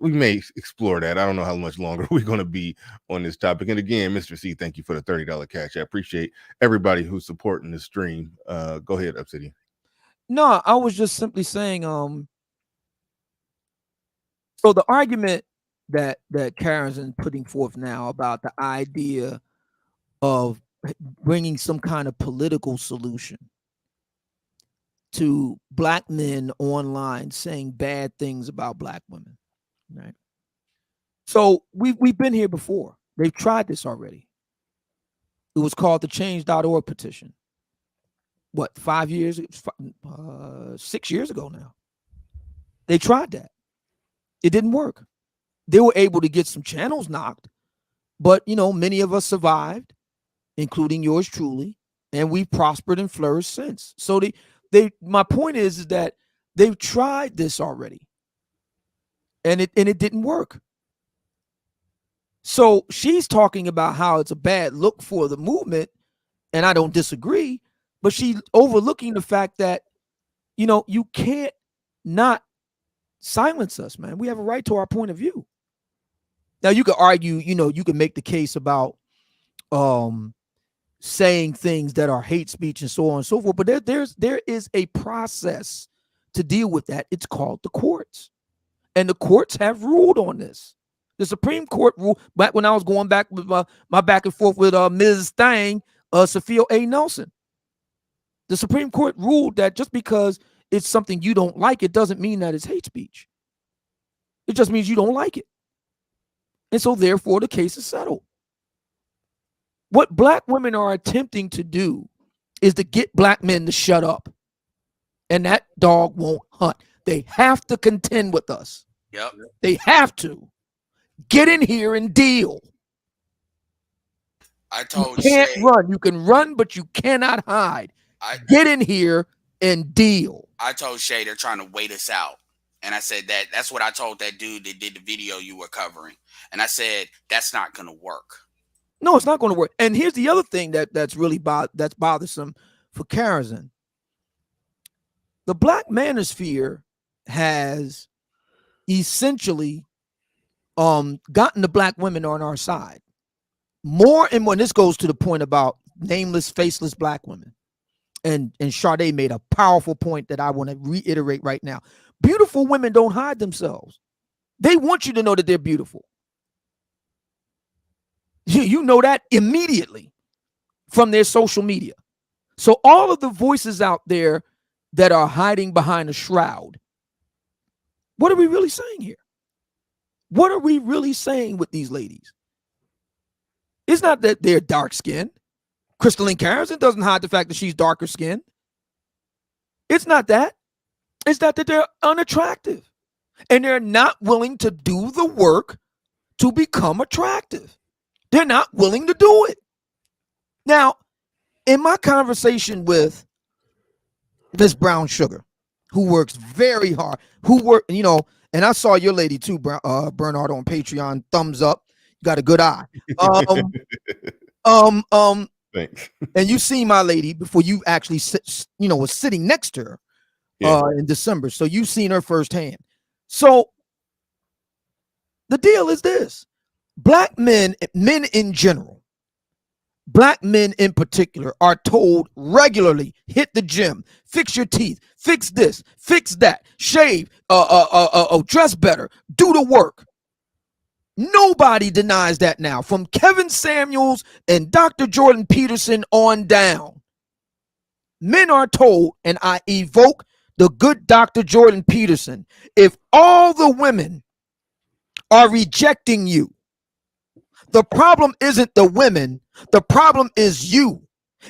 We may explore that. I don't know how much longer we're going to be on this topic. And again, Mr. C, thank you for the $30 cash. I appreciate everybody who's supporting the stream. Go ahead, Obsidian. No, I was just simply saying, so the argument that Karen's putting forth now about the idea of bringing some kind of political solution to black men online saying bad things about black women, right? So we've been here before. They've tried this already. It was called the change.org petition. What, 5 years, 6 years ago now. They tried that. It didn't work. They were able to get some channels knocked, but many of us survived, including yours truly, and we've prospered and flourished since. So my point is that they've tried this already, and it didn't work. So she's talking about how it's a bad look for the movement, and I don't disagree, but she's overlooking the fact that you can't not silence us, man. We have a right to our point of view. Now you could argue, you can make the case about saying things that are hate speech and so on and so forth, but there is a process to deal with that. It's called the courts, and the courts have ruled on this. The Supreme Court ruled back when I was going back with my back and forth with Ms. Thang, Sophia A. Nelson. The Supreme Court ruled that just because it's something you don't like, it doesn't mean that it's hate speech. It just means you don't like it. And so therefore the case is settled. What black women are attempting to do is to get black men to shut up. And that dog won't hunt. They have to contend with us. Yep. They have to. Get in here and deal. I told you can't Shay, run. You can run, but you cannot hide. Get in here and deal. I told Shay they're trying to wait us out. And I said that's what I told that dude that did the video you were covering. And I said, that's not going to work. No, it's not going to work. And here's the other thing that's really that's bothersome for Karen. The black manosphere has essentially gotten the black women on our side. More and when this goes to the point about nameless, faceless black women. And Sade made a powerful point that I want to reiterate right now. Beautiful women don't hide themselves. They want you to know that they're beautiful. You know that immediately from their social media. So all of the voices out there that are hiding behind a shroud, what are we really saying here? What are we really saying with these ladies? It's not that they're dark skinned. Crystalline Carrison doesn't hide the fact that she's darker skinned. It's not that. It's that they're unattractive and they're not willing to do the work to become attractive. They're not willing to do it. Now, in my conversation with this brown sugar, who works very hard, and I saw your lady too, Bernard, on Patreon, thumbs up. You got a good eye. Thanks. And you see my lady before you actually was sitting next to her in December. So you've seen her firsthand. So the deal is this: black men in general, black men in particular, are told regularly, hit the gym, fix your teeth, fix this, fix that, shave, dress better, do the work. Nobody denies that now, from Kevin Samuels and Dr. Jordan Peterson on down. Men are told, and I evoke the good Dr. Jordan Peterson, if all the women are rejecting you, the problem isn't the women, the problem is you.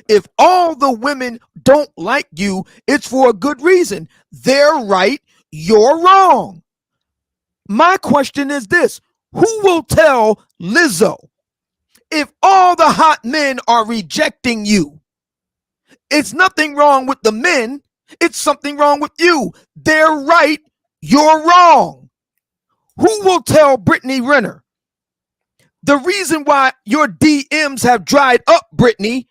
If all the women don't like you, it's for a good reason. They're right, you're wrong. My question is this: who will tell Lizzo if all the hot men are rejecting you? It's nothing wrong with the men. It's something wrong with you. They're right, you're wrong. Who will tell Brittany Renner the reason why your DMs have dried up, Brittany,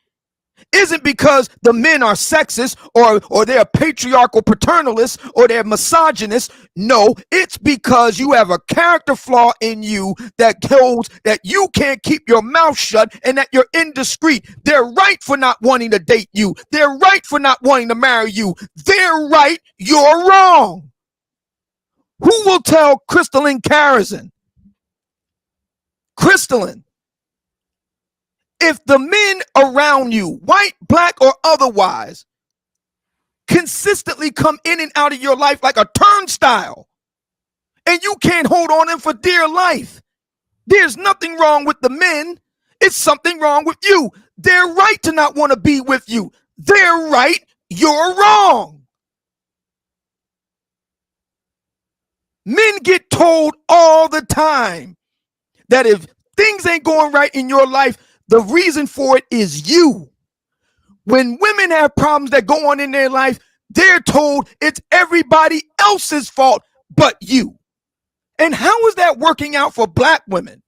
isn't because the men are sexist or they're patriarchal paternalists or they're misogynists. No, it's because you have a character flaw in you that holds that you can't keep your mouth shut and that you're indiscreet. They're right for not wanting to date you. They're right for not wanting to marry you. They're right, you're wrong. Who will tell Crystalline Carrison? Crystalline, if the men around you, white, black, or otherwise, consistently come in and out of your life like a turnstile, and you can't hold on them for dear life, there's nothing wrong with the men. It's something wrong with you. They're right to not want to be with you. They're right. You're wrong. Men get told all the time that if things ain't going right in your life, the reason for it is you. When women have problems that go on in their life, they're told it's everybody else's fault but you. And how is that working out for black women?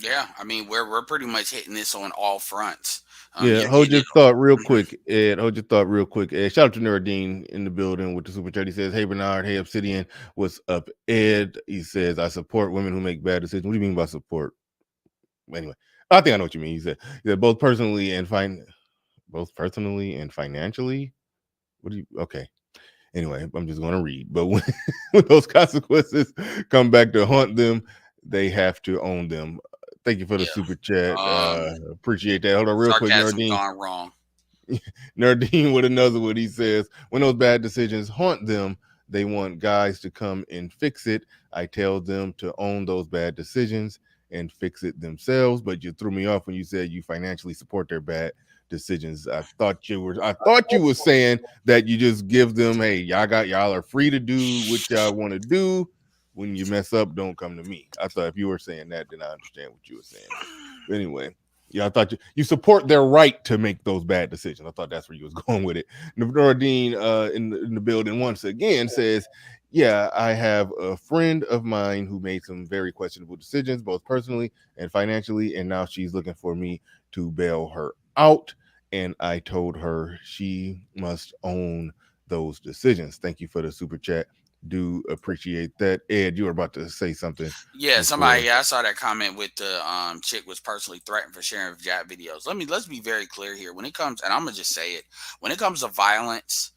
Yeah, I mean, we're pretty much hitting this on all fronts. Hold your thought real quick, Ed. Hold your thought real quick, Ed. Shout out to Nerdine in the building with the super chat. He says, "Hey Bernard, hey Obsidian, what's up, Ed?" He says, "I support women who make bad decisions." What do you mean by support? Anyway, I think I know what you mean. He said both personally and financially. What do you? Okay. Anyway, I'm just going to read. But when those consequences come back to haunt them, they have to own them. Thank you for the super chat. Appreciate that. Hold on real quick, Nerdine. Gone wrong. Nerdine with another one. He says, when those bad decisions haunt them, they want guys to come and fix it. I tell them to own those bad decisions and fix it themselves. But you threw me off when you said you financially support their bad decisions. I thought you were saying that you just give them, hey, y'all are free to do what y'all want to do. When you mess up, don't come to me. I thought if you were saying that, then I understand what you were saying. But anyway, yeah, I thought you support their right to make those bad decisions. I thought that's where you was going with it. Nordine in the building once again says, yeah, I have a friend of mine who made some very questionable decisions, both personally and financially, and now she's looking for me to bail her out. And I told her she must own those decisions. Thank you for the super chat. Do appreciate that. Ed, you were about to say something. Yeah, somebody. I saw that comment with the chick was personally threatened for sharing Jab videos. Let's be very clear here. When it comes, and I'm gonna just say it, when it comes to violence,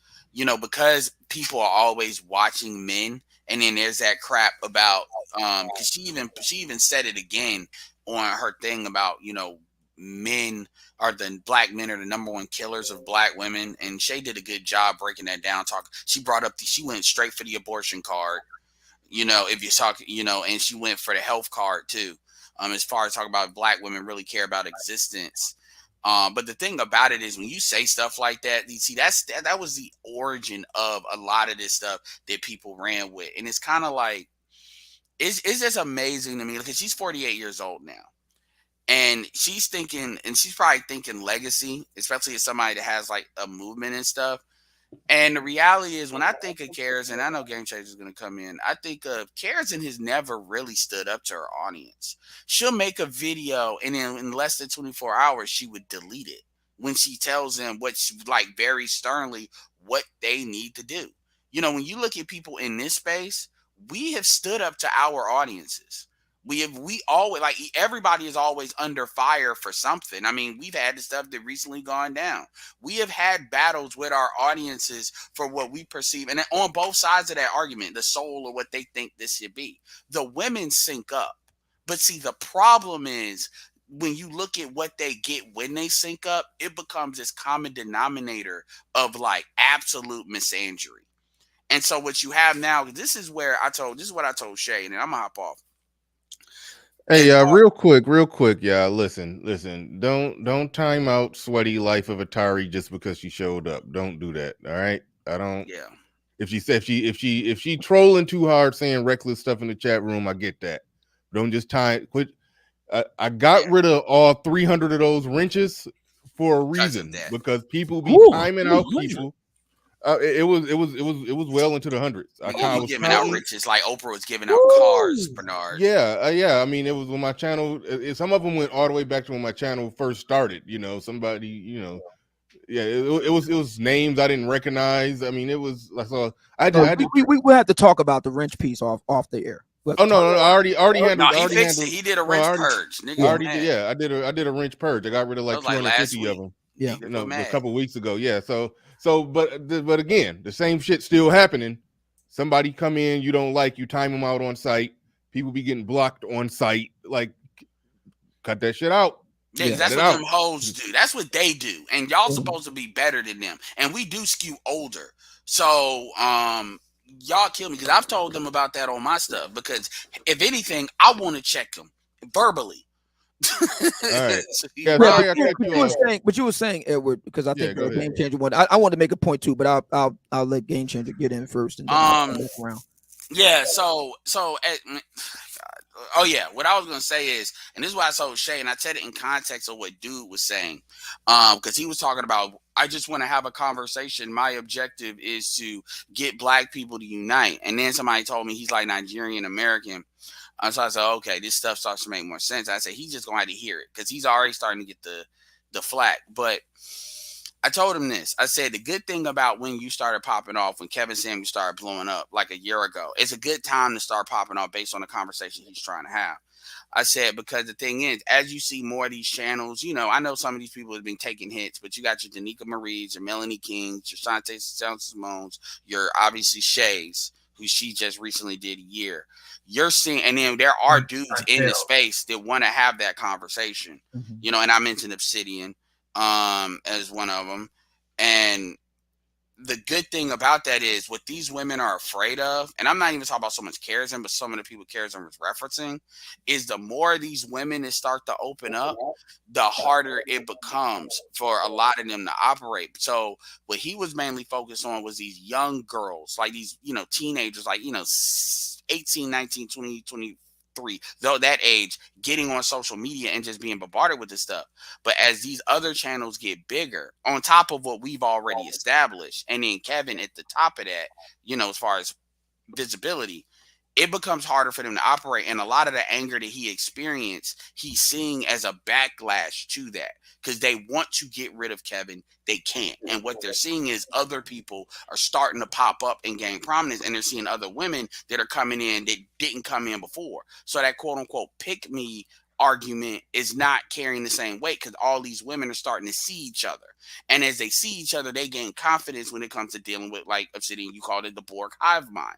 because people are always watching men, and then there's that crap about because she even said it again on her thing about men are the black men are the number one killers of black women. And Shay did a good job breaking that down. She brought up she went straight for the abortion card, if you talk, and she went for the health card too. As far as talking about black women really care about existence. But the thing about it is when you say stuff like that, you see that was the origin of a lot of this stuff that people ran with. And it's kind of like, it's just amazing to me because she's 48 years old now. And she's probably thinking legacy, especially as somebody that has like a movement and stuff. And the reality is, when I think of Karis, and I know Game Changer is going to come in, I think of Karis and has never really stood up to her audience. She'll make a video, and then in less than 24 hours, she would delete it when she tells them very sternly what they need to do. When you look at people in this space, we have stood up to our audiences. We always, everybody is always under fire for something. I mean, we've had the stuff that recently gone down. We have had battles with our audiences for what we perceive, and on both sides of that argument, the soul or what they think this should be. The women sync up. But see, the problem is when you look at what they get when they sync up, it becomes this common denominator of absolute misandry. And so what you have now, this is what I told Shay, and then I'm gonna hop off. Hey, real quick, y'all. Listen. Don't time out Sweaty Life of Atari just because she showed up. Don't do that. All right. I don't. Yeah. If she trolling too hard, saying reckless stuff in the chat room, I get that. Don't just quit. I got rid of all 300 of those wrenches for a reason because people be timing out people. It was well into the hundreds. I was giving out riches like Oprah was giving out cars, Bernard. Yeah. I mean, it was when my channel. Some of them went all the way back to when my channel first started. Somebody. It was names I didn't recognize. I mean, it was like so. We had to talk about the wrench piece off the air. Oh no! I already handled. He fixed it. He did a wrench purge. Nigga, I did a wrench purge. I got rid of 250 of them. Yeah, a couple weeks ago. Yeah, but again, the same shit still happening. Somebody come in, you don't like, you time them out on site. People be getting blocked on site. Cut that shit out. Yeah, that's what them hoes do. That's what they do, and y'all supposed to be better than them. And we do skew older, so y'all kill me because I've told them about that on my stuff. Because if anything, I want to check them verbally. All right. But you were saying, Edward, because I think the Game Changer one. I want to make a point too, but I'll let Game Changer get in first and then I'll look around. Yeah. What I was gonna say is, and this is why I told Shay, and I said it in context of what dude was saying, because he was talking about, I just want to have a conversation. My objective is to get black people to unite. And then somebody told me he's like Nigerian American. So I said, okay, this stuff starts to make more sense. I said, he's just going to have to hear it because he's already starting to get the flack. But I told him this. I said, the good thing about when you started popping off, when Kevin Samuels started blowing up like a year ago, it's a good time to start popping off based on the conversation he's trying to have. I said, because the thing is, as you see more of these channels, I know some of these people have been taking hits, but you got your Danica Marie's, your Melanie Kings, your Shantae Simone's, your obviously Shay's, who she just recently did a year. You're seeing, and then there are dudes in the space that want to have that conversation, and I mentioned Obsidian as one of them. And the good thing about that is what these women are afraid of, and I'm not even talking about so much Karis, but some of the people Karis was referencing, is the more these women that start to open up, the harder it becomes for a lot of them to operate. So what he was mainly focused on was these young girls, like these, teenagers, 18, 19, 20, 23, though that age, getting on social media and just being bombarded with this stuff. But as these other channels get bigger, on top of what we've already established, and then Kevin at the top of that, as far as visibility, it becomes harder for them to operate. And a lot of the anger that he experienced, he's seeing as a backlash to that, because they want to get rid of Kevin. They can't. And what they're seeing is other people are starting to pop up and gain prominence, and they're seeing other women that are coming in that didn't come in before. So that quote unquote pick me argument is not carrying the same weight, because all these women are starting to see each other. And as they see each other, they gain confidence when it comes to dealing with, like Obsidian, you called it the Borg hive mind.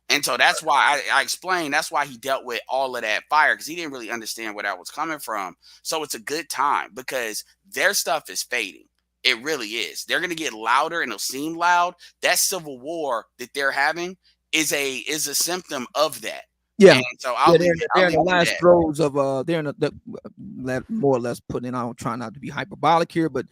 And so that's why I explained, that's why he dealt with all of that fire, because he didn't really understand where that was coming from. So it's a good time because their stuff is fading. It really is. They're going to get louder and it'll seem loud. That civil war that they're having is a symptom of that. Yeah. And so I'll leave they're in the last that. throes of they're in the more or less putting. I don't try not to be hyperbolic here, but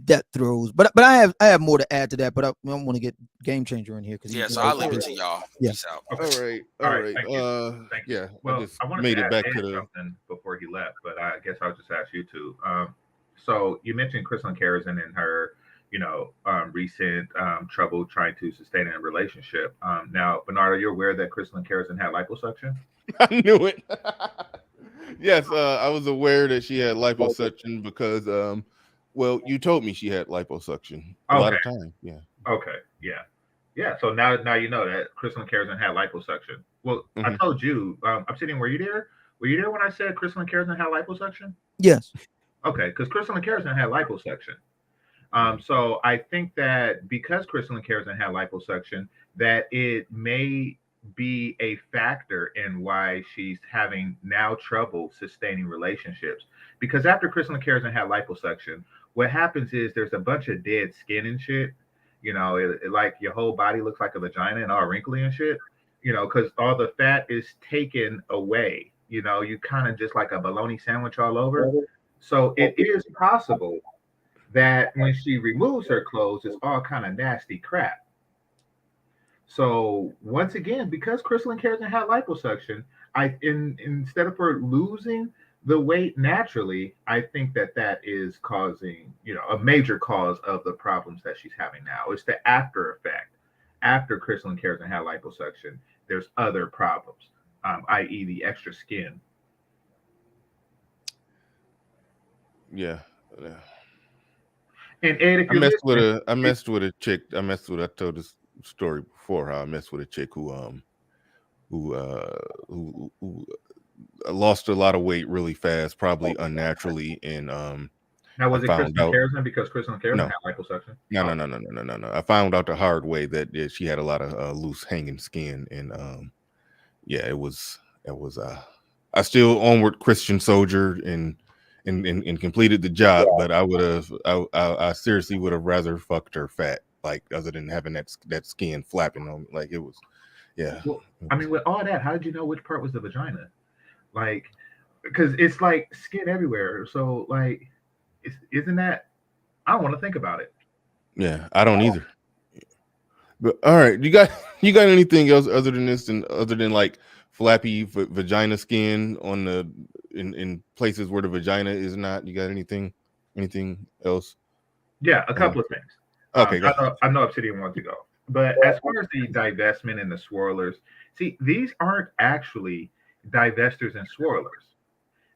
death throes. But I have more to add to that. But I don't want to get Game Changer in here because so I'll leave it to y'all. Yeah. Peace out. All right. Thank you. Thank you. Yeah. Well, I wanted made to it back ask to Ed the. something before he left, but I guess I'll just ask you two. So you mentioned Crystalline Carrison and her, recent trouble trying to sustain a relationship. Now, Bernard, are you aware that Crystalline Carrison had liposuction? I knew it. Yes, I was aware that she had liposuction because, well, you told me she had liposuction a lot of time. Yeah. Okay. Yeah. So now you know that Crystalline Carrison had liposuction. Well, I told you. I'm sitting. Were you there? Were you there when I said Crystalline Carrison had liposuction? Yes. Okay, because Crystalline Carrison had liposuction. So I think that because Crystalline Carrison had liposuction, that it may be a factor in why she's having now trouble sustaining relationships. Because after Crystalline Carrison had liposuction, what happens is there's a bunch of dead skin and shit. It like your whole body looks like a vagina and all wrinkly and shit. Because all the fat is taken away. You kind of just like a bologna sandwich all over. So it is possible that when she removes her clothes, it's all kind of nasty crap. So once again, because Crystalline Carrison had liposuction, instead of her losing the weight naturally, I think that is causing, a major cause of the problems that she's having now. It's the after effect. After Crystalline Carrison had liposuction, there's other problems, i.e. the extra skin. Yeah. And Ed, if I messed with a chick. I told this story before how I messed with a chick who lost a lot of weight really fast, probably unnaturally, and now was it Crystalline Carrison because Crystalline Carrison had liposuction? No. I found out the hard way that she had a lot of loose hanging skin, and it was I still onward Christian soldier and completed the job, but I seriously would have rather fucked her fat, like, other than having that skin flapping on me. Like, it was, yeah. Well, I mean, with all that, how did you know which part was the vagina? Like, because it's like skin everywhere. So, like, isn't that? I don't want to think about it. Yeah, I don't either. But all right, you got anything else other than this, and other than like flappy vagina skin on the in places where the vagina is not? You got anything else? Yeah, a couple of things. Okay, I know Obsidian wants to go, but as far as the divestment and the swirlers, see, these aren't actually divestors and swirlers.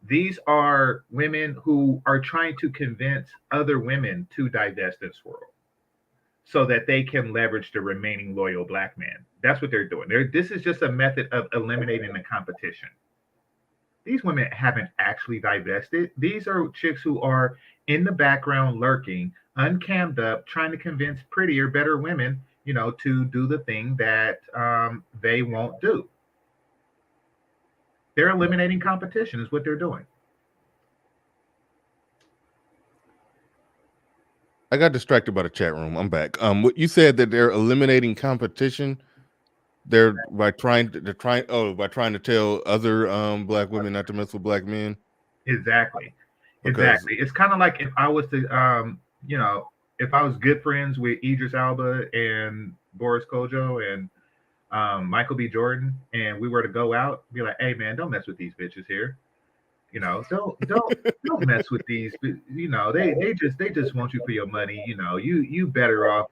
These are women who are trying to convince other women to divest and swirl, so that they can leverage the remaining loyal black man. That's what they're doing. This is just a method of eliminating the competition. These women haven't actually divested. These are chicks who are in the background lurking, uncammed up, trying to convince prettier, better women, to do the thing that they won't do. They're eliminating competition is what they're doing. I got distracted by the chat room. I'm back. What you said, that they're eliminating competition. They're trying to tell other black women not to mess with black men. Exactly. It's kind of like if I was to, if I was good friends with Idris Elba and Boris Kojo and Michael B. Jordan, and we were to go out, be like, hey man, don't mess with these bitches here. Don't mess with these. They just want you for your money. You better off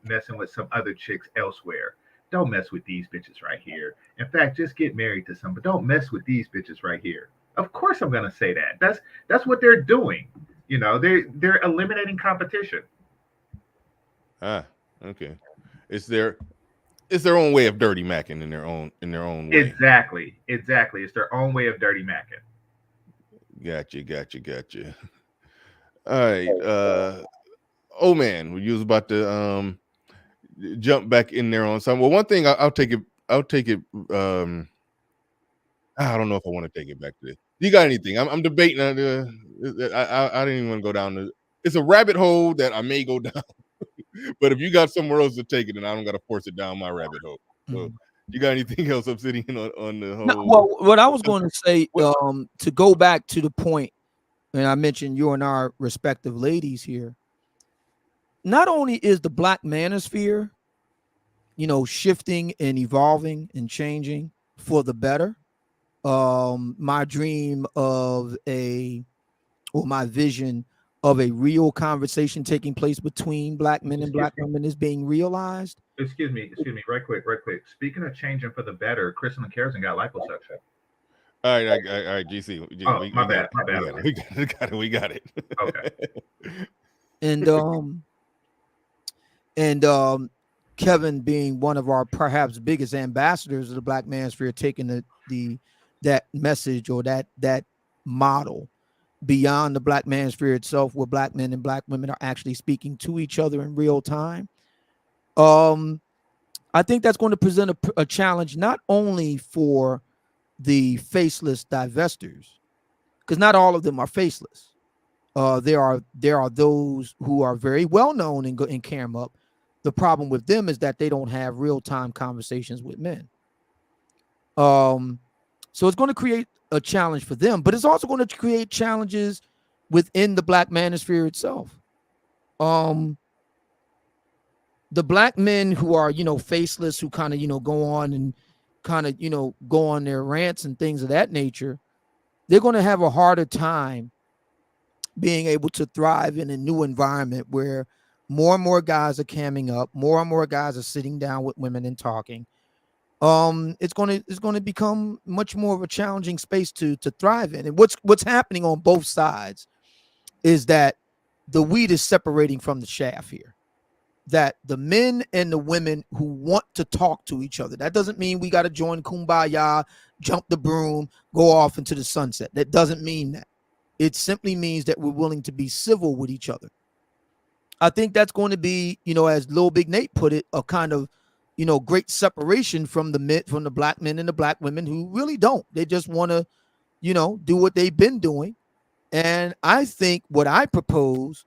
messing with some other chicks elsewhere. Don't mess with these bitches right here. In fact, just get married to some, but don't mess with these bitches right here. Of course I'm gonna say that. That's what they're doing. They're eliminating competition. Okay. It's their own way of dirty macking in their own way. Exactly. It's their own way of dirty macking. Gotcha. All right. Man, you was about to jump back in there on something. Well, one thing I'll take it. I'll take it. I don't know if I want to take it back to this. You got anything? I'm debating. I didn't even want to go down the. It's a rabbit hole that I may go down. But if you got somewhere else to take it, then I don't got to force it down my rabbit hole. So, you got anything else, Obsidian, on the whole? No, well, what I was going to say, to go back to the point, and I mentioned you and our respective ladies here. Not only is the Black manosphere, shifting and evolving and changing for the better. My dream of my vision of a real conversation taking place between Black men and Black women is being realized. Excuse me, right quick. Speaking of changing for the better, Kristen and Kerrison got liposuction. All right, GC. Oh, my bad. We got it. Okay. And Kevin, being one of our perhaps biggest ambassadors of the Black manosphere, taking that message or that model beyond the Black manosphere itself, where Black men and Black women are actually speaking to each other in real time. I think that's going to present a challenge not only for the faceless divestors, because not all of them are faceless. There are those who are very well known in cam up. The problem with them is that they don't have real-time conversations with men. So it's going to create a challenge for them, but it's also going to create challenges within the Black manosphere itself. The Black men who are, faceless, who kind of, go on and kind of, go on their rants and things of that nature, they're going to have a harder time being able to thrive in a new environment where more and more guys are camming up, more and more guys are sitting down with women and talking. It's going to become much more of a challenging space to thrive in. And what's happening on both sides is that the wheat is separating from the chaff here. That the men and the women who want to talk to each other, that doesn't mean we got to join Kumbaya, jump the broom, go off into the sunset. That doesn't mean that. It simply means that we're willing to be civil with each other. I think that's going to be, as Lil Big Nate put it, a kind of, great separation from the Black men and the Black women who really don't. They just want to, do what they've been doing. And I think what I propose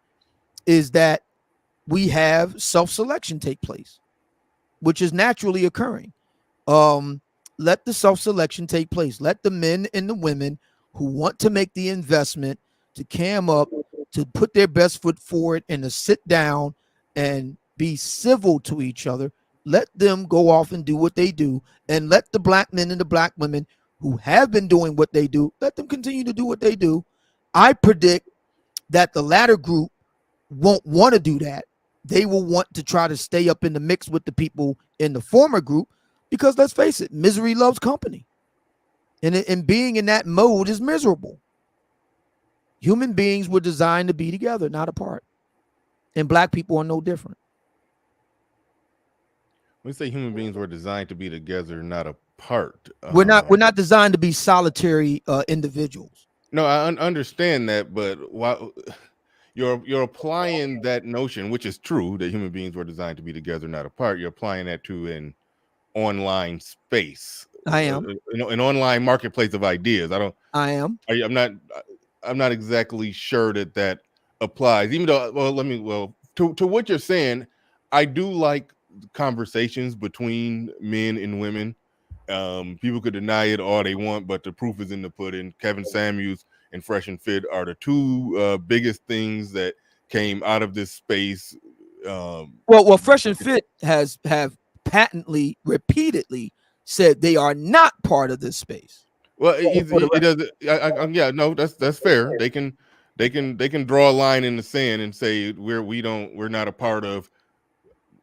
is that we have self-selection take place, which is naturally occurring. Let the self-selection take place. Let the men and the women who want to make the investment to cam up, to put their best foot forward and to sit down and be civil to each other, let them go off and do what they do. And let the Black men and the Black women who have been doing what they do, let them continue to do what they do. I predict that the latter group won't want to do that. They will want to try to stay up in the mix with the people in the former group, because let's face it, misery loves company. And being in that mode is miserable. Human beings were designed to be together, not apart. And Black people are no different. When we say human beings were designed to be together, not apart. We're not designed to be solitary individuals. No, I understand that, but while you're applying that notion, which is true, that human beings were designed to be together, not apart, you're applying that to an online space. I am. An online marketplace of ideas. I'm not exactly sure that applies. Even though, to what you're saying, I do like conversations between men and women. People could deny it all they want, but the proof is in the pudding. Kevin Samuels and Fresh and Fit are the two biggest things that came out of this space. Well, Fresh and Fit have patently, repeatedly said they are not part of this space. Well, it does. Yeah, no, that's fair. They can draw a line in the sand and say we're not a part of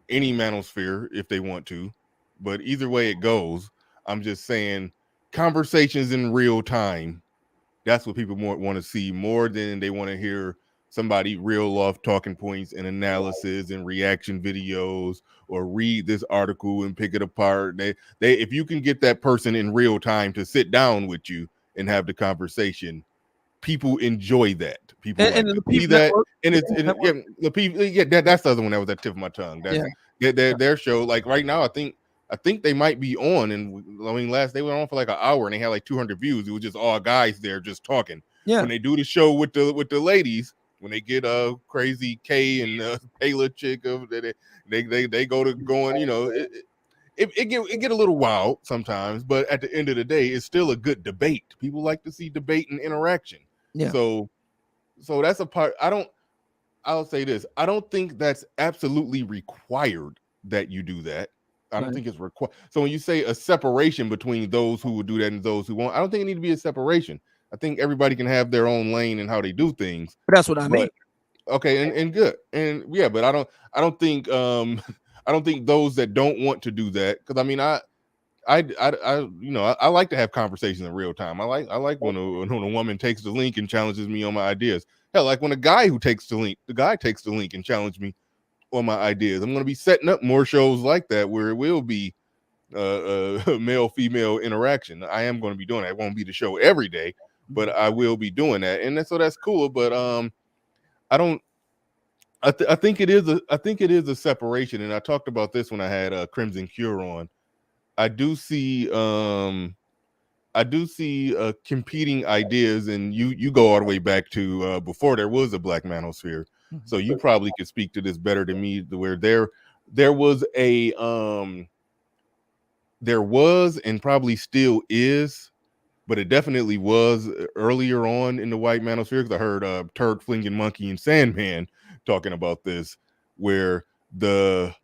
any manosphere if they want to. But either way it goes, I'm just saying conversations in real time. That's what people want to see more than they want to hear somebody reel off talking points and analysis and reaction videos, or read this article and pick it apart. They if you can get that person in real time to sit down with you and have the conversation, people enjoy that. People see that, and the people. Yeah, that's the other one that was at the tip of my tongue. Their show. Like right now, I think I think they might be on, and I mean, they went on for like an hour, and they had like 200 views. It was just all guys there just talking. Yeah. When they do the show with the ladies, when they get crazy K and Taylor chick of they go to going, you know, it get a little wild sometimes, but at the end of the day, it's still a good debate. People like to see debate and interaction. Yeah. So that's a part. I'll say this. I don't think that's absolutely required that you do that. I don't think it's required. So when you say a separation between those who will do that and those who won't, I don't think it need to be a separation. I think everybody can have their own lane and how they do things. But that's what I mean. Okay, and good. And yeah, but I don't think I don't think those that don't want to do that, because I mean I you know, I like to have conversations in real time. I like when a woman takes the link and challenges me on my ideas. Hell, like when a guy takes the link and challenges me on my ideas. I'm going to be setting up more shows like that where it will be male-female interaction. I am going to be doing that. It won't be the show every day, but I will be doing that, and so that's cool. But I think it is a separation, and I talked about this when I had Crimson Cure on. I do see competing ideas, and you go all the way back to before there was a Black Manosphere, so you probably could speak to this better than me. Where there was and probably still is, but it definitely was earlier on in the white manosphere, because I heard Turd Flinging Monkey and Sandman talking about this, where the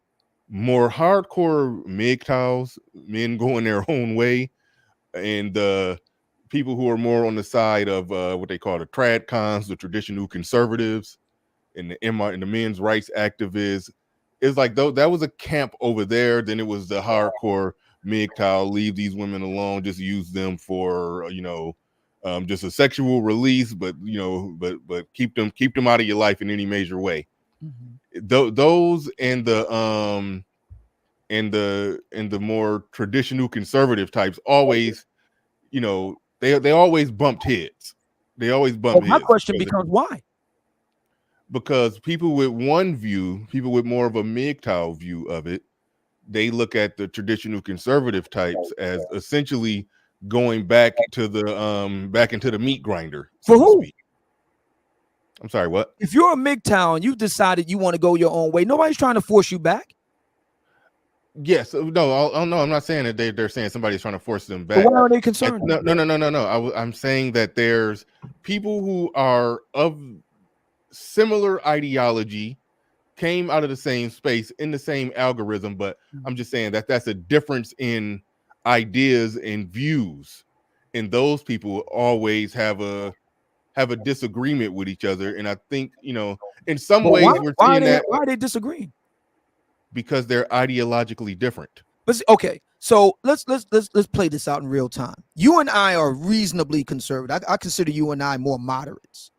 more hardcore MGTOWs, men going their own way, and the people who are more on the side of what they call the trad cons, the traditional conservatives, and the men's rights activists, it's like though that was a camp over there. Then it was the hardcore MGTOW, leave these women alone, just use them for just a sexual release, but but keep them out of your life in any major way. Those and the more traditional conservative types always, they always bumped heads. They always bumped heads. My question becomes why? Because people with more of a MGTOW view of it, they look at the traditional conservative types as essentially going back into the meat grinder. For who? I'm sorry, what? If you're a MGTOW and you decided you want to go your own way, nobody's trying to force you back. Yes, no, I'm not saying that they're saying somebody's trying to force them back. But why are they concerned? No. I'm saying that there's people who are of similar ideology, came out of the same space in the same algorithm, but I'm just saying that that's a difference in ideas and views, and those people always have a disagreement with each other. And I think in some ways we're seeing that. Why are they disagreeing? Because they're ideologically different. But okay, so let's play this out in real time. You and I are reasonably conservative. I consider you and I more moderates.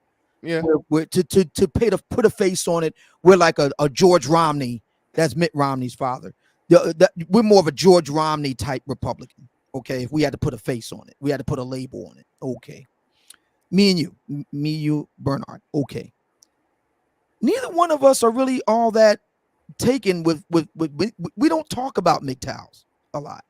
Yeah. We're to put a face on it. We're like a George Romney. That's Mitt Romney's father. We're more of a George Romney type Republican. Okay, if we had to put a face on it, we had to put a label on it. Okay, me, you, Bernard. Okay. Neither one of us are really all that taken with we don't talk about MGTOWs a lot.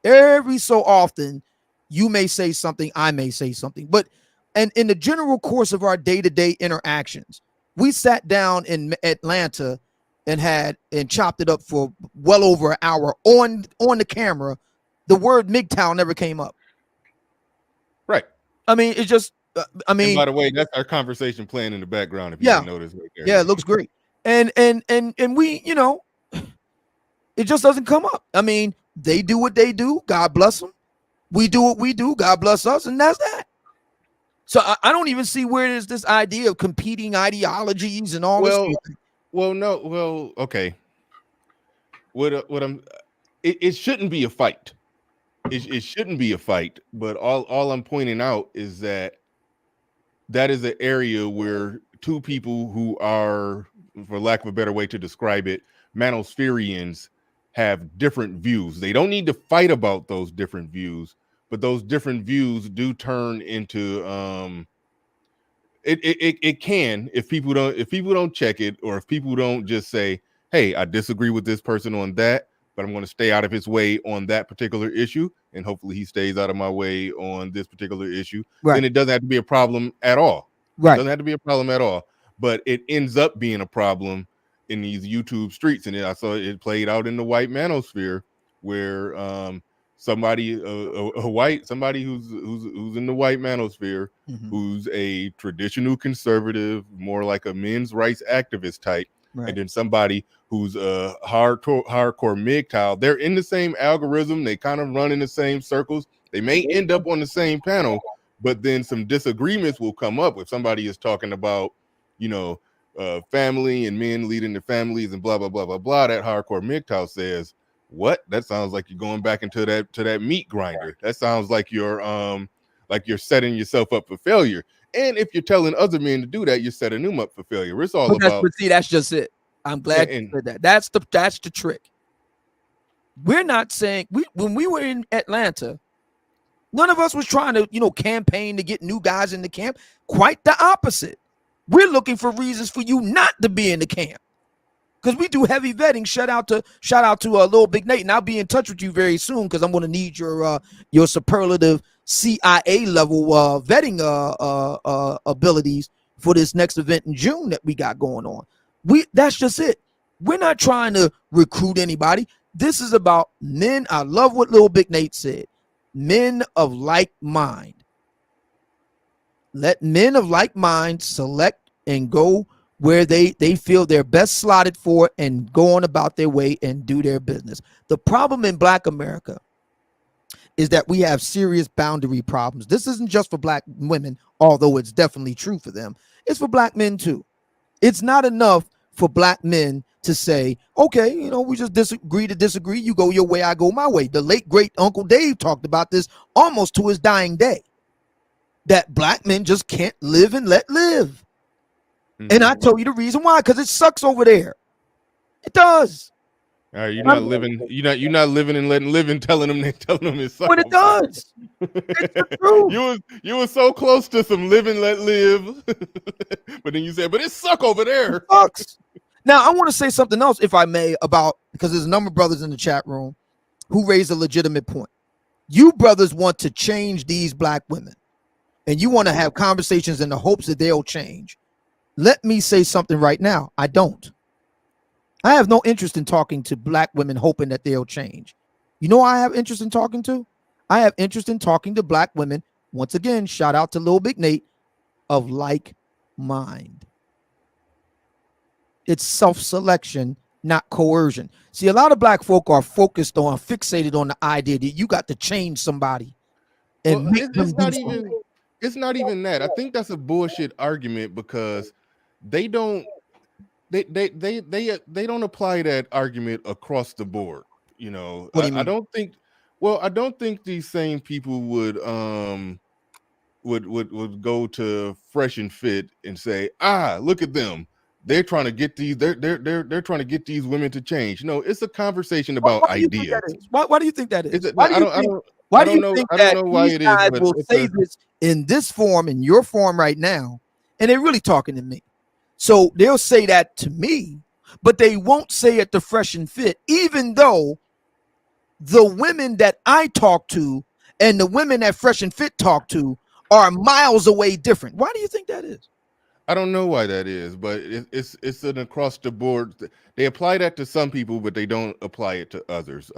Every so often, you may say something, I may say something, but and in the general course of our day-to-day interactions, we sat down in Atlanta and chopped it up for well over an hour on the camera. The word MGTOW never came up. Right. I mean, it's just. And by the way, that's our conversation playing in the background. If you didn't notice, right there. Yeah, it looks great. And we, it just doesn't come up. I mean, they do what they do. God bless them. We do what we do. God bless us, and that's that. So I don't even see where there's this idea of competing ideologies and all this. Okay. It shouldn't be a fight. It shouldn't be a fight. But all I'm pointing out is that is an area where two people who are, for lack of a better way to describe it, manospherians have different views. They don't need to fight about those different views, but those different views do turn into it can, if people don't check it, or if people don't just say, hey, I disagree with this person on that, but I'm going to stay out of his way on that particular issue, and hopefully he stays out of my way on this particular issue. Right. Then it doesn't have to be a problem at all. Right. It doesn't have to be a problem at all, but it ends up being a problem in these YouTube streets. And I saw it played out in the white manosphere, where somebody who's in the white manosphere, who's a traditional conservative, more like a men's rights activist type, and then somebody who's a hardcore MGTOW. They're in the same algorithm. They kind of run in the same circles. They may end up on the same panel, but then some disagreements will come up if somebody is talking about, family and men leading their families and blah, blah, blah, blah, blah. That hardcore MGTOW says, what? That sounds like you're going back into that meat grinder. That sounds like you're setting yourself up for failure. And if you're telling other men to do that, you're setting them up for failure. It's all about. But see, that's just it. I'm glad you said that. That's the trick. We're not saying when we were in Atlanta, none of us was trying to, campaign to get new guys in the camp. Quite the opposite. We're looking for reasons for you not to be in the camp, because we do heavy vetting. Shout out to Lil Big Nate, and I'll be in touch with you very soon, because I'm going to need your superlative CIA level vetting abilities for this next event in June that we got going on. That's just it. We're not trying to recruit anybody. This is about men. I love what Lil Big Nate said. Men of like mind. Let men of like mind select and go where they feel they're best slotted for, and go on about their way and do their business. The problem in Black America is that we have serious boundary problems. This isn't just for Black women, although it's definitely true for them. It's for Black men too. It's not enough for Black men to say, okay, we just disagree to disagree. You go your way, I go my way. The late, great Uncle Dave talked about this almost to his dying day, that Black men just can't live and let live. And I told you the reason why, because it sucks over there. It does. All right, you're not living and letting live, and telling them it sucks. But it does. It's the truth. You were so close to some live and let live, but then you said, but it suck over there. It sucks. Now I want to say something else, if I may, because there's a number of brothers in the chat room who raised a legitimate point. You brothers want to change these Black women, and you want to have conversations in the hopes that they'll change. Let me say something right now. I don't. I have no interest in talking to Black women hoping that they'll change. You know who I have interest in talking to? I have interest in talking to Black women. Once again, shout out to Lil Big Nate, of like mind. It's self-selection, not coercion. See, a lot of Black folk are fixated on the idea that you got to change somebody. And it's not even that. I think that's a bullshit argument, because they don't apply that argument across the board. What do you mean? I don't think these same people would go to Fresh and Fit and say, look at them. They're trying to get these. They're trying to get these women to change. No, it's a conversation about ideas. Why do you think that is? I don't know why it is. Guys will say this in this form, in your form right now, and they're really talking to me. So they'll say that to me, but they won't say it to Fresh and Fit, even though the women that I talk to and the women that Fresh and Fit talk to are miles away different. Why do you think that is? I don't know why that is, but it's an across the board. They apply that to some people, but they don't apply it to others.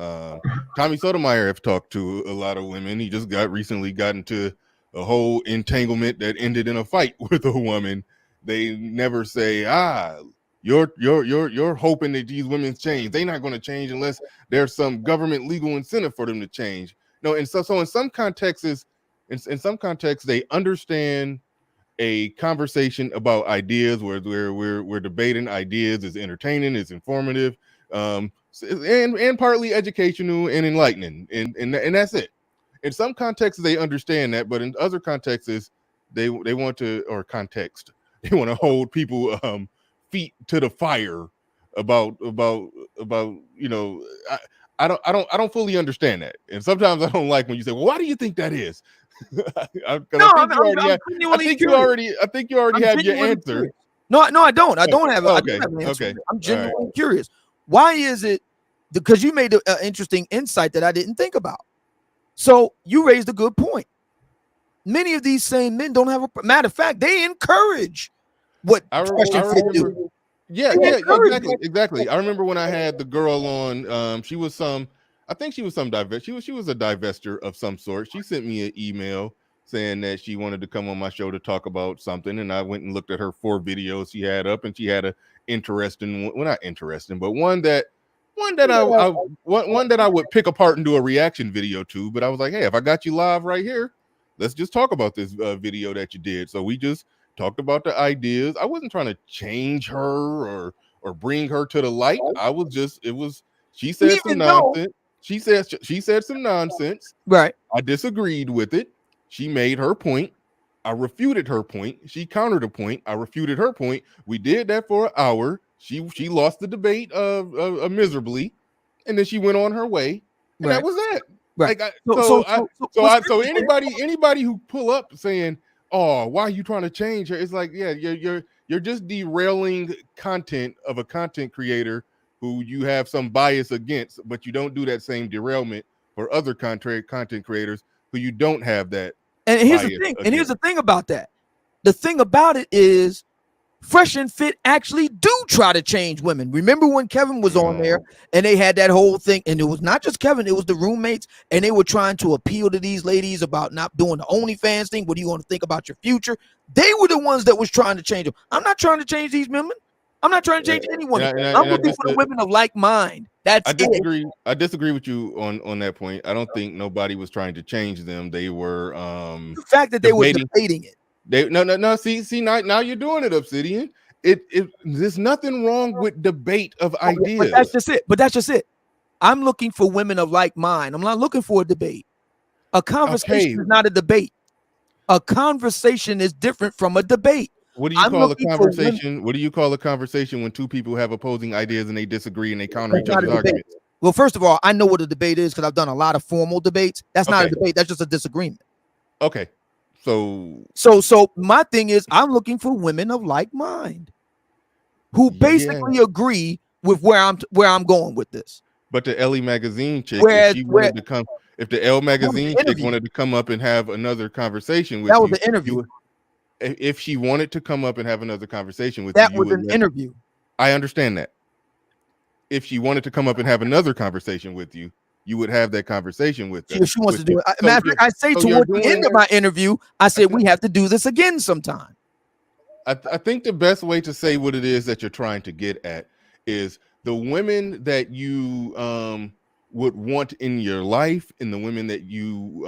Tommy Sotomayor have talked to a lot of women. He just recently got into a whole entanglement that ended in a fight with a woman. They never say, you're hoping that these women change. They're not going to change unless there's some government legal incentive for them to change. No, and so in some contexts, they understand a conversation about ideas where we're debating ideas is entertaining, is informative, and partly educational and enlightening, and that's it. In some contexts they understand that, but in other contexts they want to hold people feet to the fire about I don't fully understand that, and sometimes I don't like when you say, well, why do you think that is? I think you already have your answer. Curious. No, I don't. I don't have an answer. I'm genuinely curious. Why is it because you made an interesting insight that I didn't think about. So you raised a good point. Many of these same men don't have a matter of fact, they encourage what I Fresh and Fit remember. do. Yeah, They yeah, encourage exactly, it. exactly. I remember when I had the girl on. She was I think she was some divest. She was a divester of some sort. She sent me an email saying that she wanted to come on my show to talk about something, and I went and looked at her 4 videos she had up, and she had a interesting, well, not interesting, but one that I would pick apart and do a reaction video to. But I was like, hey, if I got you live right here, let's just talk about this video that you did. So we just talked about the ideas. I wasn't trying to change her or bring her to the light. I was just, she said some nonsense. She said some nonsense. Right. I disagreed with it. She made her point. I refuted her point. She countered a point. I refuted her point. We did that for an hour. She lost the debate miserably, and then she went on her way, and that was that. Right. Like, so anybody who pull up saying, "Oh, why are you trying to change her?" It's like, yeah, you're just derailing content of a content creator who you have some bias against, but you don't do that same derailment for other content creators who you don't have that. And here's the thing. And here's the thing about that. The thing about it is, Fresh and Fit actually do try to change women. Remember when Kevin was on there and they had that whole thing, and it was not just Kevin, it was the roommates, and they were trying to appeal to these ladies about not doing the OnlyFans thing. What do you want to think about your future? They were the ones that was trying to change them. I'm not trying to change these women. I'm not trying to change any woman. I'm looking for the women of like mind. That's it. I disagree with you on that point. I don't think nobody was trying to change them. They were the fact that they were debating it. No. See now you're doing it, Obsidian. There's nothing wrong with debate of ideas. But that's just it. I'm looking for women of like mind. I'm not looking for a debate. A conversation is not a debate. A conversation is different from a debate. What do you call a conversation? What do you call a conversation when two people have opposing ideas and they disagree and they counter each other's arguments? Well, first of all, I know what a debate is because I've done a lot of formal debates. That's not a debate. That's just a disagreement. Okay. So my thing is, I'm looking for women of like mind who basically agree with where I'm going with this. But the Ellie magazine chick, if the Elle magazine chick wanted to come up and have another conversation with you, that was the interview. If she wanted to come up and have another conversation with you, that you, was an interview. I understand that. If she wanted to come up and have another conversation with you, you would have that conversation with her. If she wants to do it. Matter of fact, I say toward the end of my interview, I said we have to do this again sometime. I think the best way to say what it is that you're trying to get at is the women that you would want in your life, and the women that you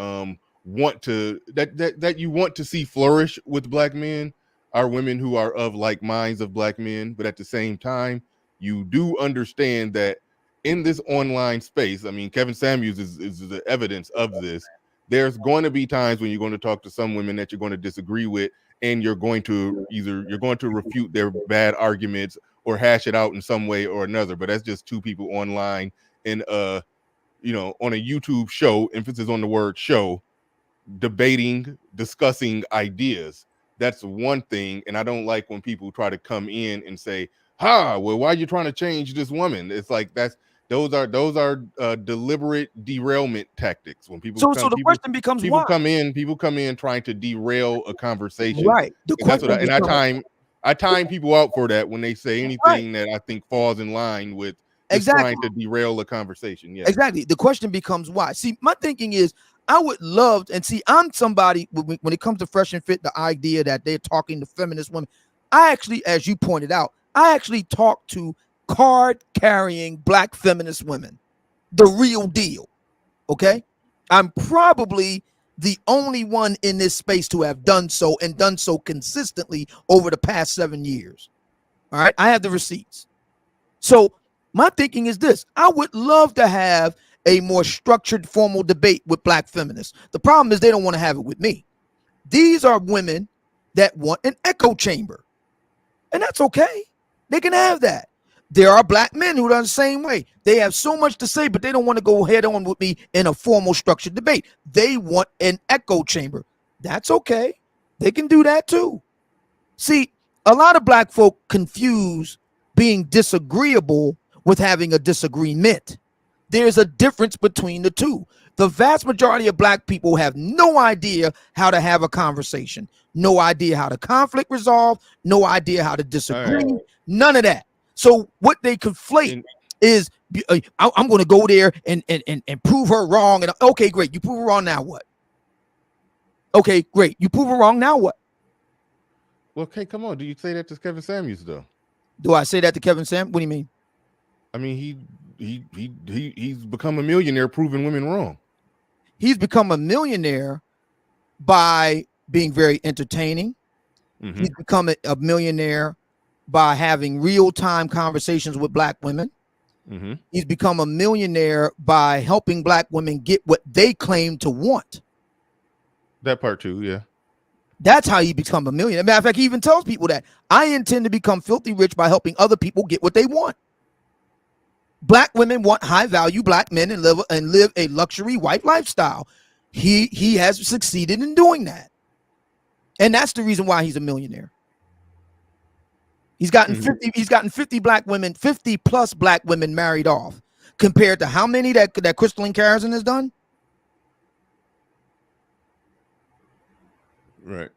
want to see flourish with black men are women who are of like minds of black men. But at the same time, you do understand that in this online space, I mean, Kevin Samuels is the evidence of this. There's going to be times when you're going to talk to some women that you're going to disagree with, and you're going to refute their bad arguments or hash it out in some way or another. But that's just two people online in on a YouTube show, emphasis on the word show, debating, discussing ideas. That's one thing. And I don't like when people try to come in and say, well, why are you trying to change this woman? It's like those are deliberate derailment tactics. When people the question becomes people come in trying to derail a conversation. Right. I time people out for that when they say anything that I think falls in line with trying to derail a conversation. Yeah. Exactly. The question becomes why. See, my thinking is I would love, and see, I'm somebody when it comes to Fresh and Fit, the idea that they're talking to feminist women. I actually, as you pointed out, talk to card-carrying black feminist women, the real deal. Okay, I'm probably the only one in this space to have done so, and done so consistently over the past 7 years. All right, I have the receipts. So my thinking is this: I would love to have a more structured, formal debate with black feminists. The problem is they don't want to have it with me. These are women that want an echo chamber, and that's okay. They can have that. There are black men who are the same way. They have so much to say, but they don't want to go head on with me in a formal, structured debate. They want an echo chamber. That's okay. They can do that too. See, a lot of black folk confuse being disagreeable with having a disagreement. There's a difference between the two. The vast majority of black people have no idea how to have a conversation, no idea how to conflict resolve, no idea how to disagree, none of that. So what they conflate is I'm going to go there and prove her wrong. And okay, great. You prove her wrong. Now what? Okay, great. You prove her wrong. Now what? Well, okay, come on. Do you say that to Kevin Samuels though? Do I say that to Kevin Sam? What do you mean? I mean, he's become a millionaire proving women wrong. He's become a millionaire by being very entertaining. Mm-hmm. He's become a millionaire by having real-time conversations with black women. Mm-hmm. He's become a millionaire by helping black women get what they claim to want. That part too, yeah. That's how he become a millionaire. Matter of fact, he even tells people that I intend to become filthy rich by helping other people get what they want. Black women want high-value black men and live a luxury white lifestyle. He has succeeded in doing that, and that's the reason why he's a millionaire. He's gotten 50 black women, 50 plus black women married off, compared to how many that Crystalline Carrison has done. Right.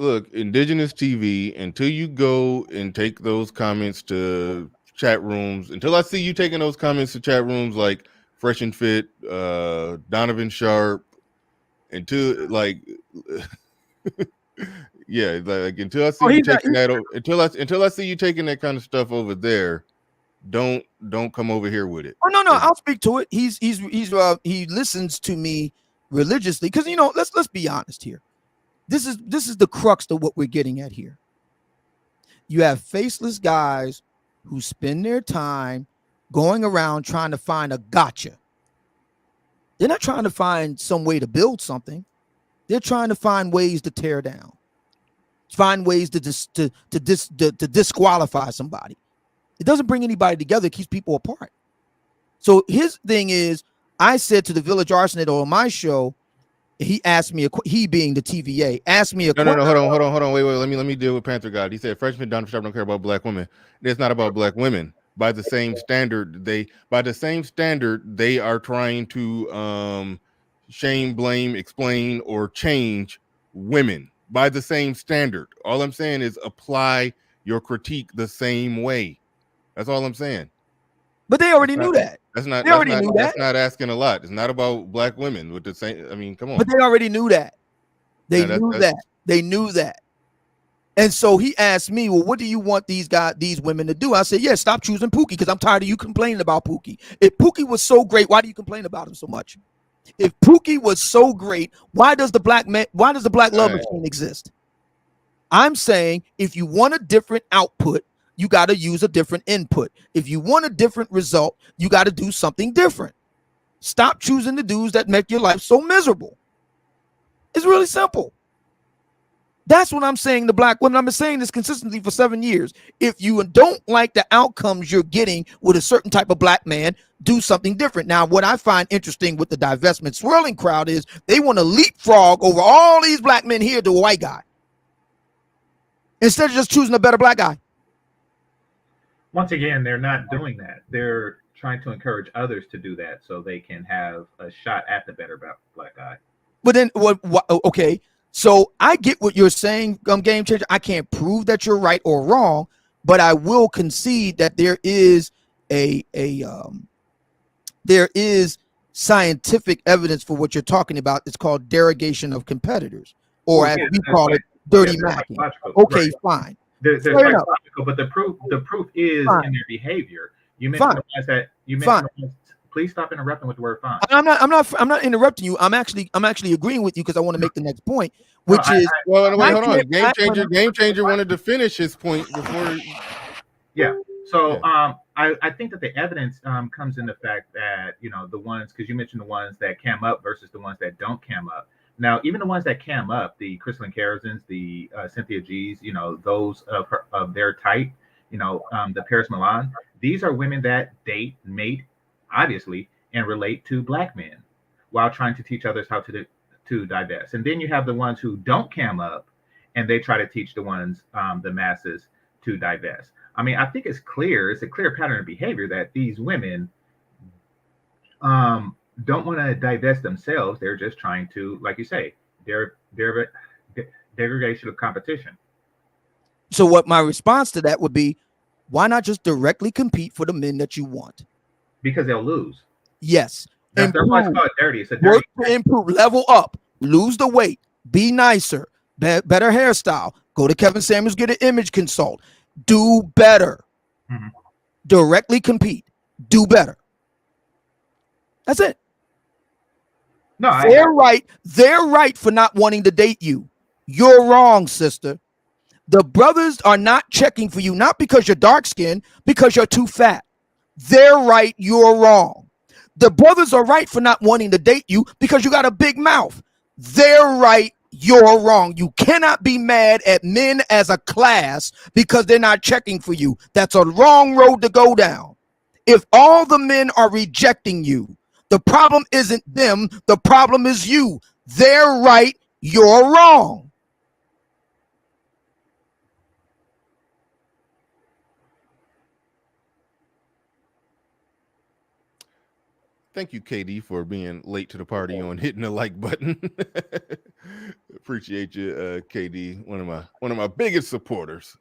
Look, Indigenous TV, until you go and take those comments to chat rooms, until I see you taking those comments to chat rooms like Fresh and Fit, Donovan Sharp, until like yeah, like until I see you taking until I see you taking that kind of stuff over there, don't come over here with it. Oh no, I'll speak to it. He listens to me religiously because let's be honest here. This is the crux of what we're getting at here. You have faceless guys who spend their time going around trying to find a gotcha. They're not trying to find some way to build something. They're trying to find ways to tear down, find ways to disqualify somebody. It doesn't bring anybody together. It keeps people apart. So his thing is, I said to the Village Arsonist on my show, he asked me he being the TVA asked me a question. No, hold on, wait. Let me deal with Panther God. He said freshman Donald Trump don't care about black women. It's not about black women. By the same standard, they are trying to shame, blame, explain, or change women by the same standard. All I'm saying is apply your critique the same way. That's all I'm saying. But they already knew that. That's not asking a lot. It's not about black women with the same. I mean, come on. But they already knew that. They knew that. And so he asked me, well, what do you want these women to do? I said, yeah, stop choosing Pookie because I'm tired of you complaining about Pookie. If Pookie was so great, why do you complain about him so much? If Pookie was so great, why does the black love machine exist? I'm saying if you want a different output, you got to use a different input. If you want a different result, you got to do something different. Stop choosing the dudes that make your life so miserable. It's really simple. That's what I'm saying to black women. I've been saying this consistently for 7 years. If you don't like the outcomes you're getting with a certain type of black man, do something different. Now, what I find interesting with the divestment swirling crowd is they want to leapfrog over all these black men here to a white guy instead of just choosing a better black guy. Once again, they're not doing that. They're trying to encourage others to do that so they can have a shot at the better black guy. But then, okay, so I get what you're saying, Game Changer. I can't prove that you're right or wrong, but I will concede that there is there is scientific evidence for what you're talking about. It's called derogation of competitors, or as we call it, dirty macking. Okay, right. Fine. They're psychological, but the proof is in their behavior. You mentioned the ones that you mentioned. Please stop interrupting with the word fine. I'm not interrupting you. I'm actually agreeing with you because I want to make the next point, which is hold on. Game changer wanted to finish his point before. Yeah. So I think that the evidence comes in the fact that the ones, because you mentioned the ones that cam up versus the ones that don't cam up. Now, even the ones that cam up, the Crystalline Carrisons, the Cynthia G's, those of their type, the Paris Milan, these are women that date, mate, obviously, and relate to black men while trying to teach others how to divest. And then you have the ones who don't cam up and they try to teach the ones, the masses, to divest. I mean, I think it's a clear pattern of behavior that these women don't want to divest themselves. They're just trying to, like you say, they're degradation of competition. So what my response to that would be, why not just directly compete for the men that you want? Because they'll lose. Yes. That's why it's called dirty. It's a dirty. Work to improve, level up, lose the weight, be nicer, better hairstyle. Go to Kevin Samuels, get an image consult. Do better. Mhm. Directly compete. Do better. That's it. No, they're right for not wanting to date you. You're wrong, sister. The brothers are not checking for you, not because you're dark skinned, because you're too fat. They're right, you're wrong. The brothers are right for not wanting to date you because you got a big mouth. They're right, you're wrong. You cannot be mad at men as a class because they're not checking for you. That's a wrong road to go down. If all the men are rejecting you, the problem isn't them, the problem is you. They're right, you're wrong. Thank you, KD, for being late to the party on hitting the like button. Appreciate you, KD. One of my biggest supporters.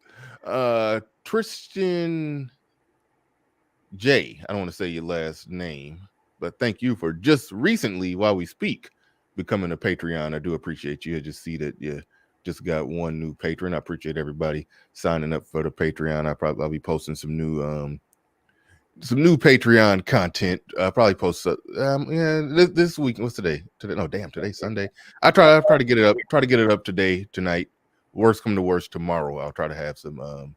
Tristan J. I don't want to say your last name, but thank you for just recently, while we speak, becoming a Patreon. I do appreciate you. I just see that you just got one new patron. I appreciate everybody signing up for the Patreon. I'll be posting some new Patreon content. Probably post this week. What's today? Today's Sunday. I try to get it up. Try to get it up tonight. Worst come to worst, tomorrow I'll try to have some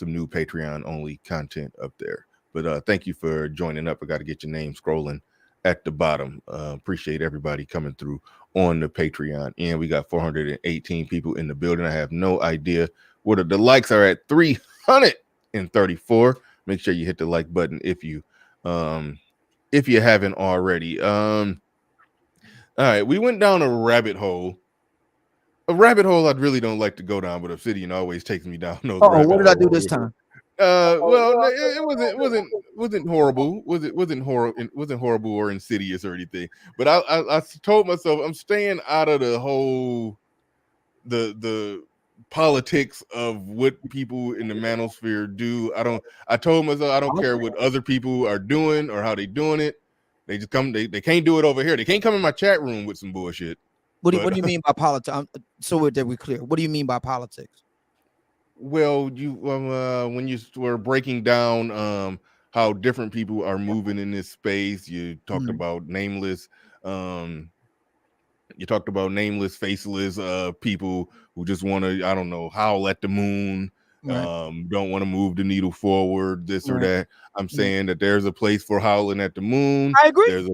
new Patreon only content up there. But thank you for joining up. I got to get your name scrolling at the bottom. Appreciate everybody coming through on the Patreon. And we got 418 people in the building. I have no idea what the likes are at 334. Make sure you hit the like button if you haven't already. All right, we went down a rabbit hole. A rabbit hole I really don't like to go down, but Obsidian always takes me down those rabbit What did I do holes. this time? Well, it wasn't horrible. Wasn't horrible or insidious or anything. But I told myself I'm staying out of the whole the politics of what people in the manosphere do. I told myself I don't care what other people are doing or how they doing it. They just come. They can't do it over here. They can't come in my chat room with some bullshit. What do you mean by politics? So that we're clear. What do you mean by politics? Well, when you were breaking down how different people are moving in this space, you talked about nameless. You talked about nameless, faceless people who just want to, I don't know, howl at the moon, don't want to move the needle forward, this or that. I'm saying that there's a place for howling at the moon. I agree. There's a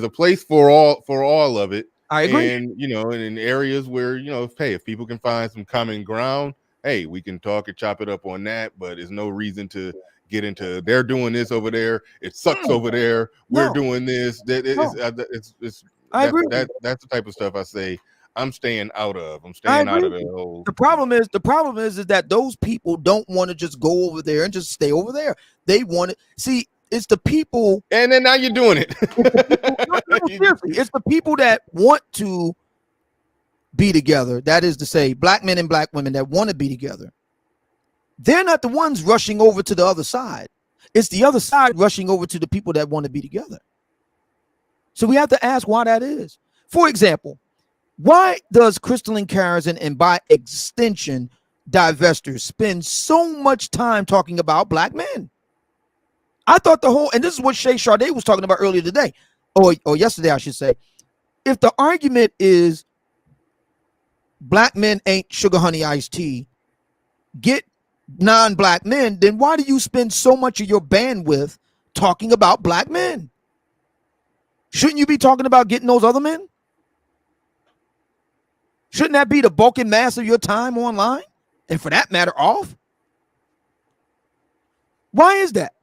place for all of it. I agree. And and in areas where if people can find some common ground, hey, we can talk and chop it up on that. But there's no reason to get into they're doing this over there. It sucks over there. We're doing this. I agree. That's the type of stuff I say I'm staying out of. I'm staying out of the whole. The problem is that those people don't want to just go over there and just stay over there. They want to see. It's the people, and then now you're doing it. Seriously, it's the people that want to be together. That is to say, black men and black women that want to be together. They're not the ones rushing over to the other side. It's the other side rushing over to the people that want to be together. So we have to ask why that is. For example, why does Crystalline Carrison and by extension divestors spend so much time talking about black men? I thought and this is what Shay Sade was talking about earlier today, or yesterday, I should say. If the argument is black men ain't sugar honey iced tea, get non-black men, then why do you spend so much of your bandwidth talking about black men? Shouldn't you be talking about getting those other men? Shouldn't that be the bulk and mass of your time online? And for that matter, off? Why is that?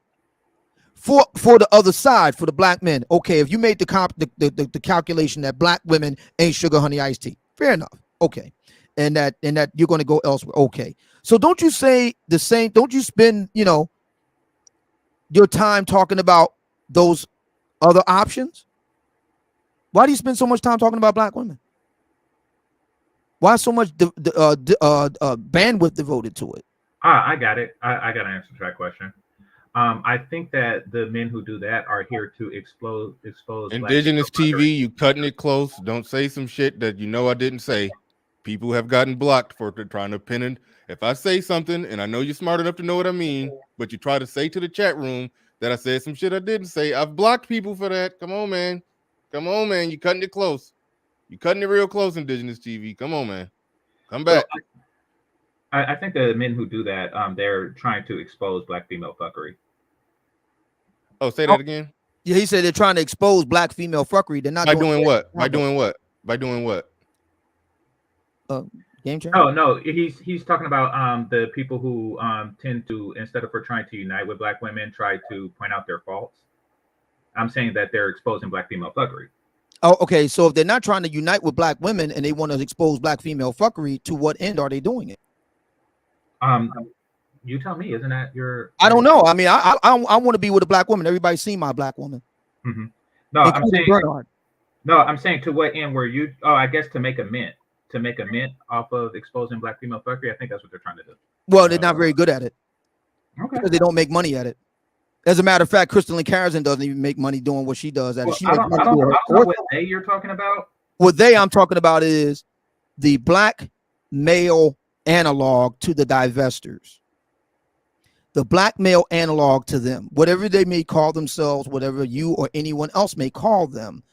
For the other side, for the black men, okay, if you made the calculation that black women ain't sugar honey iced tea, fair enough. Okay. and that you're going to go elsewhere. Okay. So don't you say the same? Don't you spend, your time talking about those other options? Why do you spend so much time talking about black women? Why so much bandwidth devoted to it? I got it. I got an answer to that question. I think that the men who do that are here to expose indigenous TV. You cutting it close. Don't say some shit that I didn't say. People have gotten blocked for trying to pin it. If I say something, and I know you're smart enough to know what I mean, but you try to say to the chat room that I said some shit I didn't say, I've blocked people for that. Come on, man. You cutting it close. You cutting it real close, indigenous TV. Come on, man. Come back. So I think the men who do that, they're trying to expose black female fuckery. Oh, say that again. Yeah, he said they're trying to expose black female fuckery. They're not by doing what? By doing what? Game changer. Oh no, he's talking about the people who tend to, instead of trying to unite with black women, try to point out their faults. I'm saying that they're exposing black female fuckery. Oh, okay. So if they're not trying to unite with black women and they want to expose black female fuckery, to what end are they doing it? You tell me. Isn't that your? I don't know. I mean, I want to be with a black woman. Everybody's seen my black woman. Mm-hmm. No, I'm saying to what end were you? Oh, I guess to make a mint off of exposing black female fuckery. I think that's what they're trying to do. Well, they're not very good at it. Okay. Because they don't make money at it. As a matter of fact, Crystal Carrison doesn't even make money doing what she does at it. I don't know what they you're talking about. What I'm talking about is the black male analog to the divestors. The black male analog to them, whatever they may call themselves, whatever you or anyone else may call them.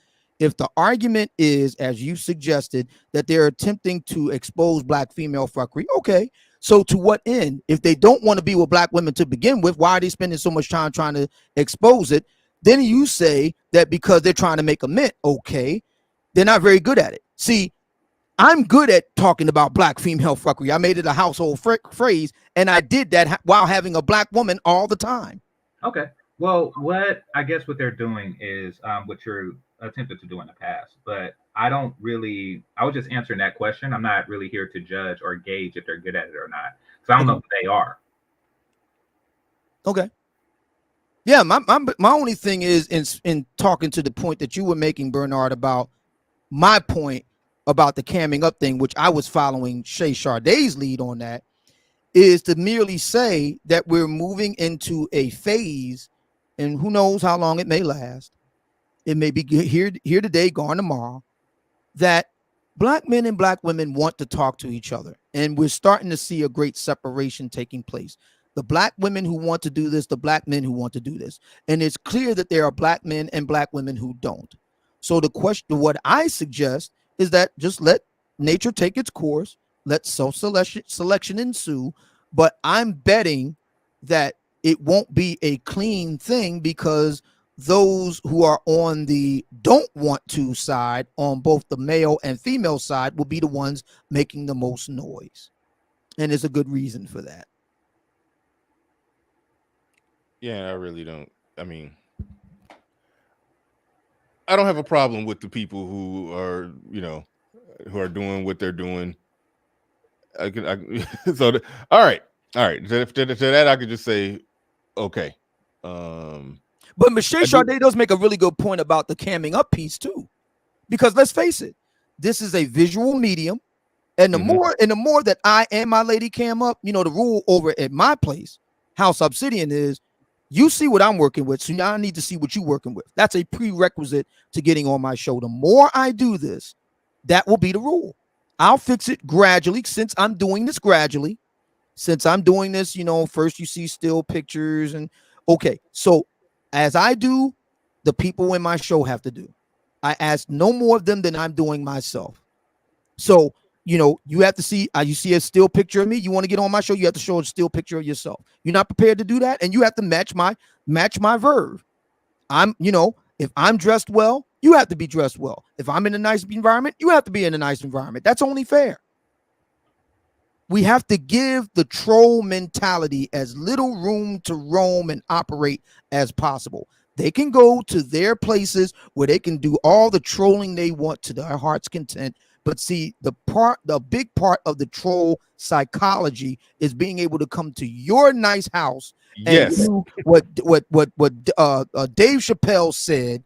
If the argument is, as you suggested, that they're attempting to expose black female fuckery, okay. So to what end? If they don't want to be with black women to begin with, why are they spending so much time trying to expose it? Then you say that because they're trying to make a mint, okay. They're not very good at it. See, I'm good at talking about black female fuckery. I made it a household phrase, and I did that while having a black woman all the time. Okay. Well, what they're doing is what you're attempted to do in the past, but I was just answering that question. I'm not really here to judge or gauge if they're good at it or not. So I don't know if they are. Okay. Yeah, my only thing is in talking to the point that you were making, Bernard, about my point about the camming up thing, which I was following Shay Shardae's lead on, that is to merely say that we're moving into a phase, and who knows how long it may last. It may be here today, gone tomorrow, that black men and black women want to talk to each other. And we're starting to see a great separation taking place. The black women who want to do this, the black men who want to do this. And it's clear that there are black men and black women who don't. So the question, what I suggest is that just let nature take its course, let self-selection ensue. But I'm betting that it won't be a clean thing, because those who are on the don't want to side, on both the male and female side, will be the ones making the most noise. And there's a good reason for that. Yeah, I really don't. I mean, I don't have a problem with the people who are, who are doing what they're doing. All right. To that, I could just say, okay. But Michelle Shardae does make a really good point about the camming up piece too, because let's face it, this is a visual medium, and the more that I and my lady cam up, the rule over at my place, House Obsidian, is you see what I'm working with, so now I need to see what you're working with. That's a prerequisite to getting on my show. The more I do this, that will be the rule. I'll fix it gradually, since I'm doing this gradually. Since I'm doing this, first you see still pictures, and okay, so as I do, the people in my show have to do. I ask no more of them than I'm doing myself. So, you have to see, you see a still picture of me. You want to get on my show, you have to show a still picture of yourself. You're not prepared to do that, and you have to match my verve. If I'm dressed well, you have to be dressed well. If I'm in a nice environment, you have to be in a nice environment. That's only fair. We have to give the troll mentality as little room to roam and operate as possible. They can go to their places where they can do all the trolling they want to their heart's content, But see, the big part of the troll psychology is being able to come to your nice house and Yes. do what Dave Chappelle said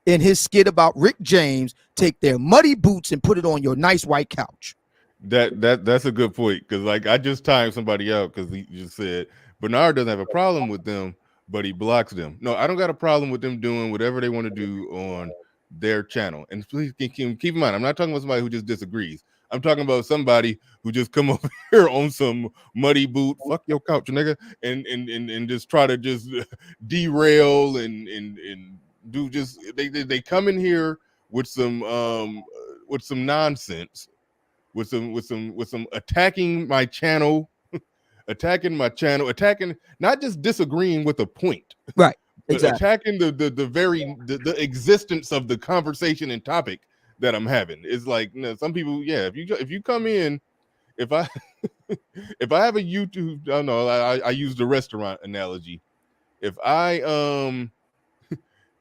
in his skit about Rick James, take their muddy boots and put it on your nice white couch. That's a good point, because like I just timed somebody out because he just said Bernard doesn't have a problem with them, but he blocks them. No, I don't got a problem with them doing whatever they want to do on their channel. And please keep in mind, I'm not talking about somebody who just disagrees. I'm talking about somebody who just come over here on some muddy boot, fuck your couch, nigga, and just try to just derail and do just they come in here with some nonsense. With some attacking my channel, attacking not just disagreeing with a point, right? But exactly. Attacking the existence of the conversation and topic that I'm having. It's like, you know, some people, yeah. If you come in, if I have a YouTube, I don't know, I use the restaurant analogy. If I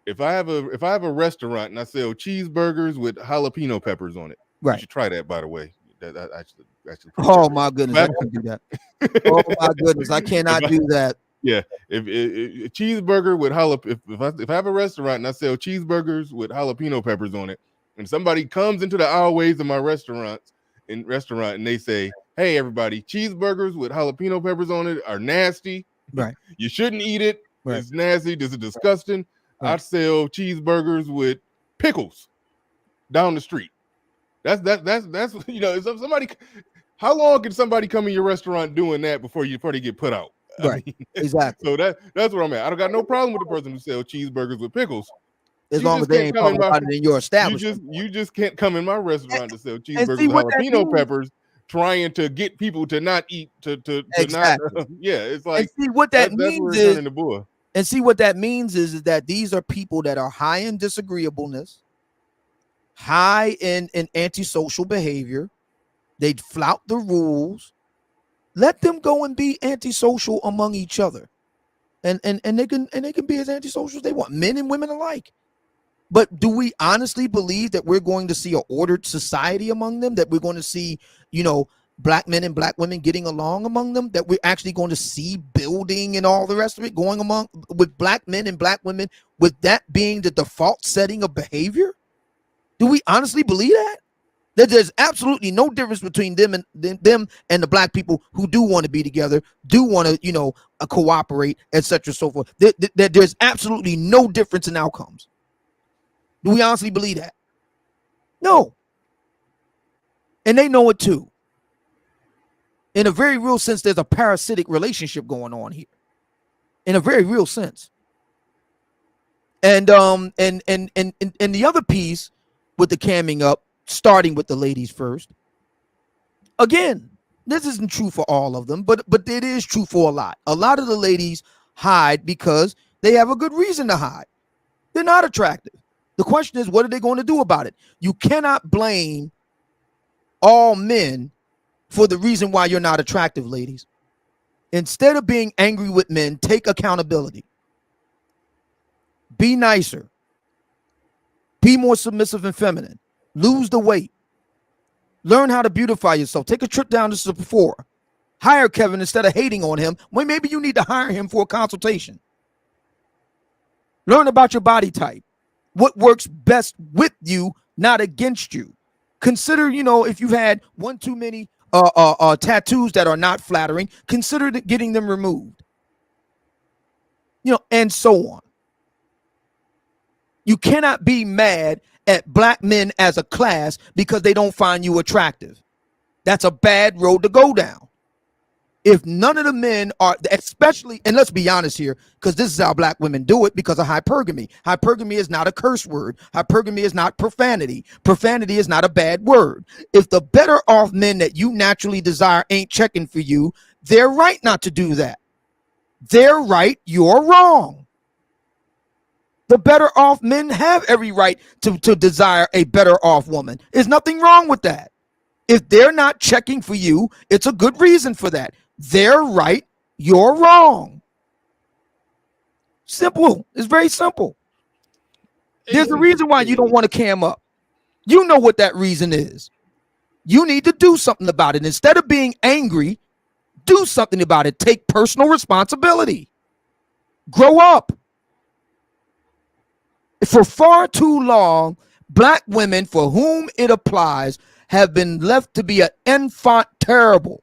have a restaurant and I sell cheeseburgers with jalapeno peppers on it, right? You should try that, by the way. That actually. Oh my goodness, I can't do that. Oh my goodness, I cannot do that. Yeah, if a cheeseburger with if I have a restaurant and I sell cheeseburgers with jalapeno peppers on it, and somebody comes into the aisleways of my restaurant and they say, "Hey, everybody, cheeseburgers with jalapeno peppers on it are nasty. Right? You shouldn't eat it. Right. It's nasty. This is disgusting." Right. I sell cheeseburgers with pickles down the street. That's you know, somebody. How long can somebody come in your restaurant doing that before they get put out? Right. I mean, exactly. So that's where I'm at. I don't got no problem with the person who sells cheeseburgers with pickles, as long as they ain't talking about it in your establishment. You just can't come in my restaurant to sell cheeseburgers with jalapeno peppers, trying to get people to not eat exactly. Not. Yeah, it's like, and see what that means is. And see what that means is that these are people that are high in disagreeableness, high in antisocial behavior. They flout the rules. Let them go and be antisocial among each other, and they can be as antisocial as they want, men and women alike. But do we honestly believe that we're going to see an ordered society among them? That we're going to see, you know, black men and black women getting along among them? That we're actually going to see building and all the rest of it going among with black men and black women, with that being the default setting of behavior? Do we honestly believe that? That there's absolutely no difference between them and the black people who do want to be together, do want to, you know, cooperate, etc., so forth. That there's absolutely no difference in outcomes. Do we honestly believe that? No. And they know it too. In a very real sense, there's a parasitic relationship going on here. In a very real sense. And the other piece with the camming up, starting with the ladies first. Again, this isn't true for all of them, but it is true for a lot. A lot of the ladies hide because they have a good reason to hide. They're not attractive. The question is, what are they going to do about it? You cannot blame all men for the reason why you're not attractive, ladies. Instead of being angry with men, take accountability. Be nicer. Be more submissive and feminine. Lose the weight. Learn how to beautify yourself. Take a trip down to Sephora. Hire Kevin instead of hating on him. Well, maybe you need to hire him for a consultation. Learn about your body type. What works best with you, not against you. Consider, you know, if you've had one too many tattoos that are not flattering, consider getting them removed. You know, and so on. You cannot be mad at black men as a class because they don't find you attractive. That's a bad road to go down. If none of the men are, especially, and let's be honest here, because this is how black women do it because of hypergamy. Hypergamy is not a curse word. Hypergamy is not profanity. Profanity is not a bad word. If the better off men that you naturally desire ain't checking for you, they're right not to do that. They're right, you're wrong. The better off men have every right to desire a better off woman. There's nothing wrong with that. If they're not checking for you, it's a good reason for that. They're right, you're wrong. Simple. It's very simple. There's a reason why you don't want to cam up. You know what that reason is. You need to do something about it. Instead of being angry, do something about it. Take personal responsibility. Grow up. For far too long, black women for whom it applies have been left to be an enfant terrible.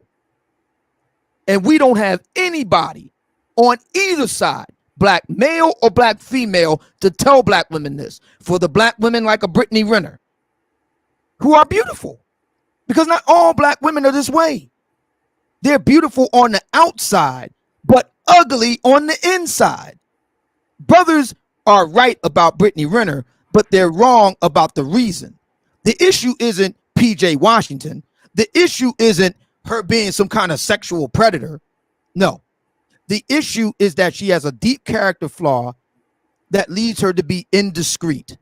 And we don't have anybody on either side, black male or black female, to tell black women this. For the black women like a Brittany Renner, who are beautiful. Because not all black women are this way. They're beautiful on the outside, but ugly on the inside. Brothers are right about Brittany Renner, but they're wrong about the reason. The issue isn't PJ Washington. The issue isn't her being some kind of sexual predator. No. The issue is that she has a deep character flaw that leads her to be indiscreet.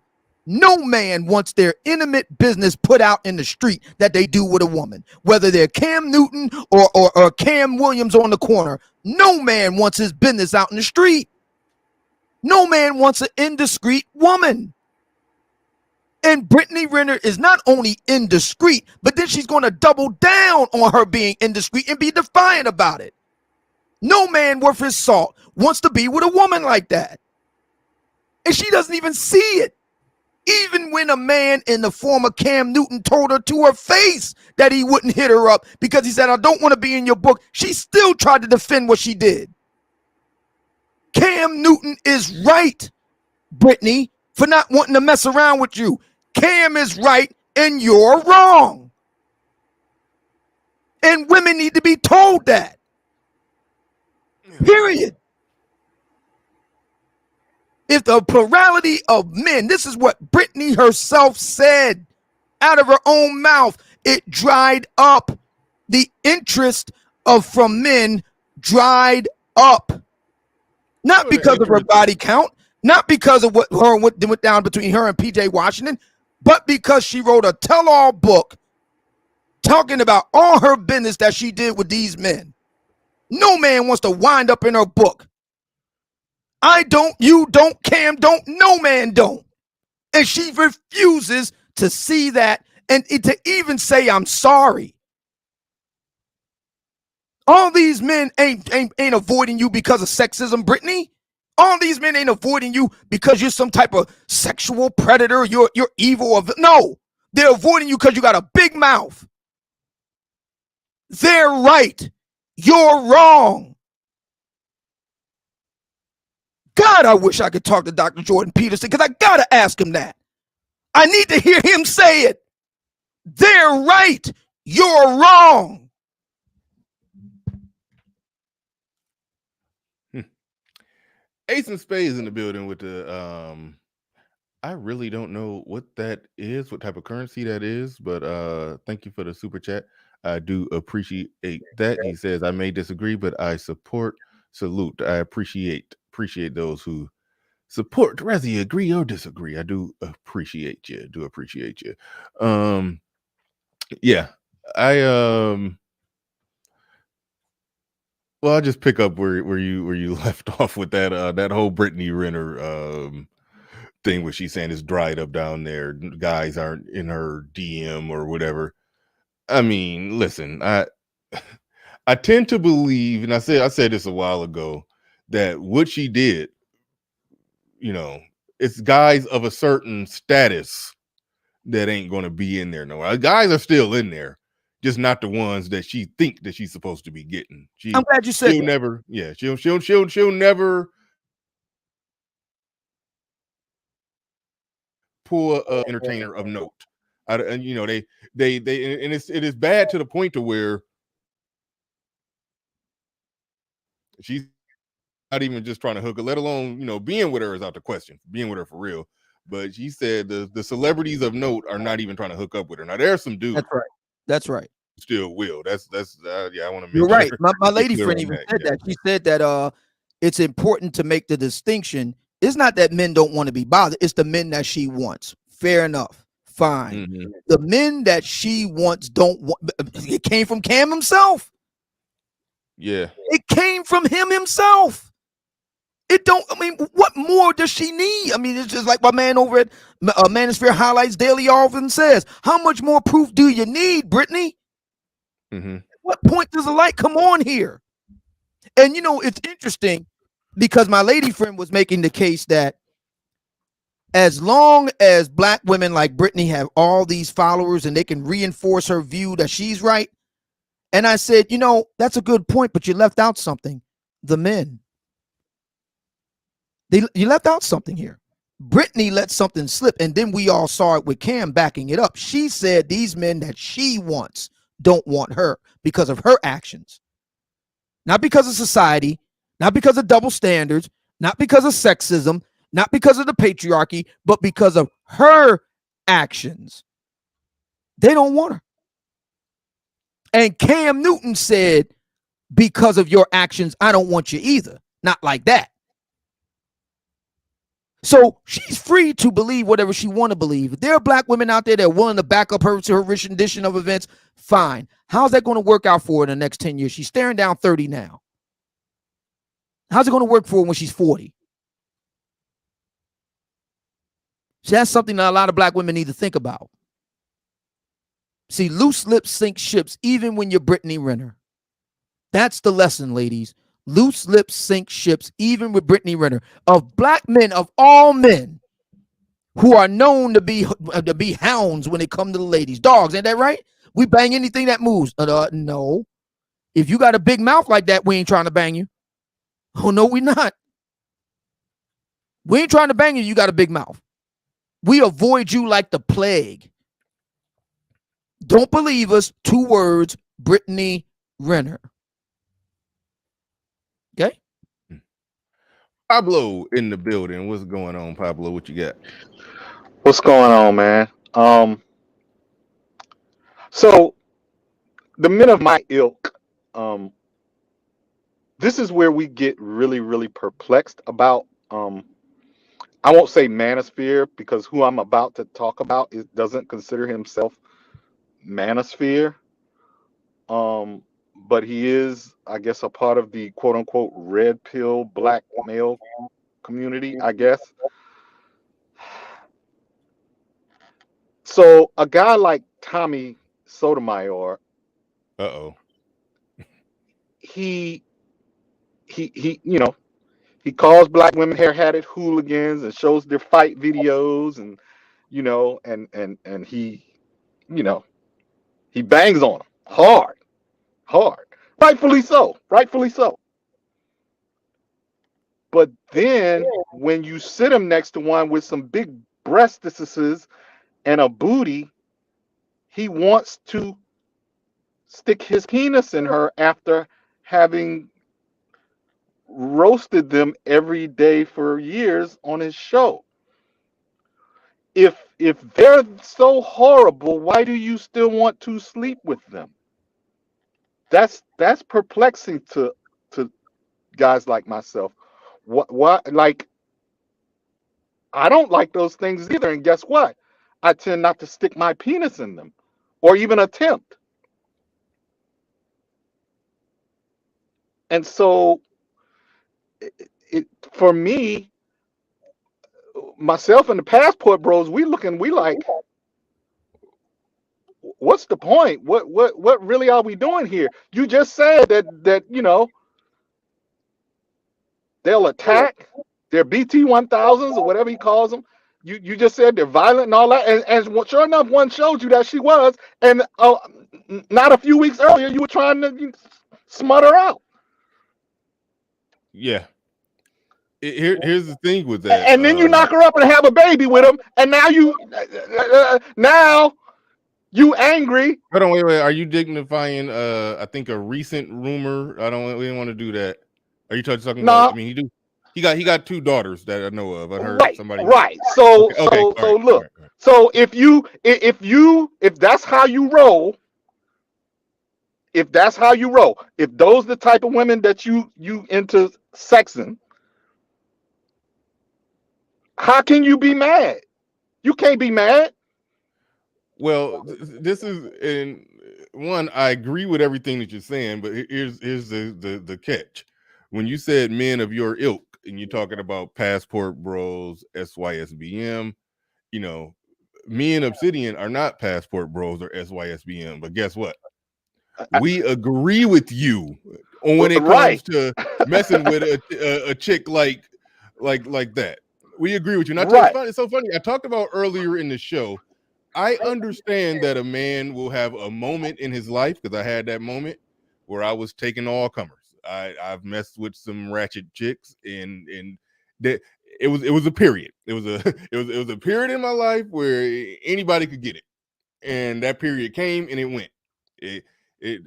No man wants their intimate business put out in the street that they do with a woman, whether they're Cam Newton or Cam Williams on the corner. No man wants his business out in the street. No man wants an indiscreet woman. And Brittany Renner is not only indiscreet, but then she's going to double down on her being indiscreet and be defiant about it. No man worth his salt wants to be with a woman like that. And she doesn't even see it. Even when a man in the form of Cam Newton told her to her face that he wouldn't hit her up because he said, I don't want to be in your book, she still tried to defend what she did. Cam Newton is right, Brittany, for not wanting to mess around with you. Cam is right and you're wrong. And women need to be told that. Period. If the plurality of men, this is what Brittany herself said out of her own mouth, it dried up. The interest from men dried up. Not because of her body count, not because of what went down between her and PJ Washington, but because she wrote a tell-all book talking about all her business that she did with these men. No man wants to wind up in her book. I don't, you don't, Cam don't, no man don't. And she refuses to see that and to even say, I'm sorry. All these men ain't avoiding you because of sexism, Brittany. All these men ain't avoiding you because you're some type of sexual predator. You're evil. No, they're avoiding you because you got a big mouth. They're right. You're wrong. God, I wish I could talk to Dr. Jordan Peterson because I got to ask him that. I need to hear him say it. They're right. You're wrong. Ace and Spades in the building with the I really don't know what that is, what type of currency that is, but thank you for the super chat. I do appreciate that. He says, I may disagree, but I support. Salute. I appreciate those who support, whether you agree or disagree. I do appreciate you. Yeah. Well, I'll just pick up where you left off with that whole Brittany Renner thing where she's saying it's dried up down there. Guys aren't in her DM or whatever. I mean, listen, I tend to believe, and I said this a while ago, that what she did, it's guys of a certain status that ain't going to be in there. No, guys are still in there, just not the ones that she think that she's supposed to be getting. I'm glad you said she'll never, she'll never pull a entertainer of note. And it is bad to the point to where she's not even just trying to hook her, let alone, being with her is out the question, being with her for real. But she said the celebrities of note are not even trying to hook up with her. Now there's some dudes. That's right. Still will. That's yeah. I want to make You're right. sure My lady friend even said that. She said that it's important to make the distinction. It's not that men don't want to be bothered. It's the men that she wants. Fair enough. Fine. Mm-hmm. The men that she wants don't want. It came from Cam himself. Yeah. It came from him himself. It don't. I mean, what more does she need? I mean, it's just like my man over at Manosphere Highlights Daily often says. How much more proof do you need, Brittany? Mm-hmm. What point does the light come on here? And it's interesting because my lady friend was making the case that as long as black women like Brittany have all these followers and they can reinforce her view that she's right. And I said, that's a good point, but you left out something. The men. You left out something here. Brittany let something slip, and then we all saw it with Cam backing it up. She said these men that she wants don't want her because of her actions. Not because of society, not because of double standards, not because of sexism, not because of the patriarchy, but because of her actions. They don't want her. And Cam Newton said, because of your actions, I don't want you either. Not like that. So she's free to believe whatever she want to believe. If there are black women out there that are willing to back up her to her rendition of events, fine. How's that going to work out for her in the next 10 years? She's staring down 30 now. How's it going to work for her when she's 40? So that's something that a lot of black women need to think about. See, loose lips sink ships, even when you're Brittany Renner. That's the lesson, ladies. Loose lips sink ships, even with Brittany Renner. Of black men, of all men, who are known to be hounds when it comes to the ladies. Dogs, ain't that right? We bang anything that moves. No. If you got a big mouth like that, we ain't trying to bang you. Oh, no, we not. We ain't trying to bang you. You got a big mouth. We avoid you like the plague. Don't believe us. 2 words, Brittany Renner. Okay? Pablo in the building. What's going on, Pablo? What you got? What's going on, man? So the men of my ilk, this is where we get really, really perplexed about. I won't say manosphere because who I'm about to talk about doesn't consider himself manosphere. But he is, I guess, a part of the quote unquote red pill black male community, I guess. So a guy like Tommy Sotomayor, he calls black women hair-hatted hooligans and shows their fight videos and and he he bangs on them hard. Rightfully so. But then when you sit him next to one with some big breastises and a booty, he wants to stick his penis in her after having roasted them every day for years on his show. If they're so horrible, why do you still want to sleep with them? That's perplexing to guys like myself. What like I don't like those things either, and guess what? I tend not to stick my penis in them or even attempt. And so for me, myself and the Passport Bros, we like, what's the point? What really are we doing here? You just said that they'll attack their BT-1000s or whatever he calls them. You just said they're violent and all that, and sure enough, one showed you that she was, and not a few weeks earlier, you were trying to smut her out. Yeah. Here's the thing with that. And then you knock her up and have a baby with him, and now you angry. Hold on, wait. Are you dignifying I think a recent rumor? We didn't want to do that. Are you talking about? I mean, he got 2 daughters that I know of. I heard somebody. Right. So okay, look. Right. So if that's how you roll, if those the type of women that you into sexing, how can you be mad? You can't be mad. Well, this is in one. I agree with everything that you're saying, but here's the catch. when you said men of your ilk, and you're talking about passport bros, SYSBM, you know, me and Obsidian are not passport bros or SYSBM, but guess what? We agree with you on when it Right. comes to messing with a chick like that. We agree with you. Not Right. it's so funny. I talked about earlier in the show. I understand that a man will have a moment in his life, because I had that moment where I was taking all comers. I've messed with some ratchet chicks, and that it was a period. It was a period in my life where anybody could get it, and that period came and it went.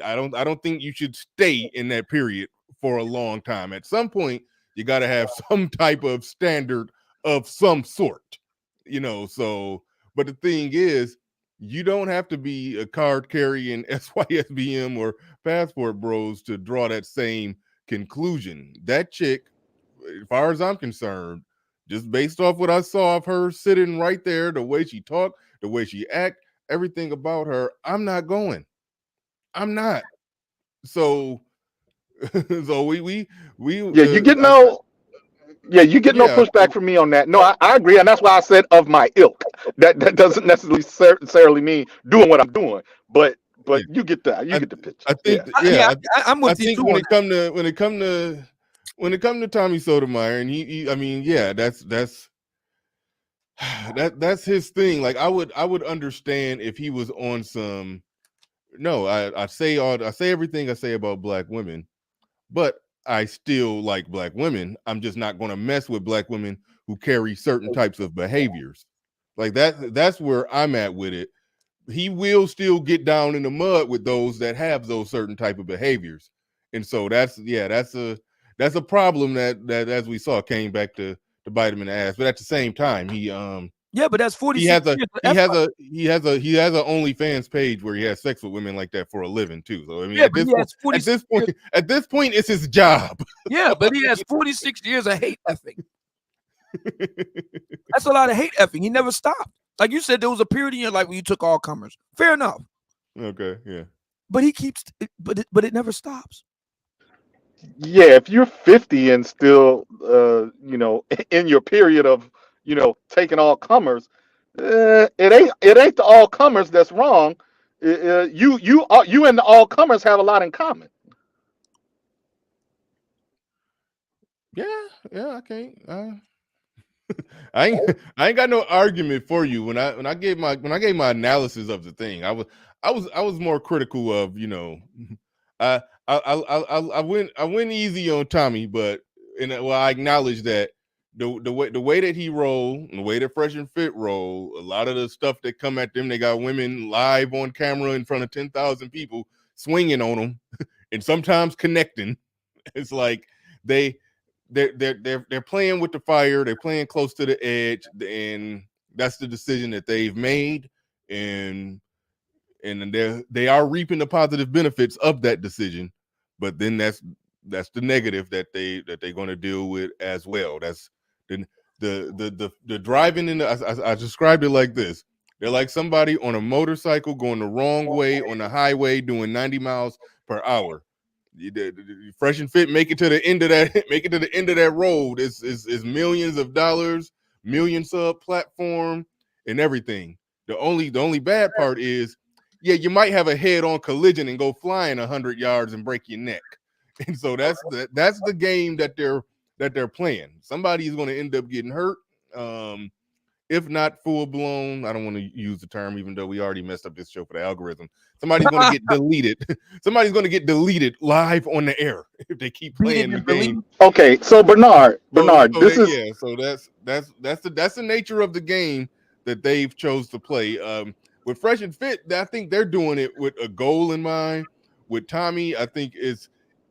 I don't think you should stay in that period for a long time. At some point, you got to have some type of standard of some sort, you know. So, but the thing is, you don't have to be a card carrying SYSBM or passport bros to draw that same conclusion. That chick, as far as I'm concerned, just based off what I saw of her sitting right there, the way she talked, the way she act, everything about her, I'm not going. I'm not. So, so we Yeah, you get no. Yeah, you get no pushback from me on that. No, I agree, and that's why I said of my ilk. That doesn't necessarily mean doing what I'm doing, but you get the picture. I think I'm with you think too when on it come to Tommy Sotomayor, and he I mean, yeah, that's his thing. Like I would understand if he was on some. No, I say everything I say about black women, but I still like black women. I'm just not going to mess with black women who carry certain types of behaviors. Like that's where I'm at with it. He will still get down in the mud with those that have those certain type of behaviors. And so that's a problem that as we saw came back to bite him in the ass. But at the same time, yeah, but that's 46 he has a years. he has a OnlyFans page where he has sex with women like that for a living too. So I mean, Yeah, at but this he has point, 46 at this point, it's his job. Yeah, but he has 46 years of hate effing. That's a lot of hate effing. He never stopped. Like you said, there was a period in your life where you took all comers. Fair enough. Okay, yeah. But he keeps, but it never stops. Yeah, if you're 50 and still, in your period of, taking all comers, it ain't the all comers that's wrong. You and the all comers have a lot in common. Yeah, I can't. I ain't got no argument for you. When I gave my analysis of the thing, I was more critical of, I went easy on Tommy, but I acknowledge that the way that he roll, and the way that Fresh and Fit roll, a lot of the stuff that come at them, they got women live on camera in front of 10,000 people swinging on them, and sometimes connecting. It's like they're playing with the fire, they're playing close to the edge, and that's the decision that they've made, and they are reaping the positive benefits of that decision. But then that's the negative that they're going to deal with as well. That's the driving in I described it like this. They're like somebody on a motorcycle going the wrong way on the highway doing 90 miles per hour. Fresh and Fit make it to the end of that road. Is millions of dollars, million sub platform, and everything. The only bad part is, yeah, you might have a head-on collision and go flying 100 yards and break your neck. And so that's the game that they're playing. Somebody is going to end up getting hurt. If not full blown, I don't want to use the term, even though we already messed up this show for the algorithm. Somebody's going to get deleted. Somebody's going to get deleted live on the air if they keep playing the game. Okay, so Bernard, that's the nature of the game that they've chose to play. With Fresh and Fit, I think they're doing it with a goal in mind. With Tommy, I think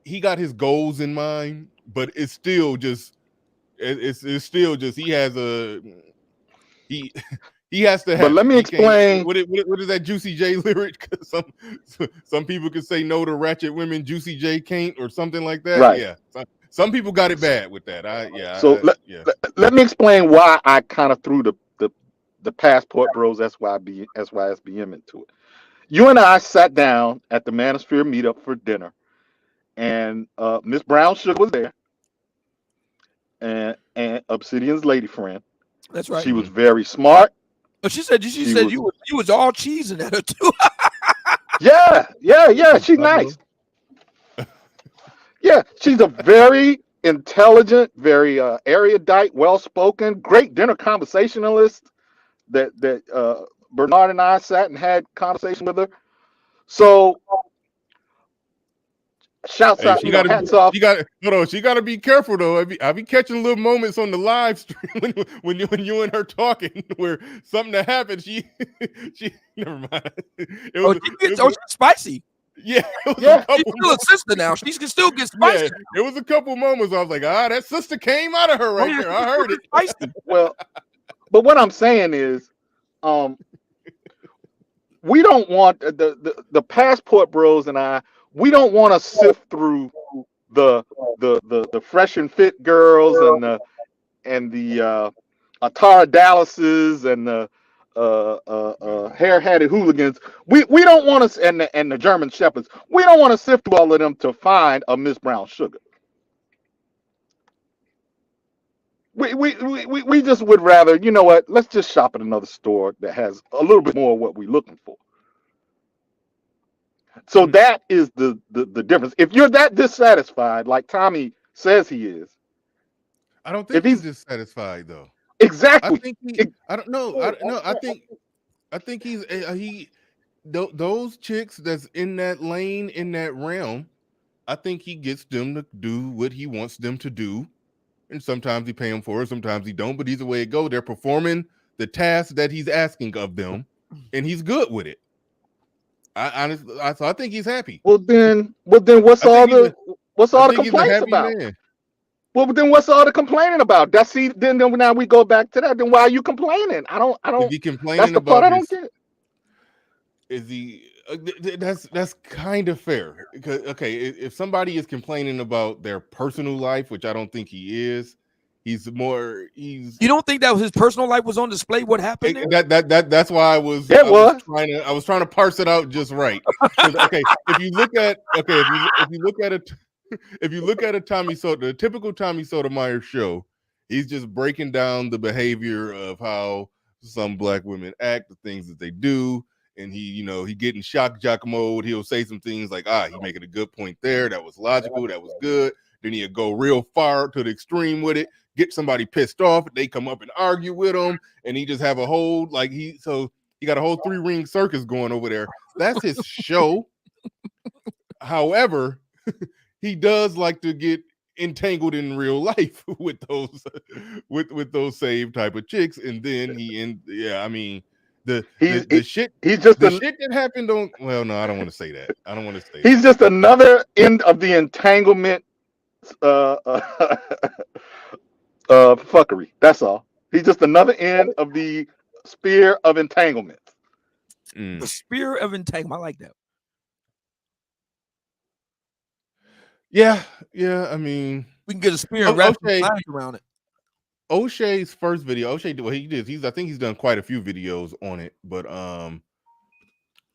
he got his goals in mind, but it's still just he has a. He has to have. But let me explain. What is that Juicy J lyric? Some people could say no to ratchet women. Juicy J can't, or something like that. Right. Yeah. Some people got it bad with that. Let me explain why I kind of threw the passport bros SYSBM into it. You and I sat down at the Manosphere meetup for dinner, and Miss Brown Sugar was there, and Obsidian's lady friend. That's right. She was very smart. But she said you was all cheesing at her too. Yeah. She's nice. Yeah, she's a very intelligent, very erudite, well-spoken, great dinner conversationalist. That Bernard and I sat and had conversation with her. So shouts out, hats off. She got to be careful though. I be catching little moments on the live stream when you and her talking where something that happened. She never mind. She's spicy. Yeah, she's still a sister now. She can still get spicy. Yeah, it was a couple moments I was like, that sister came out of her right there. I heard it. Spicy. Well, but what I'm saying is, we don't want the passport bros and we don't want to sift through the fresh and fit girls and the Atara Dallases and the hair-hatted hooligans. We don't want to, and the German shepherds. We don't want to sift through all of them to find a Miss Brown Sugar. We just would rather, you know what? Let's just shop at another store that has a little bit more of what we're looking for. So that is the difference. If you're that dissatisfied, like Tommy says he is, I don't think he's dissatisfied though. Exactly. I don't know. I think he's those chicks that's in that lane, in that realm. I think he gets them to do what he wants them to do. And sometimes he pay them for it, sometimes he don't. But either way it goes, they're performing the task that he's asking of them, and he's good with it. So I think he's happy. Well then, what's all the complaints about? Man. Well, then what's all the complaining about? Then now we go back to that. Then why are you complaining? I don't. Is he complaining that's the about part I don't get. Is he? That's kind of fair. Because if somebody is complaining about their personal life, which I don't think he is, you don't think that was his personal life was on display? What happened there? That's why I was trying to parse it out just right. If you look at a Tommy Sotomayor, the typical Tommy Sotomayor show, he's just breaking down the behavior of how some black women act, the things that they do. And he get in shock jock mode. He'll say some things like, he making a good point there. That was logical. That was good. Then he'll go real far to the extreme with it, get somebody pissed off. They come up and argue with him. And he just have a whole, he got a whole 3-ring circus going over there. That's his show. However, he does like to get entangled in real life with those same type of chicks. And then the shit that happened I don't want to say that. I don't want to say he's just another end of the entanglement fuckery. That's all. He's just another end of the spear of entanglement. The spear of entanglement. I like that. Yeah. I mean, we can get a spear and wrap flags around it. O'Shea's first video, I think he's done quite a few videos on it, but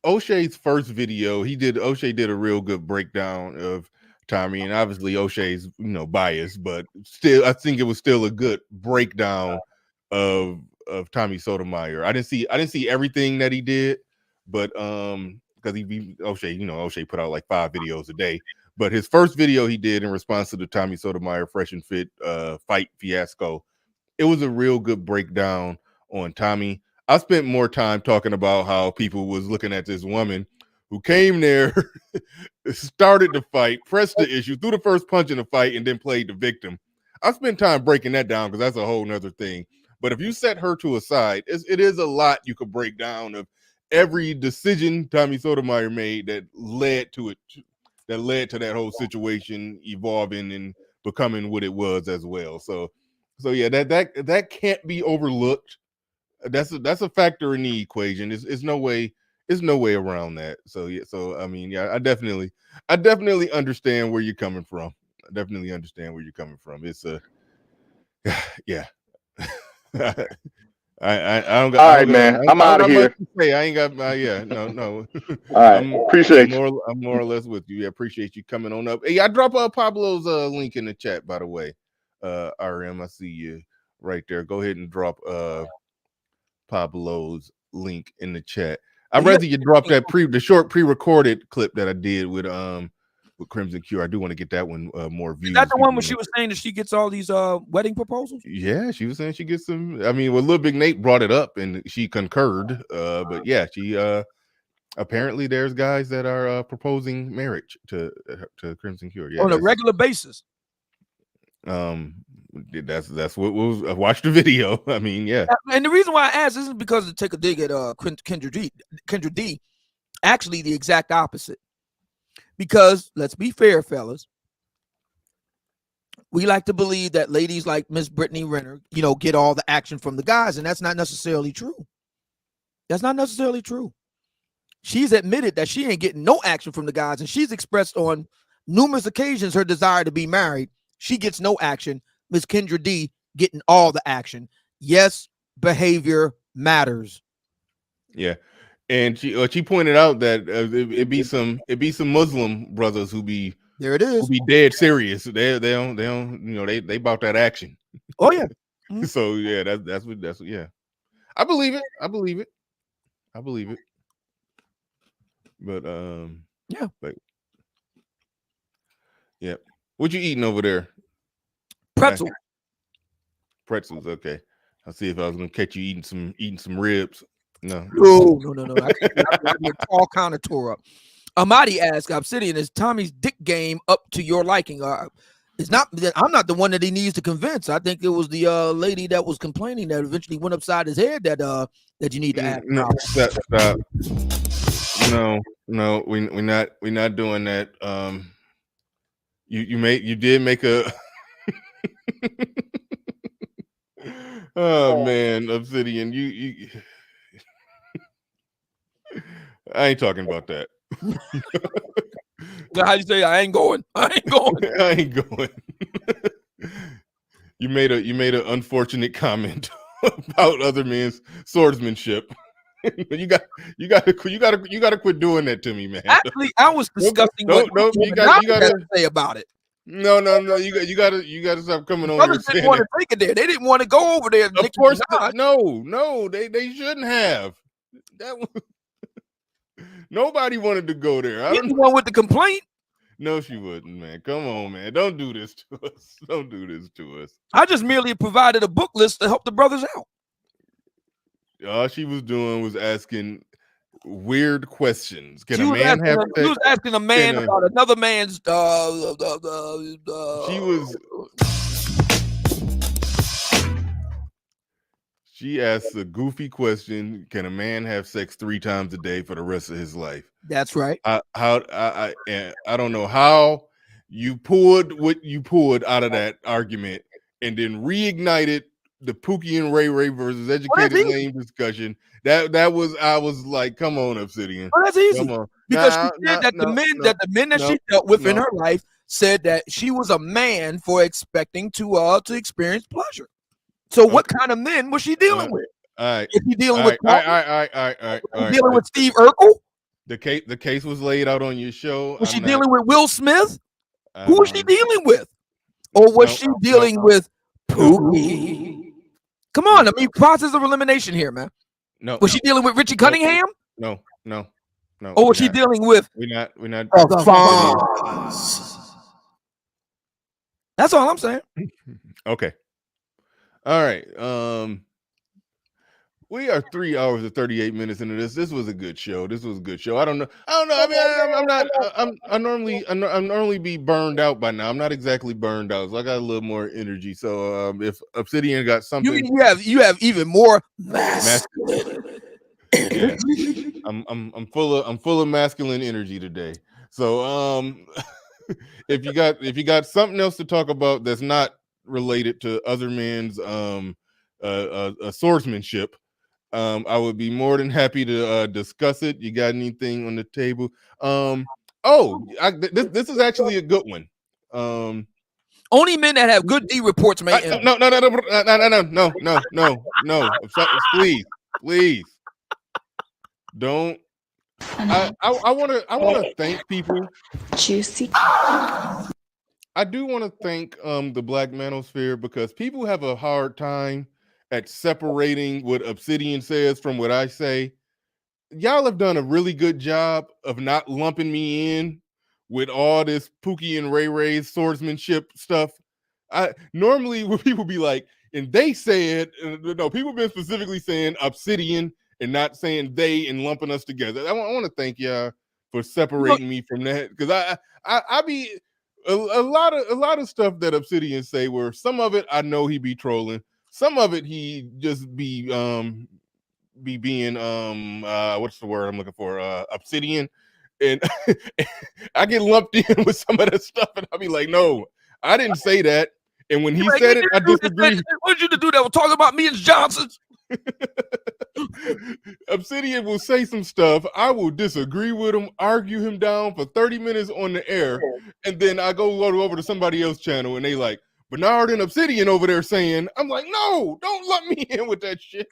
O'Shea's first video, O'Shea did a real good breakdown of Tommy, and obviously O'Shea's biased, but still I think it was still a good breakdown of Tommy Sotomayor. I didn't see everything that he did, but because O'Shea put out like 5 videos a day. But his first video he did in response to the Tommy Sotomayor Fresh and Fit fight fiasco, it was a real good breakdown on Tommy. I spent more time talking about how people was looking at this woman who came there, started the fight, pressed the issue, threw the first punch in the fight, and then played the victim. I spent time breaking that down because that's a whole nother thing. But if you set her to a side, it is a lot you could break down of every decision Tommy Sotomayor made that led to that whole situation evolving and becoming what it was as well. So yeah, that can't be overlooked. That's a factor in the equation. There's no way around that. So yeah, I mean, yeah, I definitely understand where you're coming from. It's yeah. I don't got. All right, man. I'm out of here. I ain't got. No. All right. Appreciate you. I'm more or less with you. I appreciate you coming on up. Hey, I drop Pablo's link in the chat, by the way. RM, I see you right there. Go ahead and drop Pablo's link in the chat. I'd rather you drop that the short pre-recorded clip that I did with Crimson Cure. I do want to get that one more views. Is that the one where she was saying that she gets all these wedding proposals? Yeah, she was saying she gets some. I mean, well, Lil Big Nate brought it up and she concurred. But yeah, she apparently there's guys that are proposing marriage to Crimson Cure. Yeah, on a regular basis. That's what was. Watch the video. I mean, yeah. And the reason why I asked isn't because to take a dig at Kendra D. Kendra D. Actually, the exact opposite. Because let's be fair, fellas. We like to believe that ladies like Miss Brittany Renner, get all the action from the guys, and that's not necessarily true. That's not necessarily true. She's admitted that she ain't getting no action from the guys, and she's expressed on numerous occasions her desire to be married. She gets no action. Miss Kendra D getting all the action. Yes, behavior matters. Yeah, and she pointed out that it be some Muslim brothers who be there. It is who be dead serious. They don't they bought that action. Oh yeah. Mm-hmm. So yeah, that's what yeah. I believe it. But yeah. But yeah. What you eating over there? Pretzel. Pretzels, okay. I'll see if I was gonna catch you eating some ribs. No. I all kind of tore up. Amadi asked, Obsidian, is Tommy's dick game up to your liking? It's not. I'm not the one that he needs to convince. I think it was the lady that was complaining that eventually went upside his head that you need to ask. No, stop. No, we're not doing that. You did make a oh man, Obsidian, you I ain't talking about that. How you say I ain't going? You made an unfortunate comment about other men's swordsmanship. you got to quit doing that to me, man. Actually, I was discussing what you got to say about it. No. You got to stop coming on here. Didn't want to take it there. They didn't want to go over there. Of course, no. They shouldn't have. That was, nobody wanted to go there. I don't know one with the complaint. No, she wouldn't, man. Come on, man. Don't do this to us. Don't do this to us. I just merely provided a book list to help the brothers out. All she was doing was asking weird questions. She was asking a man about another man's. She asked a goofy question: can a man have sex 3 times a day for the rest of his life? That's right. I don't know how you pulled what you pulled out of that argument and then reignited the Pookie and Ray Ray versus Educated Lame discussion. That was, I was like, come on, Obsidian. Well, that's easy because she said that the men that she dealt with in her life said that she was a man for expecting to experience pleasure. So what kind of men was she dealing with? All right. Is she dealing with all right. Dealing with Steve Urkel? The case was laid out on your show. Was she dealing with Will Smith? Who was she dealing with? Or was she dealing with Pookie? Come on, I mean, process of elimination here, man. No. Was she dealing with Richie Cunningham? No. Or was she dealing with? We're not. The Fonz. That's all I'm saying. Okay. All right. We are 3 hours and 38 minutes into this. This was a good show. I don't know. I mean, I normally be burned out by now. I'm not exactly burned out, so I got a little more energy. So if Obsidian got something, you have even more masculine. Yeah. I'm full of masculine energy today. So if you got something else to talk about that's not related to other men's swordsmanship, I would be more than happy to discuss it. You got anything on the table? This is actually a good one. Only men that have good D reports may. No. Please. Don't. I want to thank people. Juicy. I do want to thank the Black Manosphere because people have a hard time at separating what Obsidian says from what I say. Y'all have done a really good job of not lumping me in with all this Pookie and Ray Ray's swordsmanship stuff. I normally when people be like, and they said, no, people have been specifically saying Obsidian and not saying they and lumping us together. I want to thank y'all for separating me from that because I be a lot of stuff that Obsidian say where some of it I know he be trolling, some of it he just be being what's the word I'm looking for, Obsidian, and I get lumped in with some of that stuff and I'll be like, no, I didn't say that. And when he said it, I disagree. What did you do that? We're talking about me and Johnson. Obsidian will say some stuff. I will disagree with him, argue him down for 30 minutes on the air, and then I go over to somebody else's channel and they like, Bernard and Obsidian over there saying, I'm like, no, don't lump me in with that shit.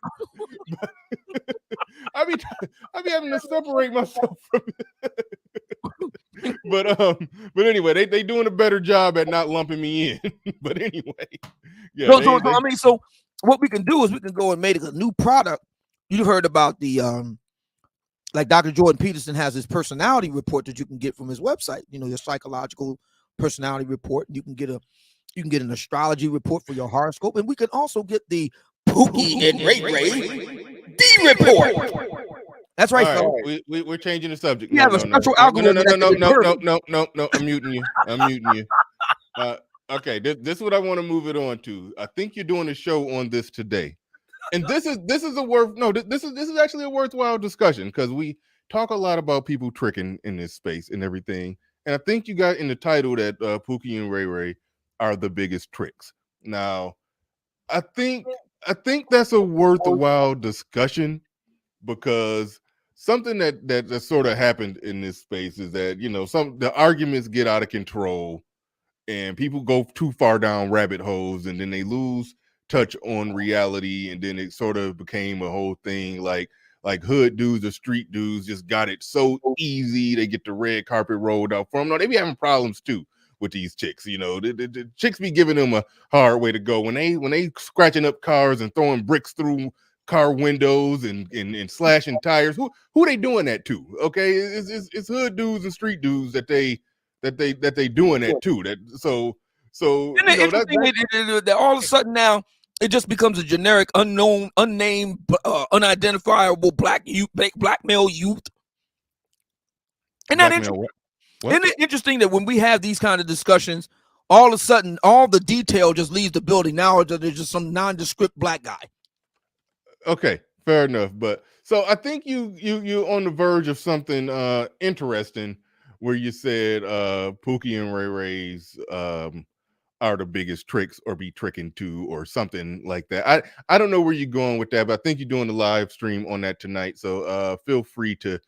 I be having to separate myself from it. But anyway, they doing a better job at not lumping me in. But anyway, yeah. So what we can do is we can go and make a new product. You've heard about the like Dr. Jordan Peterson has his personality report that you can get from his website. You know, your psychological personality report. You can get an astrology report for your horoscope, and we can also get the Pookie and Ray Ray D report. That's right, fellas. We're changing the subject. You have a special algorithm. No. I'm muting you. Okay, this is what I want to move it on to. I think you're doing a show on this today, and this is actually a worthwhile discussion because we talk a lot about people tricking in this space and everything. And I think you got in the title that Pookie and Ray Ray are the biggest tricks. Now, I think that's a worthwhile discussion because something that sort of happened in this space is that, you know, the arguments get out of control and people go too far down rabbit holes and then they lose touch on reality, and then it sort of became a whole thing like hood dudes or street dudes just got it so easy. They get the red carpet rolled out for them. No, they be having problems too with these chicks. You know, the chicks be giving them a hard way to go when they scratching up cars and throwing bricks through car windows and slashing tires. Who they doing that to? Okay, it's hood dudes and street dudes that they doing that too. So that all of a sudden now it just becomes a generic, unknown, unnamed, unidentifiable black male youth. And that interesting. Isn't it interesting that when we have these kind of discussions, all of a sudden all the detail just leaves the building? Now there's just some nondescript black guy. Okay, fair enough. But so I think you're on the verge of something interesting where you said Pookie and Ray Ray's are the biggest tricks or be tricking to or something like that. I don't know where you're going with that, but I think you're doing the live stream on that tonight. So feel free to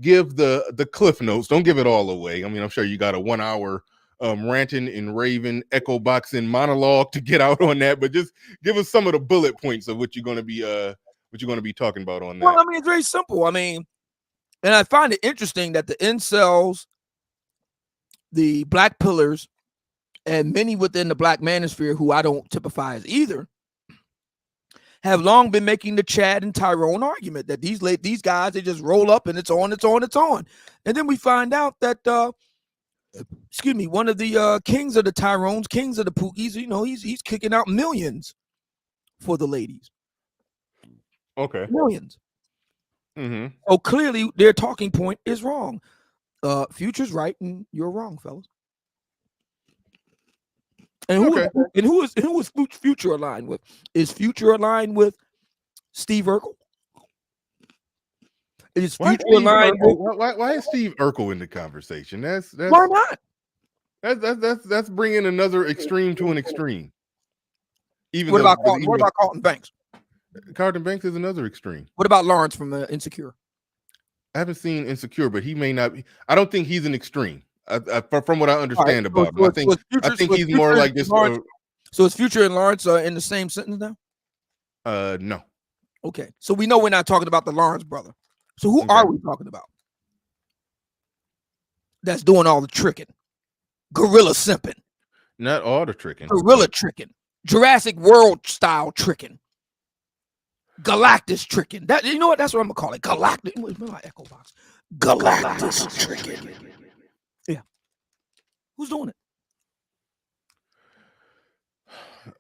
give the cliff notes. Don't give it all away. I mean, I'm sure you got a 1 hour ranting and raving echo boxing monologue to get out on that, but just give us some of the bullet points of what you're going to be talking about on that. Well, I mean, it's very simple. I mean, and I find it interesting that the incels, the black pillars, and many within the black manosphere who I don't typify as either, have long been making the Chad and Tyrone argument that these guys, they just roll up and it's on. And then we find out that one of the kings of the Tyrones, kings of the Pookies, you know, he's kicking out millions for the ladies. Okay. Millions. Mm-hmm. So clearly their talking point is wrong. Future's right and you're wrong, fellas. And who is Future aligned with? Is Future aligned with Steve Urkel? Is Future aligned with? Why is Steve Urkel in the conversation? That's why not? That's bringing another extreme to an extreme. What about Carlton Banks? Carlton Banks is another extreme. What about Lawrence from Insecure? I haven't seen Insecure, but he may not be. I don't think he's an extreme. From what I understand about him, I think he's more like this. So is Future and Lawrence in the same sentence now? No. Okay, so we know we're not talking about the Lawrence brother. So who are we talking about? That's doing all the tricking, gorilla simping. Not all the tricking. Gorilla tricking. Jurassic World style tricking. Galactus tricking. That, you know what? That's what I'm gonna call it. Galactic. Where's my echo box? Galactus tricking. Yeah. Who's doing it?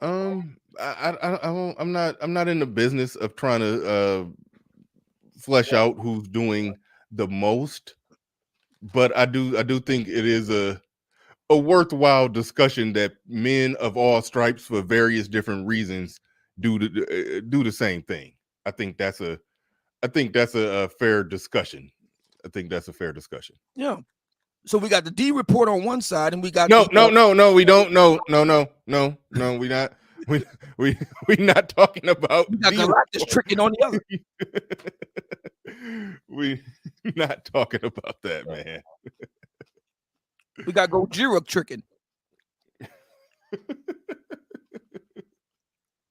I'm not in the business of trying to flesh out who's doing the most, but I do think it is a worthwhile discussion that men of all stripes for various different reasons do the same thing. I think that's a fair discussion. I think that's a fair discussion. Yeah. So we got the D report on one side, and we got no, we don't. No, we not. We not talking about. We got Galactus tricking on the other. We not talking about that, man. We got Gojira tricking.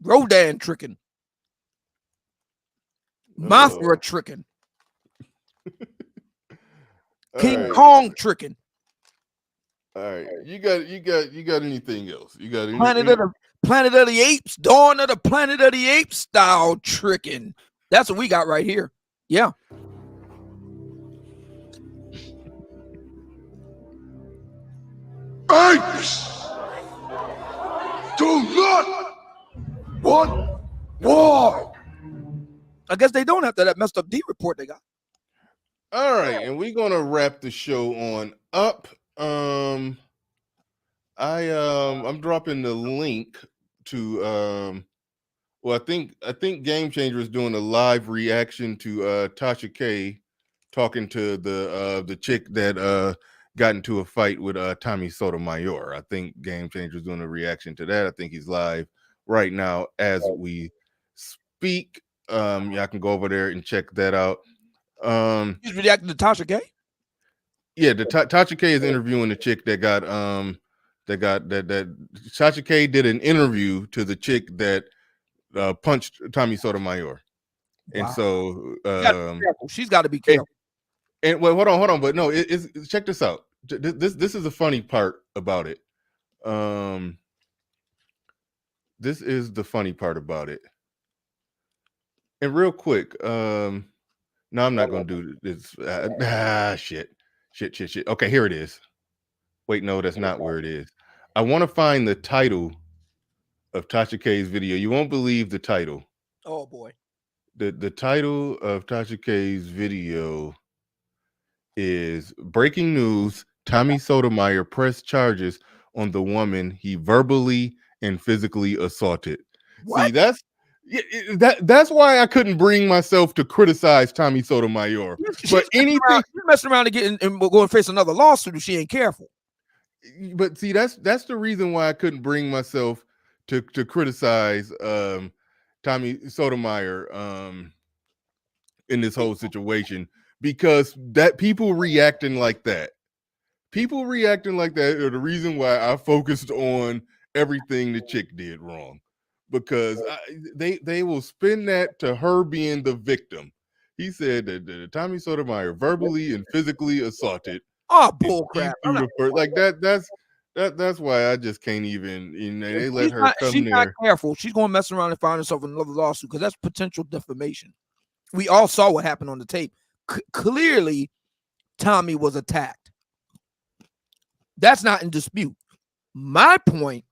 Rodan tricking. Mothra tricking. King Kong tricking. All right, you got anything else? You got anything? Planet of the Apes, Dawn of the Planet of the Apes style tricking. That's what we got right here. Yeah. Apes do not want war. I guess they don't after that messed up D report they got. All right, and we're gonna wrap the show on up. I'm dropping the link to well, I think Game Changer is doing a live reaction to Tasha K talking to the chick that got into a fight with Tommy Sotomayor. I think Game Changer is doing a reaction to that. I think he's live right now as we speak. Y'all can go over there and check that out. He's reacting to Tasha K? Yeah, the Tasha K is interviewing the chick that got that Tasha K did an interview to the chick that punched Tommy Sotomayor. Wow. And so she's got to be careful. And well, hold on, but no, it's check this out. This is the funny part about it. This is the funny part about it. And real quick, no, I'm not gonna do this. Shit. Okay, here it is. Wait, no, that's not where it is. I want to find the title of Tasha K's video. You won't believe the title. Oh boy. The title of Tasha K's video is Breaking News: Tommy Sotomayor pressed charges on the woman he verbally and physically assaulted. What? See, that's why I couldn't bring myself to criticize Tommy Sotomayor. But anything, you're messing around and go and face another lawsuit if she ain't careful. But see, that's the reason why I couldn't bring myself to criticize Tommy Sotomayor in this whole situation, because that people reacting like that are the reason why I focused on everything the chick did wrong. Because they will spin that to her being the victim. He said that Tommy Sotomayor verbally and physically assaulted. Oh, bullcrap! Like that's why I just can't even. You know, they let her come she's there. Not careful. She's going to mess around and find herself in another lawsuit because that's potential defamation. We all saw what happened on the tape. Clearly, Tommy was attacked. That's not in dispute. My point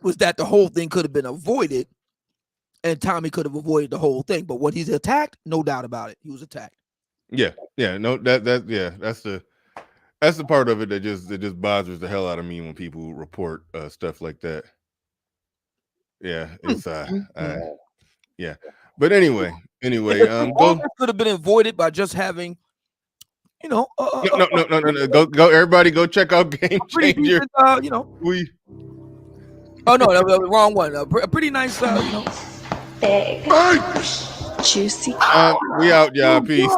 was that the whole thing could have been avoided and Tommy could have avoided the whole thing. But when he's attacked, no doubt about it. He was attacked. Yeah. No, that's the part of it that just bothers the hell out of me when people report stuff like that. Yeah, it's yeah. But anyway, go could have been avoided by just having, no. Go everybody go check out Game Changer. Oh no, that was the wrong one. A pretty nice, big, juicy. We out, y'all. Peace.